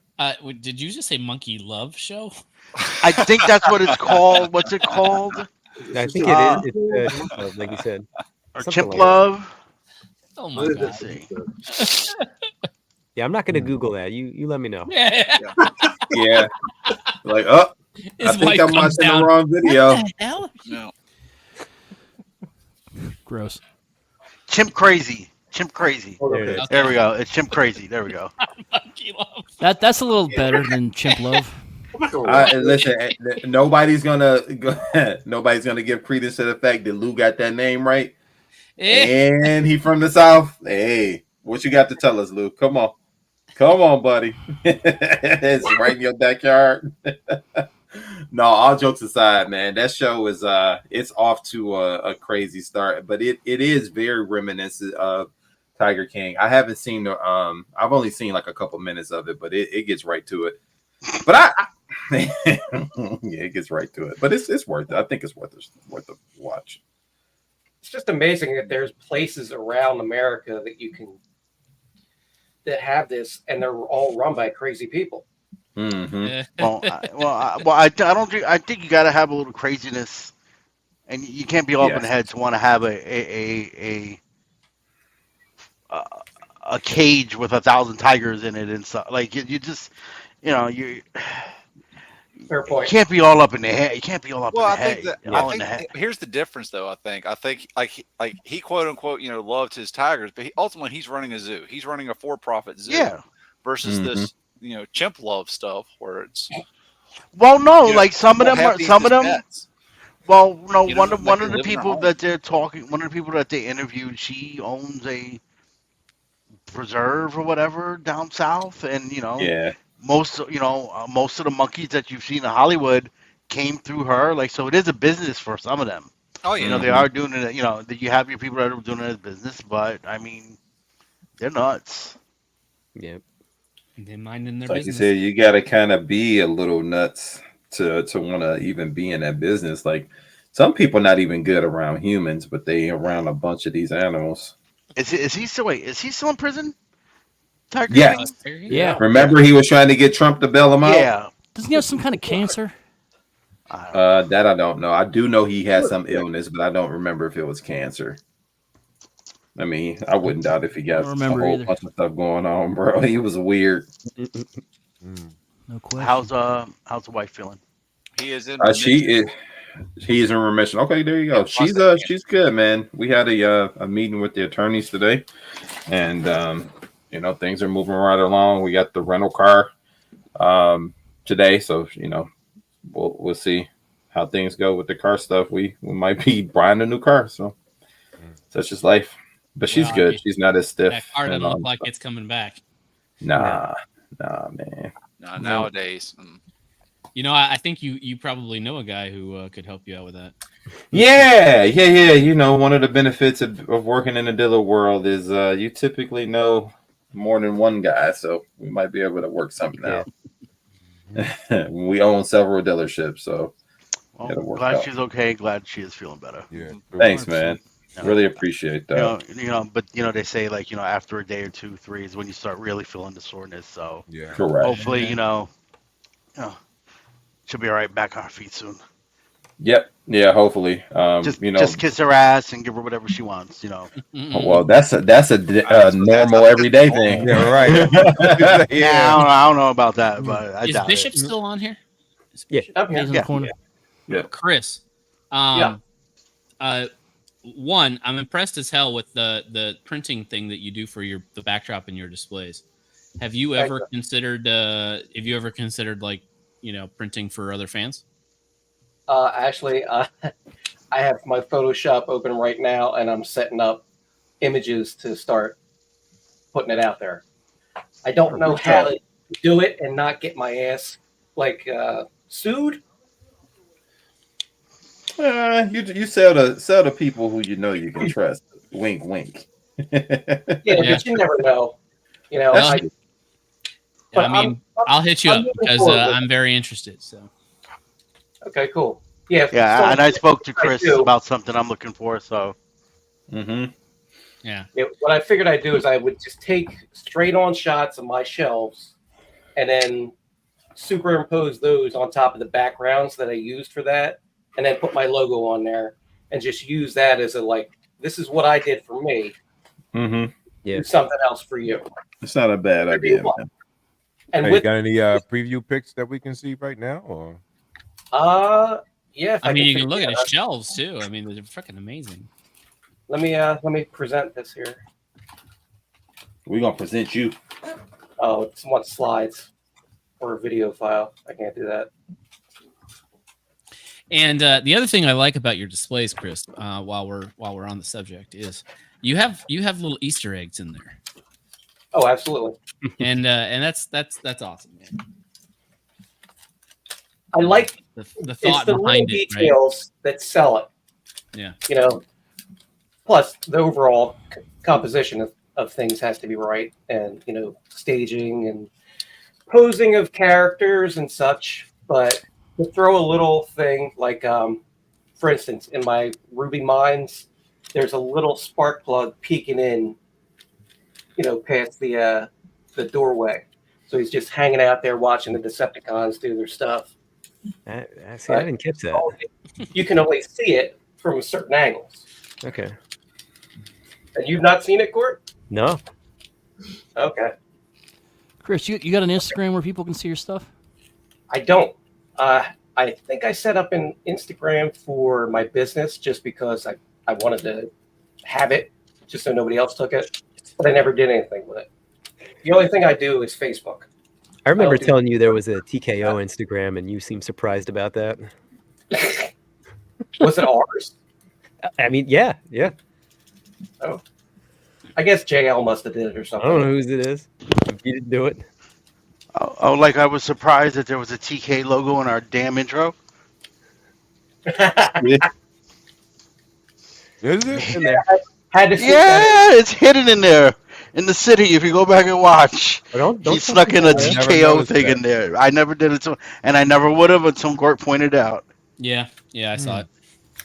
D: Did you just say Monkey Love Show?
I: I think that's what it's called. What's it called?
E: I think
I: Uh,
E: it is. It's like you said.
I: Or
E: Something
I: Chimp
E: like
I: Love?
D: Oh my
F: What is
D: god!
F: it?
E: Yeah, I'm not going to Google that. You let me know.
D: Yeah.
C: Yeah. Like, oh, I
D: His
C: think
D: wife
C: I'm
D: comes
C: watching
D: down.
C: the wrong video.
D: What the hell?
B: No.
A: Gross.
I: Chimp Crazy. Chimp Crazy.
F: Okay.
D: Okay.
I: There we go. It's Chimp Crazy. There we go.
D: Monkey love.
A: That's a little better than Chimp Love.
F: I'm not gonna lie.
C: Listen, nobody's gonna give credence to the fact that Lou got that name right, and he from the South. Hey, what you got to tell us, Lou? Come on, buddy. It's right in your backyard. No, all jokes aside, man, that show is it's off to a crazy start, but it is very reminiscent of Tiger King. I haven't seen I've only seen like a couple minutes of it, but it gets right to it. But yeah, it gets right to it. But it's worth it. I think it's worth a watch.
J: It's just amazing that there's places around America that have this, and they're all run by crazy people.
C: Mm-hmm.
I: I don't think. I think you got to have a little craziness, and you can't be all up in the head to want to have a cage with 1,000 tigers in it and stuff. Like you just, you.
J: Fair point.
I: You can't be all up in the head. You can't be all up
B: Well,
I: in the head.
B: I think here's the difference, though. I think like he quote unquote loved his tigers, but ultimately he's running a zoo. He's running a for-profit zoo.
I: Yeah.
B: Versus this chimp love stuff where it's.
I: Well, no, like some of them.
B: Pets.
I: Well, no, one of
B: they
I: the
B: live in
I: people
B: our
I: that they're talking, one of the people that they interviewed, she owns a preserve or whatever down south, and
C: Yeah.
I: most of the monkeys that you've seen in Hollywood came through her. Like, so it is a business for some of them.
B: Oh yeah.
I: They are doing it. That you have your people that are doing it as business, but I mean, they're nuts.
E: Yep.
D: They're minding their
C: Like
D: business.
C: you said, you got to kind of be a little nuts to want to even be in that business. Like some people not even good around humans, but they around a bunch of these animals.
I: Is he still in prison? Tiger
C: Yes.
I: King?
A: Yeah.
C: Remember, he was trying to get Trump to bail him out.
I: Yeah.
A: Doesn't he have some kind of cancer?
C: That I don't know. I do know he had some illness, but I don't remember if it was cancer. I mean, I wouldn't doubt if he got a whole bunch of stuff going on, bro. He was weird.
A: No question.
I: How's the wife feeling?
B: He is in.
C: He is in remission. Okay, there you go. She's good, man. We had a meeting with the attorneys today, and things are moving right along. We got the rental car today, so we'll see how things go with the car stuff. We might be buying a new car, so that's just life. But she's good. She's not as stiff.
D: That car doesn't look like it's coming back.
C: Nah, man.
B: Nah, nowadays.
D: I think you probably know a guy who could help you out with that.
C: Yeah. One of the benefits of working in the dealer world is you typically know more than one guy, so we might be able to work something out. We own several dealerships, so it'll work
I: glad
C: out.
I: she's okay. Glad she is feeling better.
G: Yeah.
C: Thanks, man. Really appreciate that.
I: But they say after a day or 2, 3 is when you start really feeling the soreness. So
G: Yeah.
C: Correct.
I: hopefully, she'll be all right back on her feet soon.
C: Yep. Yeah. Hopefully.
I: Just kiss her ass and give her whatever she wants.
C: Well, that's a normal everyday thing.
G: Yeah, right.
I: Yeah, I don't know about that, but I
D: Is
I: doubt
D: Bishop
I: it.
D: still on here?
E: Yeah.
A: He's in the corner.
C: Yeah.
D: Chris. One, I'm impressed as hell with the printing thing that you do for the backdrop in your displays. Have you ever considered like printing for other fans?
J: Actually, I have my Photoshop open right now, and I'm setting up images to start putting it out there. I don't know how to do it and not get my ass sued.
C: You sell to people who you can trust. Wink, wink.
J: But you never know.
D: I'll hit you up because I'm very interested. So.
J: Okay, cool. Yeah.
I: Yeah, and I spoke to Chris about something I'm looking for. So.
C: Mm-hmm.
D: Yeah.
J: What I figured I'd do is I would just take straight-on shots of my shelves, and then superimpose those on top of the backgrounds that I used for that, and then put my logo on there, and just use that as this is what I did for me.
C: Mm-hmm.
E: Yeah.
J: Do something else for you.
C: It's not a bad idea, man.
J: And
G: Hey, you got any preview pics that we can see right now, or?
J: Yeah.
D: You can look at his shelves too. I mean, they're freaking amazing.
J: Let me present this here.
C: We're gonna present you.
J: Oh, it's one slides or a video file. I can't do that.
D: And the other thing I like about your displays, Chris, while we're on the subject, is you have little Easter eggs in there,
J: Oh, absolutely.
D: and that's awesome, man.
J: I like
D: The
J: it's
D: thought
J: the little
D: behind it, right?
J: details that sell it.
D: Yeah.
J: You know, plus the overall composition of things has to be right, and staging and posing of characters and such. But to throw a little thing like, for instance, in my Ruby Mines, there's a little spark plug peeking in, past the doorway. So he's just hanging out there watching the Decepticons do their stuff.
E: I didn't catch that.
J: You can only see it from certain angles.
E: Okay.
J: And you've not seen it, Court?
E: No.
J: Okay.
A: Chris, you got an Instagram where people can see your stuff?
J: I don't. I think I set up an Instagram for my business just because I wanted to have it, just so nobody else took it. But I never did anything with it. The only thing I do is Facebook.
E: I remember telling you there was a TKO Instagram, and you seemed surprised about that.
J: Was it ours?
E: I mean, yeah.
J: Oh. I guess JL must have did it or
E: I
J: something.
E: don't know whose it is. You didn't do it.
I: Oh, like I was surprised that there was a TK logo in our damn intro.
G: Is it?
E: In there.
J: Had to see
I: Yeah, it's hidden in there in the city. If you go back and watch,
E: Don't
I: he snuck in a
G: I never
I: TKO
G: noticed
I: thing
G: that.
I: in there. I never did it, and I never would have until Gort pointed out.
D: Yeah, I saw it.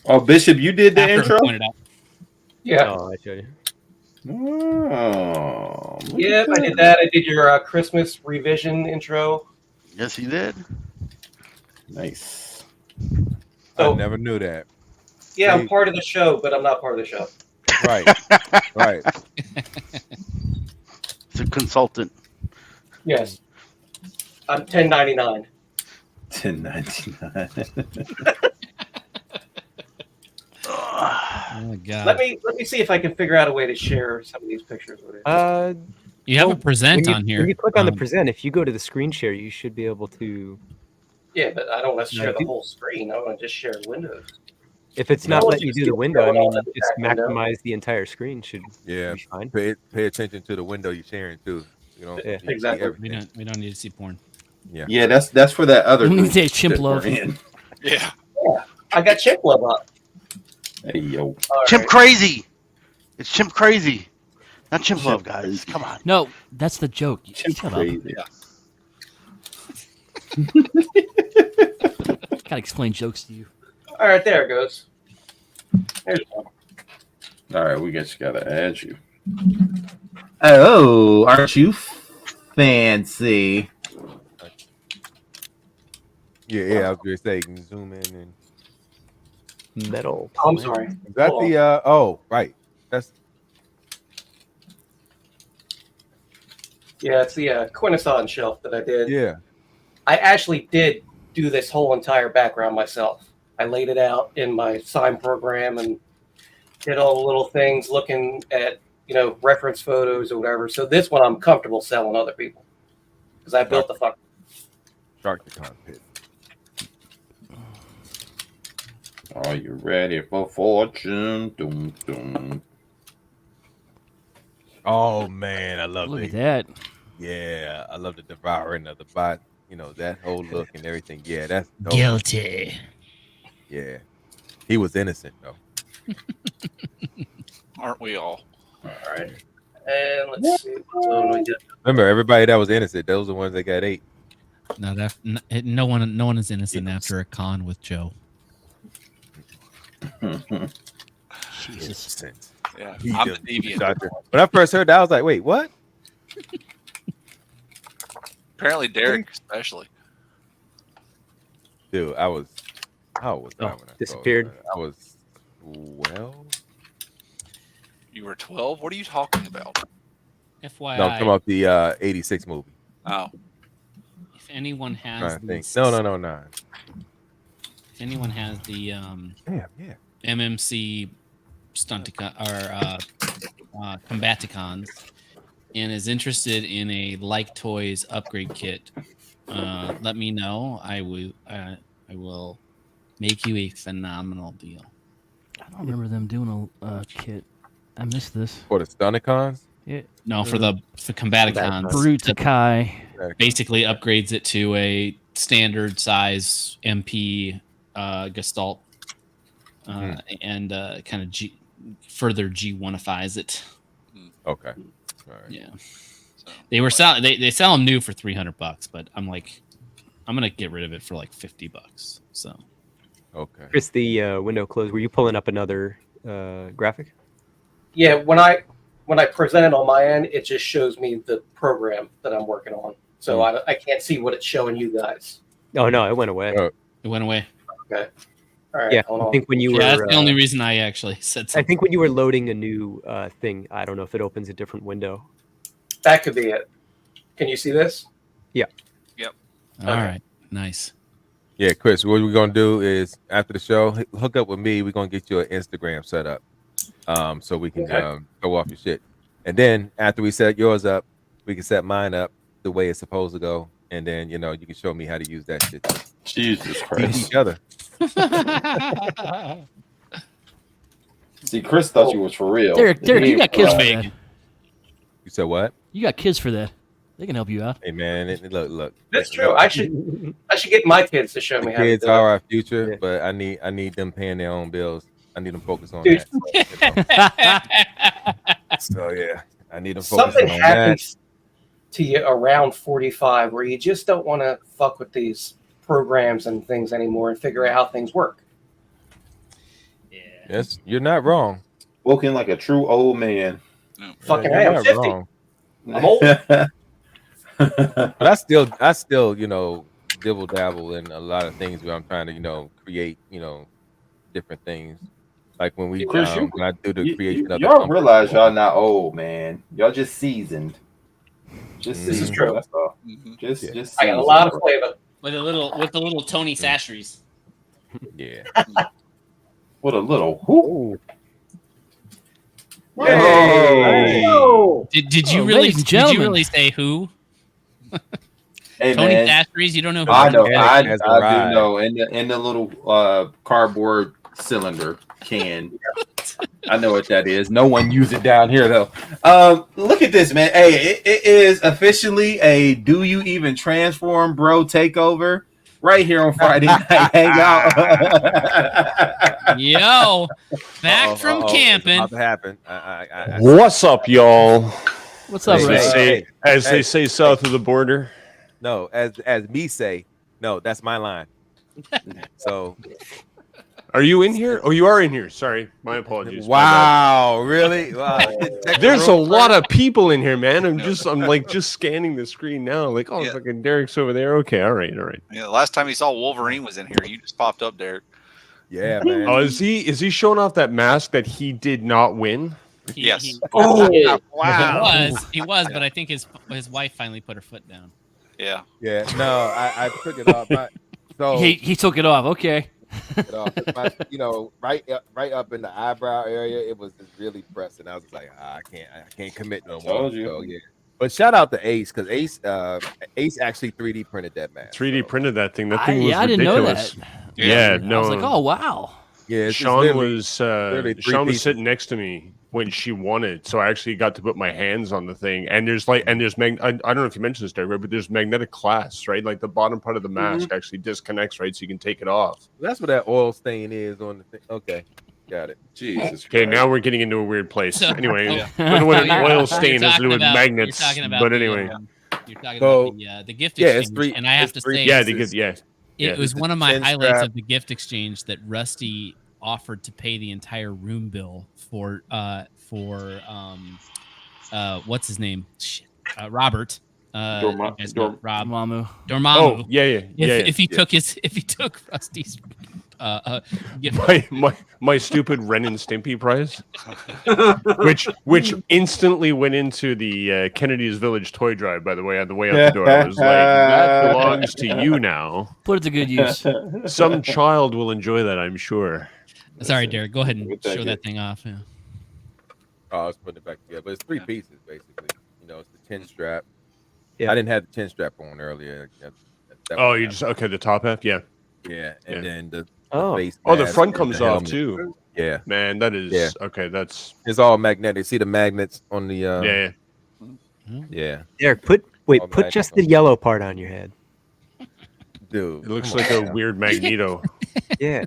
C: Oh, Bishop, you did the
D: After
C: intro.
D: it pointed out.
J: Yeah.
E: Oh, I show you.
C: Oh, look
J: Yep,
C: at
J: I did that. I did your Christmas revision intro.
I: Yes, he did.
C: Nice.
G: I
J: So-
G: never knew that.
J: Yeah, I'm
G: Hey.
J: part of the show, but I'm not part of the show.
G: Right. Right.
I: It's a consultant.
J: Yes. I'm 1099.
C: 1099.
D: Oh my god.
J: Let me see if I can figure out a way to share some of these pictures with you.
D: You have
E: well,
D: a present
E: when you,
D: on here.
E: When you click on the
D: Um,
E: present, if you go to the screen share, you should be able to.
J: Yeah, but I don't want to share the
E: do-
J: whole screen. I want to just share windows.
E: If it's
J: No,
E: not
J: it's
E: letting you
J: just
E: do the
J: keep
E: window, I
J: going
E: mean,
J: on at the
E: just
J: back window.
E: maximize the entire screen should
G: Yeah.
E: be fine.
G: Pay attention to the window you're sharing too. You know.
E: Yeah.
G: you see
J: Exactly.
G: everything.
D: we don't need to see porn.
G: Yeah.
C: Yeah, that's for that other.
A: You need
C: group
A: to say chimp
C: that we're
A: love.
C: in.
B: Yeah.
J: I got chip love up.
C: Hey yo.
J: All
I: Chimp
J: right.
I: crazy. It's chimp crazy. Not chimp
C: Chimp
I: love, guys.
C: crazy.
I: Come on.
A: No, that's the joke.
C: Chimp
A: Shut
C: crazy.
A: up. Gotta explain jokes to you.
J: All right, there it goes. There's one.
C: All right, we just gotta add you. Oh, aren't you fancy?
G: Yeah. I was gonna say, you can zoom in and.
E: Metal.
J: Oh, I'm sorry.
G: Is that
J: Hold
G: the? Oh, right. That's.
J: Yeah, it's the Quintesson shelf that I did.
G: Yeah.
J: I actually did do this whole entire background myself. I laid it out in my sign program and did all the little things, looking at reference photos or whatever. So this one I'm comfortable selling other people because I built the fuck.
G: Shark the Pit.
C: Are you ready for fortune? Dum, dum.
G: Oh man, I love
A: Look
G: it.
A: at that.
G: Yeah, I love the devouring of the bot. You know that whole look and everything. Yeah, that's dope.
D: Guilty.
G: Yeah, he was innocent though.
B: Aren't we all?
J: All right. And let's see. So we did.
G: Remember, everybody that was innocent, those are the ones that got ate.
D: No, no one is innocent after a con with Joe.
A: Jesus.
G: Innocent.
B: Yeah.
G: He
B: I'm the
G: just
B: deviant.
G: shot you. When I first heard that, I was like, "Wait, what?"
B: Apparently Derek especially.
G: Dude, I was when I
E: disappeared.
G: saw that. I was 12.
B: You were 12? What are you talking about?
D: FYI,
G: No, I'm talking about the 86 movie.
B: Oh.
D: if anyone has
G: Trying to think.
D: this-
G: No.
D: if anyone has the
G: Damn, yeah.
D: MMC Combaticons and is interested in a Like Toys upgrade kit, let me know. I will make you a phenomenal deal.
A: I don't remember them doing a kit. I missed this.
G: For the Stunnicons?
A: Yeah.
D: No, for the Combaticons.
A: Brute to Kai.
D: Basically upgrades it to a standard size MP Gestalt and kind of further G1ifies it.
G: Okay. All right.
D: Yeah. They were selling. They sell them new for $300, but I'm like, I'm gonna get rid of it for like $50. So.
G: Okay.
E: Chris, the window closed. Were you pulling up another graphic?
J: Yeah, when I present it on my end, it just shows me the program that I'm working on. So I can't see what it's showing you guys.
E: Oh no, it went away.
D: It went away.
J: Okay. All right.
E: Yeah,
J: hold
E: I
J: on.
E: think when you were.
D: Yeah, that's the only reason I actually said something.
E: I think when you were loading a new thing, I don't know if it opens a different window.
J: That could be it. Can you see this?
E: Yeah.
B: Yep.
D: All right. Nice.
G: Yeah, Chris, what we're gonna do is after the show, hook up with me. We're gonna get you an Instagram set up, so we can go off your shit. And then after we set yours up, we can set mine up the way it's supposed to go. And then you can show me how to use that shit.
C: Jesus
G: Teach
C: Christ.
G: each other.
C: See, Chris thought you was for real.
A: Derek, you got kids for
D: Fake.
A: that.
G: You said what?
A: You got kids for that. They can help you out.
G: Hey man, look.
J: That's true. I should get my kids to show
G: The
J: me how to
G: kids
J: do
G: are
J: it.
G: our future, but I need them paying their own bills. I need them focused on
J: Dude.
G: that. So yeah, I need them focused
J: Something
G: on
J: happens to you around 45 where you just don't want to fuck with these programs and things anymore and figure out how things work.
D: Yeah.
G: that. Yes, you're not wrong.
C: Looking like a true old man.
J: Fucking
G: You're
J: hey, I'm
G: not
J: 50.
G: wrong.
J: I'm old.
G: But I still, dibble dabble in a lot of things where I'm trying to, create, different things. Like when we
C: Chris,
G: when I do the creation of the
C: y'all
G: company.
C: realize y'all not old, man. Y'all just seasoned. Just
J: This is
C: seasoned,
J: true.
C: That's all. Just
J: I got a
C: seasoned,
J: lot of
C: bro.
J: flavor.
D: With the little Tony Sasheries.
G: Yeah.
C: What a little who?
J: Hey. Oh.
D: Did you
A: Oh,
D: really?
A: ladies and
D: Did you
A: gentlemen.
D: really say who?
C: Hey,
D: Tony
C: man.
D: Sasheries. You don't know who?
C: I know. I
G: Has
C: do
G: arrived.
C: know. In the little cardboard cylinder can. I know what that is. No one use it down here though. Look at this, man. Hey, it is officially a "Do You Even Transform, Bro" takeover right here on Friday Night Hangout.
D: Yo, back from
G: It's
D: camping.
G: about to happen. I
K: What's up, y'all?
A: What's up,
G: Hey,
A: Ray?
G: man.
K: As
G: Hey.
K: they say south of the border.
G: No, as me say, no, that's my line. So
K: Are you in here? Oh, you are in here. Sorry, my apologies. My
G: wow, really? Wow.
K: bad. There's a lot of people in here, man. I'm like just scanning the screen now. Like, oh,
B: Yeah.
K: fucking Derek's over there. Okay, all right.
B: Yeah, the last time you saw Wolverine was in here. You just popped up, Derek.
G: Yeah, man.
K: Oh, is he showing off that mask that he did not win?
B: Yes.
D: He was, but I think his wife finally put her foot down.
B: Yeah.
G: Yeah, no, I took it off. So
A: He took it off. Okay.
G: it off. Right up in the eyebrow area, it was just really pressing. I was just like, I can't commit no more.
C: Told you.
G: So yeah. But shout out to Ace because Ace actually 3D printed that mask.
K: 3D
G: So,
K: printed that thing. That thing was
A: I didn't know
K: ridiculous.
A: that.
K: Yeah,
A: I
K: no.
A: was like, oh wow.
G: yeah, it's
K: Sean
G: literally-
K: was
G: literally three
K: Sean was
G: pieces.
K: sitting next to me when she won it, so I actually got to put my hands on the thing. And there's I don't know if you mentioned this, Derek, but there's magnetic clasps, right? Like the bottom part of the mask actually disconnects, right? So you can take it off.
G: That's what that oil stain is on the thing. Okay, got it.
C: Jesus.
K: Okay,
C: Christ.
K: now we're getting into a weird place.
D: So-
K: Anyway,
D: Yeah.
K: I don't know what an
A: You're
K: oil stain has to do with
D: You're
K: magnets,
D: talking about
K: but
D: the,
K: anyway,
D: you're talking
G: So,
D: about the gift
G: yeah,
D: exchange,
G: it's three-
D: and I have
G: it's
D: to
G: three-
D: say,
K: yeah,
G: pieces.
K: yeah.
D: it was
G: it's
D: one of
G: a
D: my
G: 10
D: highlights
G: strap.
D: of the gift exchange that Rusty offered to pay the entire room bill for what's his name? Shit. Robert.
C: Dorma-
D: you guys know Rob
A: Mamu.
D: Dormammu.
K: Oh, yeah.
D: If he took Rusty's gift,
K: My stupid Ren and Stimpy prize, which instantly went into the Kennedy's Village toy drive. By the way, on the way out the door, I was like, "That belongs to you now."
A: Put it to good use.
K: Some child will enjoy that, I'm sure.
D: Sorry, Derek. Go ahead and
C: We'll take
D: show
C: it.
D: that thing off. Yeah.
G: Oh, I was putting it back together, but it's 3 pieces basically. You know, it's the 10 strap.
E: Yeah.
G: I didn't have the 10 strap on earlier. That
K: Oh,
G: was
K: you
G: not-
K: just okay. The top half, yeah.
G: yeah, and
K: Yeah.
G: then the
E: Oh.
G: face
K: Oh, the
G: mask
K: front
G: and
K: comes
G: the
K: off
G: helmet.
K: too.
G: Yeah,
K: Man, that is
G: Yeah.
K: okay. That's
G: it's all magnetic. See the magnets on the
K: yeah.
G: yeah,
E: Derek,
G: All
E: put just the yellow part on your head.
G: dude.
K: It looks
G: come
K: like
G: on
K: a
G: now.
K: weird Magneto,
E: Yeah.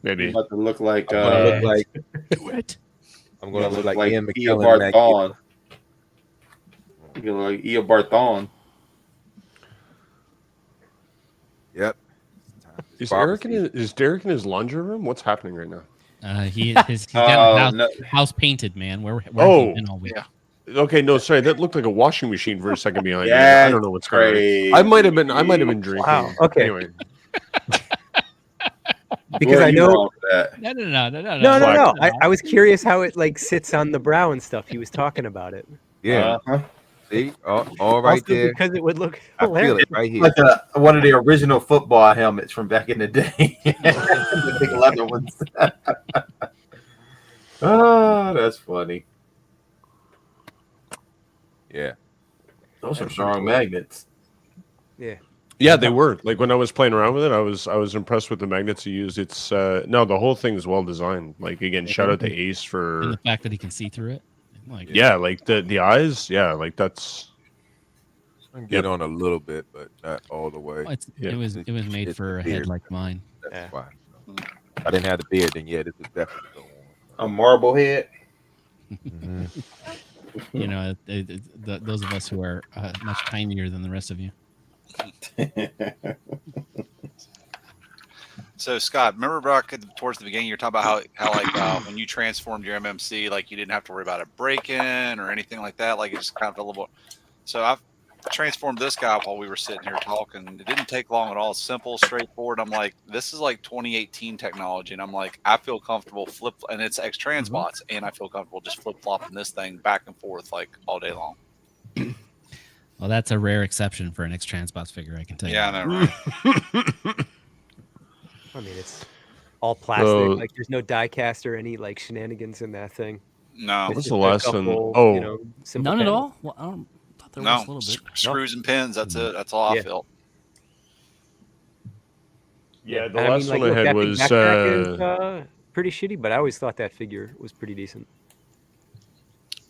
K: maybe.
C: About to look like
G: I'm gonna look like
D: Do it.
G: I'm gonna look like Ian
C: Ia
G: McKellen. Magneto.
C: Barthon. You look like Ia Barthon.
G: Yep.
K: Is
G: Barber
K: Eric in
G: season.
K: is Derek in his laundry room? What's happening right now?
D: He's got the
C: no.
D: house painted, man. Where
K: Oh,
D: he been all week?
K: Okay, no, sorry, that looked like a washing machine for a second behind me.
C: Yeah,
K: I don't know what's going on.
C: crazy.
K: I might have been drinking.
E: Wow, okay.
K: Anyway,
E: Because
C: Where
E: I
C: you
E: know.
C: wrong for that?
E: No. I was curious how it like sits on the brow and stuff. He was talking about it.
G: Yeah.
C: Uh-huh.
G: See, all right
E: Also
G: there.
E: because it would look
G: I feel
E: hilarious.
G: it right here.
C: Like one of the original football helmets from back in the day. The big leather ones. Oh, that's funny.
G: Yeah.
C: Those are strong magnets.
E: Yeah.
K: yeah, they were. Like when I was playing around with it, I was impressed with the magnets you used. It's no, the whole thing is well designed. Like again, shout out to Ace
D: And
K: for
D: the fact that he can see through it. Like,
K: yeah, like the eyes, yeah, like that's
G: I can get on a little bit, but not all the way.
D: well,
K: Yeah.
D: it was made
G: It's
D: for a
G: the
D: head
G: beard.
D: like mine.
G: That's
E: Yeah.
G: why. I didn't have the beard, then yeah, this is definitely the one.
C: A marble head.
G: Mhm.
D: You know, those of us who are much tinier than the rest of you.
B: So Scott, remember back towards the beginning, you were talking about how like when you transformed your MMC, like you didn't have to worry about it breaking or anything like that. Like it just kind of a little. So I've transformed this guy while we were sitting here talking. It didn't take long at all. Simple, straightforward. I'm like, this is like 2018 technology, and I'm like, I feel comfortable and it's X transbots, and I feel comfortable just flip flopping this thing back and forth like all day long.
D: Well, that's a rare exception for an X Transbots figure, I can tell you.
B: Yeah, I know, right?
E: I mean, it's all plastic.
K: So-
E: like there's no die cast or any like shenanigans in that thing.
B: No,
E: It's
K: What's
E: just
K: the
E: a
K: last one?
E: couple,
K: Oh.
E: you know, simple
A: None at
E: panels.
A: all. Well, I thought there was
B: no,
A: a little bit.
B: screws and pins. That's it. That's all I
E: Yeah.
B: felt.
K: yeah. The
E: And
K: last one I
E: look,
K: had
E: that big
K: was
E: backpack is, pretty shitty, but I always thought that figure was pretty decent.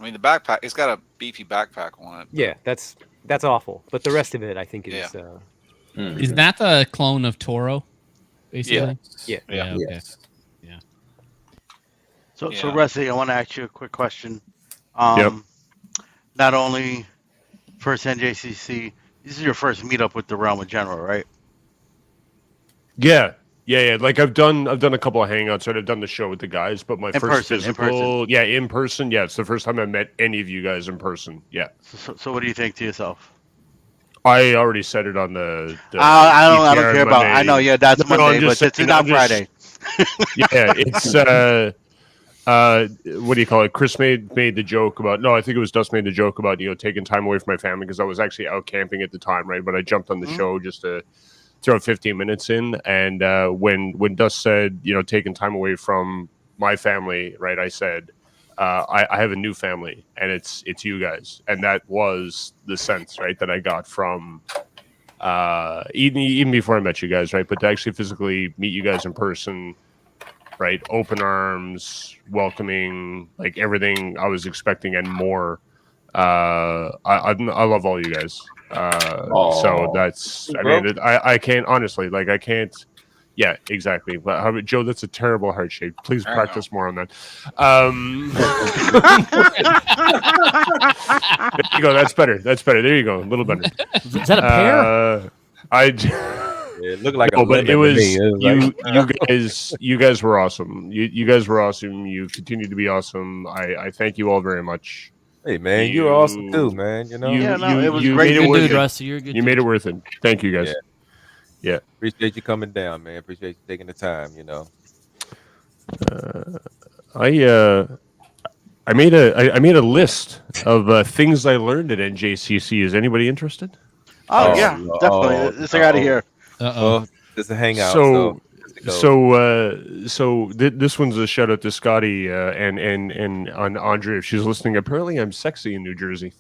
B: I mean, the backpack, it's got a beefy backpack on it.
E: Yeah, that's awful. But the rest of it, I think, is
D: Is that the clone of Toro? Basically.
E: yeah.
D: Yeah. Okay.
C: Yes.
I: So
B: Yeah.
I: Rusty, I want to ask you a quick question.
K: Yep.
I: Not only first NJCC, this is your first meetup with the Realm in general, right?
K: yeah. Like I've done a couple of hangouts. I've done the show with the guys, but my
I: In
K: first
I: person, in
K: physical, in person. Yeah, it's the first time I met any of you guys in person. Yeah,
I: So what do you think to yourself?
K: I already said it on the
I: I don't
K: ETR
I: care about.
K: Monday.
I: I know, yeah, that's
K: No,
I: Monday,
K: I'm
I: but
K: just
I: it's
K: saying,
I: not
K: I'm just-
I: Friday.
K: Yeah, it's what do you call it? Chris made the joke about I think it was Dust made the joke about taking time away from my family because I was actually out camping at the time, right? But I jumped on the show just to throw 15 minutes in, and when Dust said taking time away from my family, right? I said I have a new family, and it's you guys, and that was the sense, right, that I got from even before I met you guys, right? But to actually physically meet you guys in person, right? Open arms, welcoming, like everything I was expecting and more. I love all you guys. So that's, I mean, I can't honestly, like, I can't. Yeah, exactly. But Joe, that's a terrible heart shape. Please practice more on that. There you go. That's better. There you go. A little better.
A: Is that a pear?
G: It looked like
K: no,
G: a
K: but
G: lemon
K: it was,
G: to me. It was
K: you guys were awesome. You guys were awesome. You continue to be awesome. I thank you all very much.
G: Hey man, you were awesome too, man.
I: it was great.
K: made it
A: You're
K: worth
A: good,
K: it.
A: Rusty. You're a good.
K: You made it worth it. Thank you guys. Yeah.
G: Appreciate you coming down, man. Appreciate you taking the time.
K: I made a list of things I learned at NJCC. Is anybody interested?
I: Oh yeah, definitely. Let's get out of here.
D: Uh-oh.
G: Well, it's a hangout.
K: So- This one's a shout out to Scotty and on Andre if she's listening. Apparently, I'm sexy in New Jersey.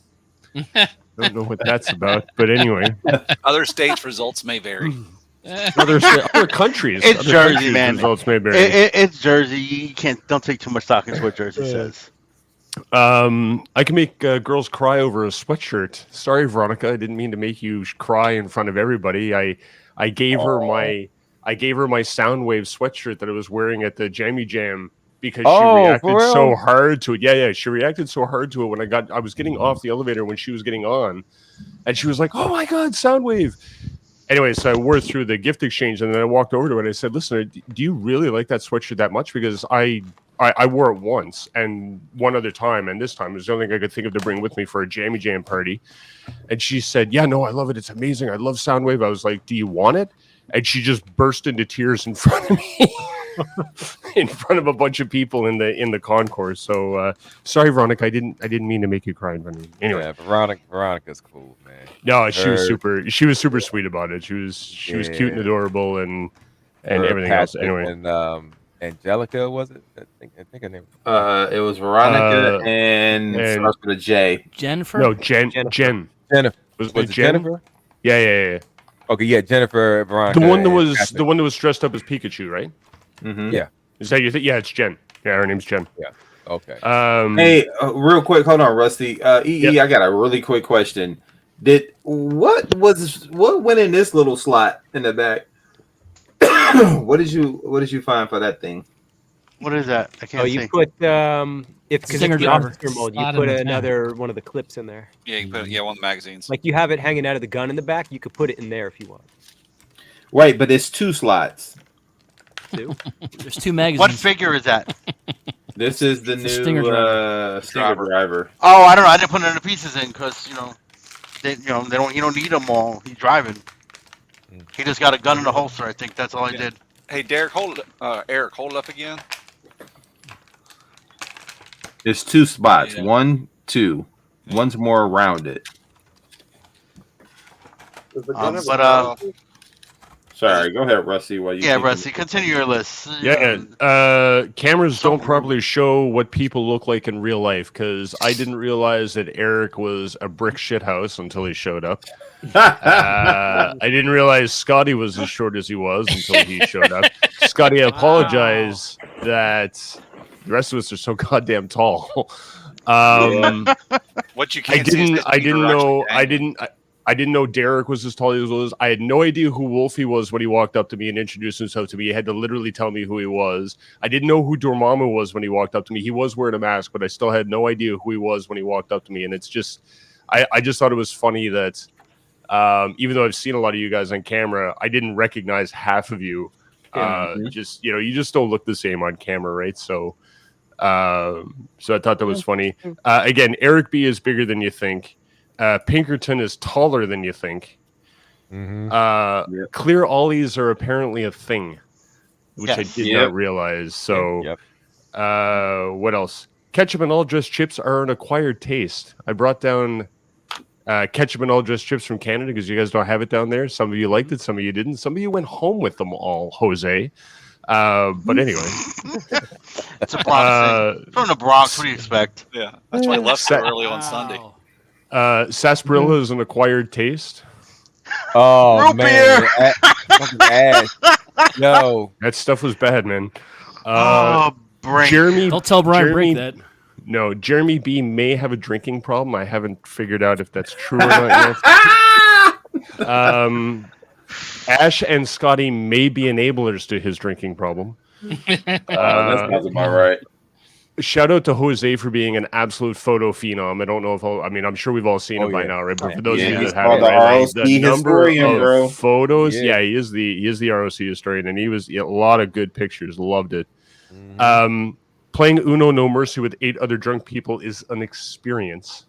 K: Don't know what that's about, but anyway,
B: Other states' results may vary.
K: other countries,
I: It's
K: other
I: Jersey,
K: countries'
I: man.
K: results may vary.
I: It's Jersey. You don't take too much stock into what Jersey says.
K: I can make girls cry over a sweatshirt. Sorry, Veronica, I didn't mean to make you cry in front of everybody. I gave her my Soundwave sweatshirt that I was wearing at the Jammy Jam because she reacted so hard to it. Yeah, she reacted so hard to it when I was getting off the elevator when she was getting on, and she was like, "Oh my God, Soundwave!" Anyway, so I wore it through the gift exchange, and then I walked over to it and I said, "Listen, do you really like that sweatshirt that much? Because I wore it once and one other time, and this time it was the only thing I could think of to bring with me for a Jammy Jam party." And she said, "Yeah, no, I love it. It's amazing. I love Soundwave." I was like, "Do you want it?" And she just burst into tears in front of me, in front of a bunch of people in the concourse. So sorry, Veronica, I didn't mean to make you cry in front of me. Anyway,
G: Yeah, Veronica's cool, man.
K: no, she was super sweet about it. She was cute and adorable and everything else.
G: Patrick
K: Anyway,
G: and Angelica, was it? I think her name.
C: It was Veronica and starts with a J.
A: Jennifer?
K: no, Jen.
G: Jennifer.
K: Was
G: Was
K: it
G: it
K: Jen?
G: Jennifer?
K: Yeah.
G: Okay, yeah, Jennifer, Veronica.
K: The one that
G: and
K: was
G: Patrick.
K: the one that was dressed up as Pikachu, right?
C: Mm-hmm.
G: Yeah.
K: Is that your thing? Yeah, it's Jen. Yeah, her name's Jen.
G: Okay.
C: Hey, real quick, hold on, Rusty. EE,
K: Yep.
C: I got a really quick question. What went in this little slot in the back? What did you find for that thing?
I: What is that? I can't
E: Oh,
I: see.
E: you put if because
A: Stinger
E: it's the
A: driver.
E: officer mode, you
D: Slot
E: put
D: in the
E: another one of the clips in there.
B: Yeah, you can put one of the magazines.
E: Like you have it hanging out of the gun in the back, you could put it in there if you want.
C: Wait, but it's 2 slots.
E: Too.
A: There's 2 magazines.
I: What figure is that?
C: This is the
A: It's
C: new
A: a Stinger
C: Stinger driver.
I: Oh, I don't know. I didn't put any pieces in because they don't. You don't need them all. He's driving. He just got a gun in the holster. I think that's all I did.
B: Hey, Derek, Eric, hold it up again.
C: It's 2 spots.
B: Yeah.
C: 1, 2. One's more around it.
F: Does the gun have a
I: But
F: gun?
C: Sorry, go ahead, Rusty. While you
I: yeah,
C: think
I: Rusty, continue your list.
K: Yeah, cameras don't properly show what people look like in real life because I didn't realize that Eric was a brick shit house until he showed up. I didn't realize Scotty was as short as he was until he showed up. Scotty, I apologize that the rest of us are so goddamn tall.
B: What you can't see is that you're actually
K: I didn't know Derek was as tall as he was. I had no idea who Wolfie was when he walked up to me and introduced himself to me. He had to literally tell me who he was. I didn't know who Dormammu was when he walked up to me. He was wearing a mask, but I still had no idea who he was when he walked up to me. And it's just, I just thought it was funny that even though I've seen a lot of you guys on camera, I didn't recognize half of you. Just, you just don't look the same on camera, right? So I thought that was funny. Again, Eric B is bigger than you think. Pinkerton is taller than you think. Clear ollies are apparently a thing, which I did not realize. So, what else? Ketchup and all dressed chips are an acquired taste. I brought down ketchup and all dressed chips from Canada because you guys don't have it down there. Some of you liked it, some of you didn't. Some of you went home with them all, Jose. But anyway,
I: It's a Bronx thing. From the Bronx, what do you expect?
B: Yeah, that's why I left so early on Sunday.
K: Sarsaparilla is an acquired taste.
G: Oh
I: Root
G: man, fucking ass. Yo,
K: that stuff was bad, man.
I: Brain.
K: Jeremy,
A: Don't tell Brian Brink that.
K: No, Jeremy B may have a drinking problem. I haven't figured out if that's true or not yet. Ash and Scotty may be enablers to his drinking problem.
C: that sounds about right.
K: Shout out to Jose for being an absolute photo phenom. I don't know if I'm sure we've all seen it by now, right? But for those of you that haven't, the number of photos, he is the ROC historian, and he was a lot of good pictures. Loved it. Playing Uno No Mercy with 8 other drunk people is an experience,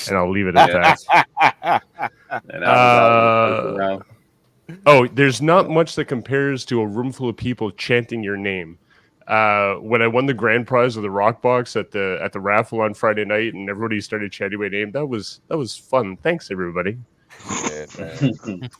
K: and I'll leave it at that. There's not much that compares to a room full of people chanting your name. When I won the grand prize of the rock box at the raffle on Friday night, and everybody started chanting my name, that was fun. Thanks, everybody.
G: Yeah, man.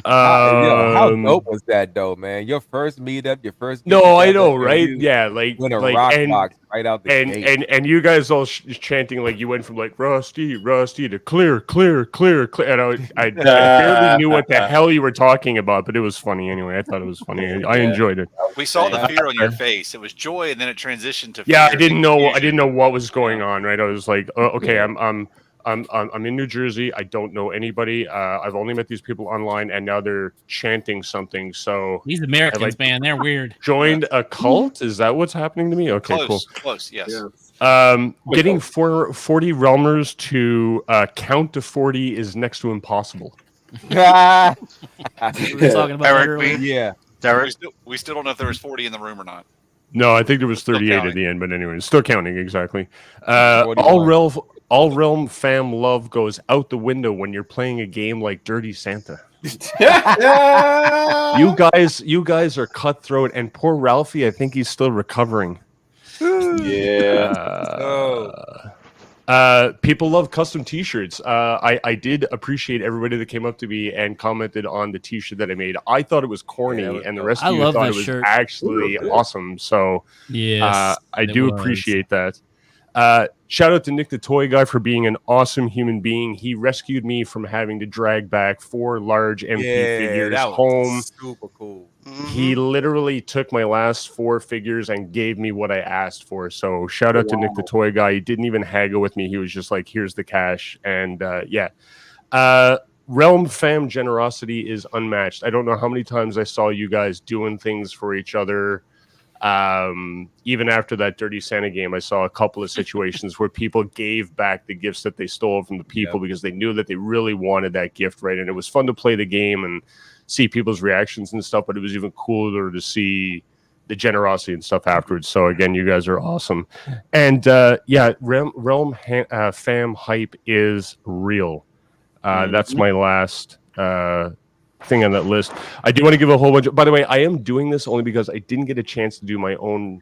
G: How dope was that though, man? Your first meetup, your first get
K: No, I
G: together,
K: know,
G: and
K: right?
G: you
K: Yeah, like
G: win a rock
K: and
G: box right out the gate.
K: and you guys all chanting like you went from like Rusty to clear, and I barely knew what the hell you were talking about, but it was funny anyway. I thought it was funny. I enjoyed it.
B: We saw the fear on your face. It was joy, and then it transitioned to
K: Yeah,
B: fear.
K: I didn't know what was going on. Right, I was like, oh, okay, I'm in New Jersey. I don't know anybody. I've only met these people online, and now they're chanting something. So
D: These Americans, man, they're weird.
K: Joined a cult? Is that what's happening to me? Okay,
B: Close, yes.
K: Getting 40 realmers to count to 40 is next to impossible.
A: We were talking about that
I: Eric
A: earlier.
I: B.
G: Yeah.
I: Derek.
B: We still don't know if there was 40 in the room or not.
K: No, I think there was 38 at
B: counting.
K: the end, but anyway, still counting exactly. All realm fam love goes out the window when you're playing a game like Dirty Santa. You guys are cutthroat, and poor Ralphie, I think he's still recovering. People love custom t-shirts. I did appreciate everybody that came up to me and commented on the t-shirt that I made. I thought it was corny, and the rest of you thought it was actually awesome. So
D: yes,
K: I do appreciate that. Shout out to Nick the Toy Guy for being an awesome human being. He rescued me from having to drag back 4 large MP figures home.
G: Super cool.
K: He literally took my last 4 figures and gave me what I asked for. So shout out to Nick the Toy Guy. He didn't even haggle with me. He was just like, here's the cash. And Realm fam generosity is unmatched. I don't know how many times I saw you guys doing things for each other. Even after that Dirty Santa game, I saw a couple of situations where people gave back the gifts that they stole from the people because they knew that they really wanted that gift, right? And it was fun to play the game and see people's reactions and stuff, but it was even cooler to see the generosity and stuff afterwards. So again, you guys are awesome. And Realm fam hype is real. That's my last thing on that list. I do want to give a whole bunch by the way, I am doing this only because I didn't get a chance to do my own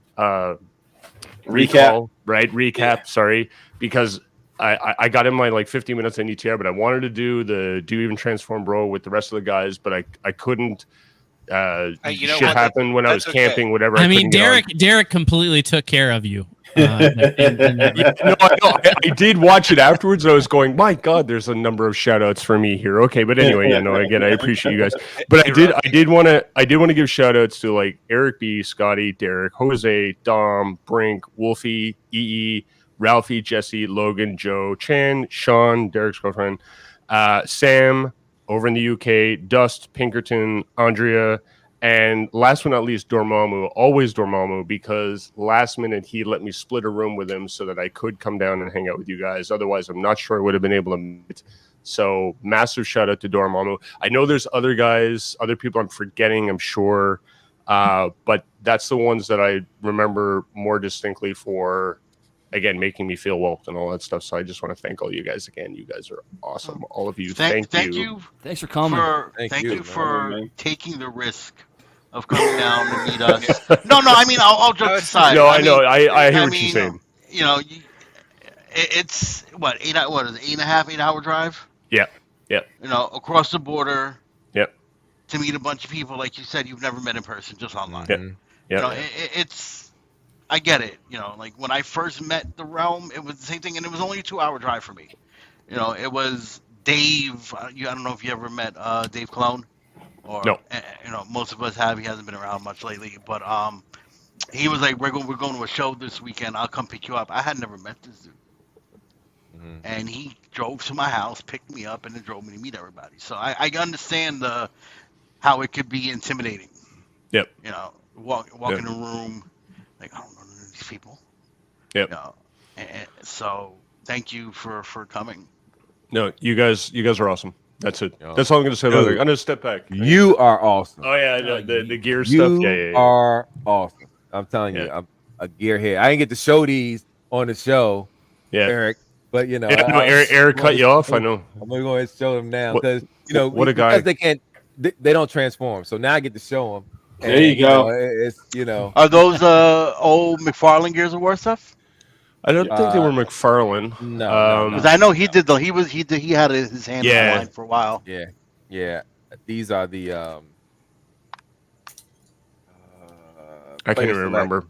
K: recap, sorry, because I got in my like 15 minutes on ETR, but I wanted to do the Do Even Transform Bro with the rest of the guys, but I couldn't. Shit happened when I was camping, whatever.
D: I mean, Derek completely took care of you.
K: I did watch it afterwards. I was going, my God, there's a number of shout outs for me here. Okay, but anyway, again, I appreciate you guys. But I did want to give shout outs to like Eric B, Scotty, Derek, Jose, Dom, Brink, Wolfie, EE, Ralphie, Jesse, Logan, Joe, Chan, Sean, Derek's girlfriend, Sam over in the UK, Dust, Pinkerton, Andrea, and last but not least, Dormammu, always Dormammu, because last minute he let me split a room with him so that I could come down and hang out with you guys. Otherwise, I'm not sure I would have been able to meet. So massive shout out to Dormammu. I know there's other guys, other people I'm forgetting, I'm sure, but that's the ones that I remember more distinctly for, again, making me feel welcome and all that stuff. So I just want to thank all you guys again. You guys are awesome. All of you. Thank you.
A: Thanks for coming.
I: Thank you for taking the risk of coming down to meet us. No, I mean, I'll joke aside.
K: No, I know. I hear what you're saying.
I: You know, it's what is it, 8.5 drive?
K: Yeah.
I: You know, across the border.
K: Yep.
I: To meet a bunch of people, like you said, you've never met in person, just online.
K: Yep.
I: You know, it's. I get it. You know, like when I first met the Realm, it was the same thing, and it was only a 2-hour drive for me. You know, it was Dave. I don't know if you ever met Dave Cologne. Or,
K: no.
I: You know, most of us have. He hasn't been around much lately, but he was like, we're going to a show this weekend. I'll come pick you up. I had never met this dude. And he drove to my house, picked me up, and then drove me to meet everybody. So I understand how it could be intimidating.
K: Yep.
I: You know, walk in a room, like, I don't know these people.
K: Yep.
I: You know, and so thank you for coming.
K: No, you guys are awesome. That's it. That's all I'm going to say about it. I'm going to step back.
G: You are awesome.
K: Oh, yeah, the gear stuff. Yeah.
G: You are awesome. I'm telling you, I'm a gearhead. I didn't get to show these on the show, Eric, but, you know.
K: Eric cut you off, I know.
G: I'm going to go ahead and show them now because, you know,
K: what a guy.
G: Because they don't transform. So now I get to show them.
L: There you go.
G: It's, you know.
I: Are those old McFarlane Gears of War stuff?
K: I don't think they were McFarlane.
C: No,
I: Because I know he did he had his hand on the line for a while.
G: Yeah. These are the
K: I can't
G: player
K: even remember.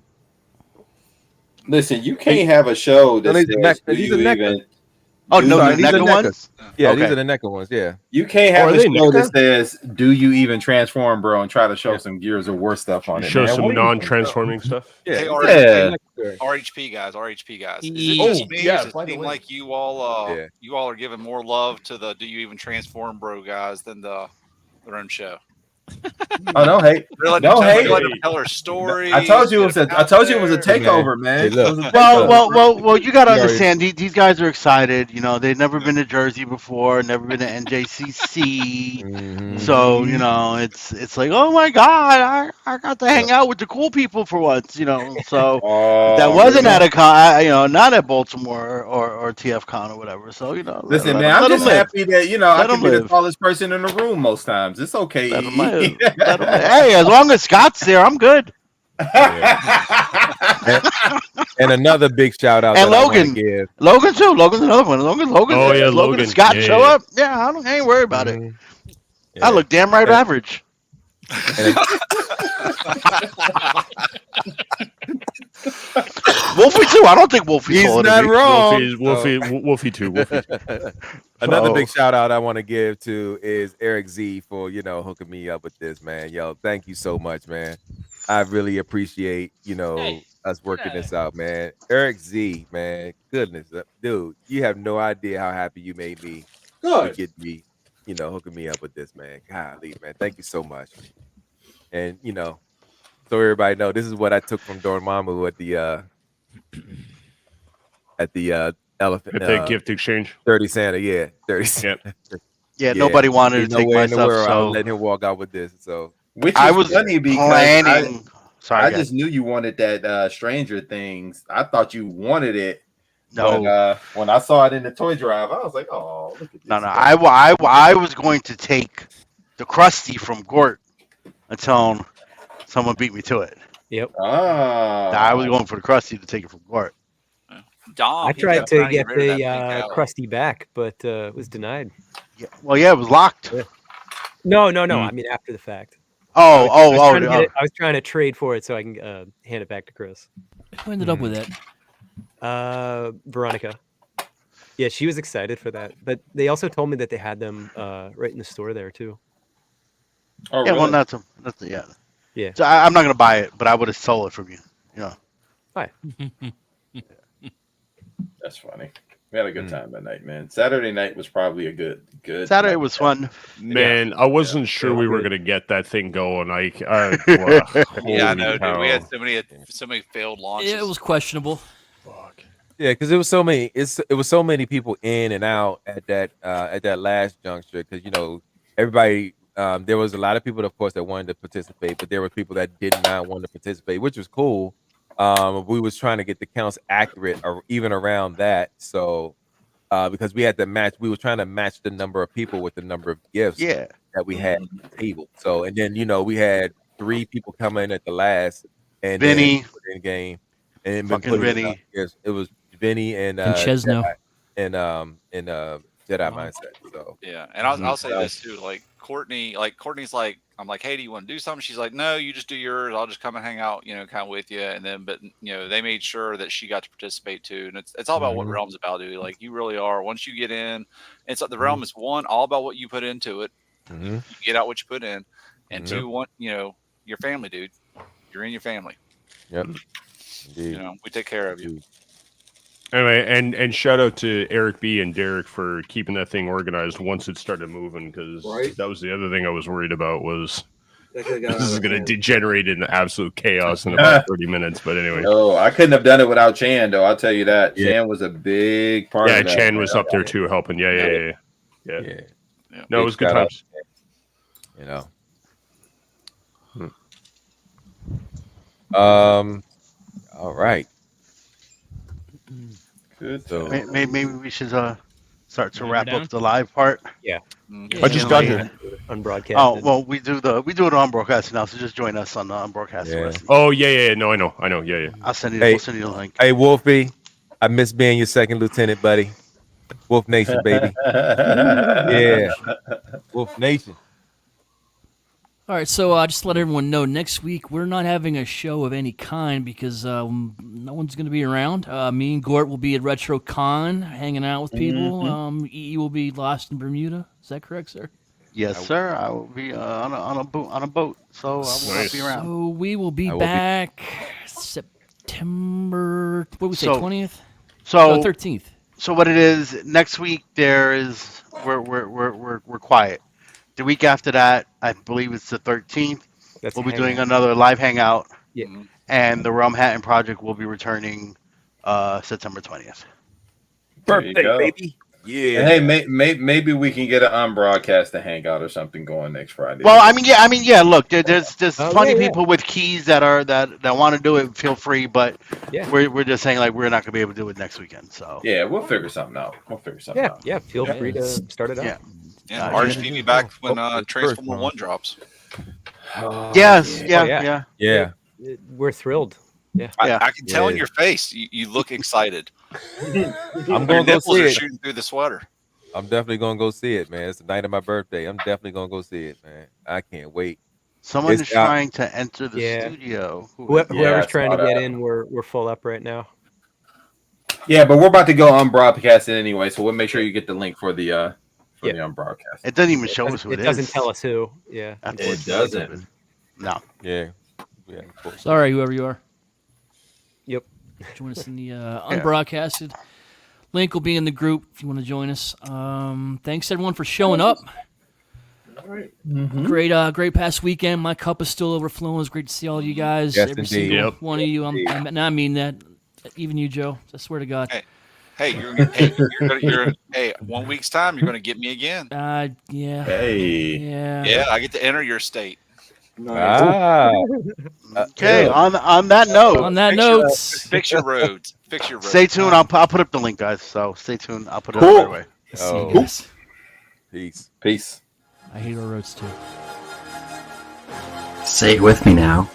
C: Listen, you can't have a show that
G: No, these are
C: says,
G: NECA.
C: do
G: These are
C: you
G: NECA.
C: even?
I: Oh,
C: do
I: no,
C: you
I: the
C: even-
I: NECA ones?
G: Yeah,
I: Okay.
G: these are the NECA ones. Yeah.
C: You can't have
K: are
C: a
K: they
C: show that
K: NECA?
C: says, "Do you even transform, bro?" and try to show some Gears of War stuff on it.
K: Show
C: man.
K: some
C: What do you think, bro?
K: non-transforming stuff.
G: Yeah.
B: Hey,
C: Yeah.
B: RHP guys, RHP guys. Is it
K: Oh,
B: just me?
K: yeah,
B: Does it
K: by the
B: seem
K: way.
B: like you all
G: Yeah.
B: you all are giving more love to the "Do you even transform, bro" guys than their own show?
C: Oh no hate,
B: They're letting
C: no
B: them
C: hate.
B: let them tell her story.
C: I told you it was a takeover, man.
G: Hey,
C: It
G: look.
C: was a
I: Well,
C: takeover, bro.
I: you got to
G: We already-
I: understand. These guys are excited. You know, they've never been to Jersey before, never been to NJCC.
G: Mhm.
I: So you know, it's like, oh my God, I got to hang out with the cool people for once. You know, so that
C: Oh,
I: wasn't
C: man.
I: at a con, not at Baltimore or TF Con or whatever. So you know,
C: Listen,
I: let
C: man, I'm
I: them
C: just
I: live.
C: happy that I
I: Let
C: can
I: 'em
C: be the
I: live.
C: tallest person in the room most times. It's okay.
I: Let 'em live. Let 'em live. Hey, as long as Scott's there, I'm good.
G: And another big shout out
I: And
G: that I want to
I: Logan.
G: give.
I: Logan too. Logan's another one. As long as Logan,
K: Oh, yeah,
I: as long as
K: Logan.
I: Scott
K: Yeah,
I: show
K: yeah.
I: up, I ain't worried about it.
G: Mhm.
I: I look damn right
G: Yeah.
I: average. Wolfie too. I don't think Wolfie's
G: He's
I: taller
G: not
I: than me.
G: wrong.
K: Wolfie too. Wolfie too.
G: Another
I: Oh.
G: big shout out I want to give to is Eric Z for hooking me up with this, man. Yo, thank you so much, man. I really appreciate us working this out, man. Eric Z, man, goodness, dude, you have no idea how happy you made me to
F: Good.
G: get me, hooking me up with this, man. Golly, man, thank you so much. And so everybody know, this is what I took from Dormammu at the elephant.
K: At the gift exchange.
G: 30 Santa, yeah, 30.
K: Yep.
I: Yeah, nobody wanted
G: Ain't
I: to take
G: nowhere
I: my
G: in the
I: stuff,
G: world I
I: so
G: would let him walk out with this. So
C: Which
I: I
C: is
I: was
C: funny because
I: planning. Sorry,
C: I
I: guys.
C: just knew you wanted that Stranger Things. I thought you wanted it.
I: No.
C: But, when I saw it in the toy drive, I was like, "Oh, look at this!"
I: No. I was going to take the Krusty from Gort until someone beat me to it.
E: Yep.
I: I was going for the Krusty to take it from Gort.
B: Dom,
E: I
B: he
E: tried
B: kept
E: to
B: trying
E: get
B: rid of that
E: the
B: pink alley.
E: Krusty back, but it was denied.
I: Yeah. Well, yeah, it was locked.
E: Yeah. No. I mean, after the fact.
I: Oh.
E: I was trying to trade for it so I can hand it back to Chris.
A: Who ended up with it?
E: Veronica. Yeah, she was excited for that. But they also told me that they had them right in the store there too.
C: Oh,
I: Yeah,
C: really?
I: well, that's yeah.
E: Yeah.
I: So I'm not gonna buy it, but I would have sold it from you.
E: Hi.
C: That's funny. We had a good time that night, man. Saturday night was probably a good.
I: Saturday
C: night.
I: was fun.
K: Man, I wasn't sure we were gonna get that thing going.
B: Yeah, I
K: holy
B: know, dude.
K: cow.
B: We had so many failed launches.
A: It was questionable.
K: Fuck.
G: yeah, because it was so many. It was so many people in and out at that last juncture. Because everybody. There was a lot of people, of course, that wanted to participate, but there were people that did not want to participate, which was cool. We was trying to get the counts accurate, or even around that. So, because we had to match, we were trying to match the number of people with the number of gifts
I: Yeah.
G: that we had at the table. So, and then we had 3 people come in at the last, and
I: Vinny.
G: then put in game, and
I: Fucking
G: put it in,
I: Vinny.
G: yes, it was Vinny and
A: Chesno.
G: Jedi, and Jedi mindset. So
B: Yeah, and I'll say this too. Like Courtney's like, I'm like, hey, do you want to do something? She's like, no, you just do yours. I'll just come and hang out, kind of with you. And then, but they made sure that she got to participate too. And it's all about what Realm's about, dude. Like you really are. Once you get in, it's like the Realm is all about what you put into it. You get out what you put in, and 2, your family, dude. You're in your family.
G: Yep. Indeed.
B: We take care of you.
K: Anyway, and shout out to Eric B and Derek for keeping that thing organized once it started moving, because that was the other thing I was worried about was this is going to degenerate into absolute chaos in about 30 minutes. But anyway.
C: Oh, I couldn't have done it without Chan, though. I'll tell you that. Yeah. Chan was a big part of that.
K: Yeah, Chan was up there too, helping. Yeah. No, it was good times.
G: All right.
C: Good.
G: So
I: Maybe we should start to wrap up the live part.
E: Yeah.
K: I just got here.
E: Unbroadcast.
I: Oh well, we do it on broadcast now, so just join us on the unbroadcast.
K: Oh yeah. No, I know. Yeah.
I: We'll send you the link.
G: Hey, Wolfie, I miss being your second lieutenant, buddy. Wolf Nation, baby. Yeah, Wolf Nation.
A: All right, so just to let everyone know, next week we're not having a show of any kind because no one's going to be around. Me and Gort will be at RetroCon hanging out with people. EE will be lost in Bermuda. Is that correct, sir?
I: Yes, sir. I will be on a boat, so I will not be around.
A: So we will be back September. What did we say? 20th.
I: So
A: 13th.
I: So what it is next week? We're quiet. The week after that, I believe it's the 13th. We'll be doing another live hangout.
E: Yeah.
I: And the Realm Hatton project will be returning September 20th.
C: Birthday,
G: baby. Yeah.
C: And hey, maybe we can get an unbroadcast to hangout or something going next Friday.
I: Well, I mean, yeah. Look, there's plenty of people with keys that want to do it. Feel free, but we're just saying like we're not gonna be able to do it next weekend. So
C: yeah, we'll figure something out.
E: Yeah. Feel free to start it out.
B: Yeah, RHP be back when Transformer 1 drops.
I: Yes.
E: Yeah. We're thrilled. Yeah.
B: I can tell in your face. You look excited.
G: I'm going to go see it.
B: Shooting through the sweater.
G: I'm definitely going to go see it, man. It's the night of my birthday. I'm definitely going to go see it, man. I can't wait.
I: Someone is trying to enter the studio.
E: Whoever's trying to get in, we're full up right now.
C: Yeah, but we're about to go unbroadcast it anyway, so we'll make sure you get the link for the unbroadcast.
I: It doesn't even show us who it is.
E: It doesn't tell us who. Yeah.
C: It doesn't.
I: No.
G: Yeah.
A: Sorry, whoever you are.
E: Yep.
A: Join us in the unbroadcasted. Link will be in the group if you want to join us. Thanks everyone for showing up.
C: All right.
A: Great past weekend. My cup is still overflowing. It was great to see all you guys.
G: Yes,
A: Every
G: indeed.
A: single one of you. I mean that. Even you, Joe. I swear to God.
B: Hey, you're 1 week's time. You're gonna get me again.
A: Yeah.
C: Hey.
A: Yeah.
B: I get to enter your state.
I: Okay. On that note.
B: Fix your roads.
I: Stay tuned. I'll put up the link, guys. So stay tuned. I'll put it up right away.
A: See you guys.
C: Peace.
A: I hate our roads too.
H: Say it with me now.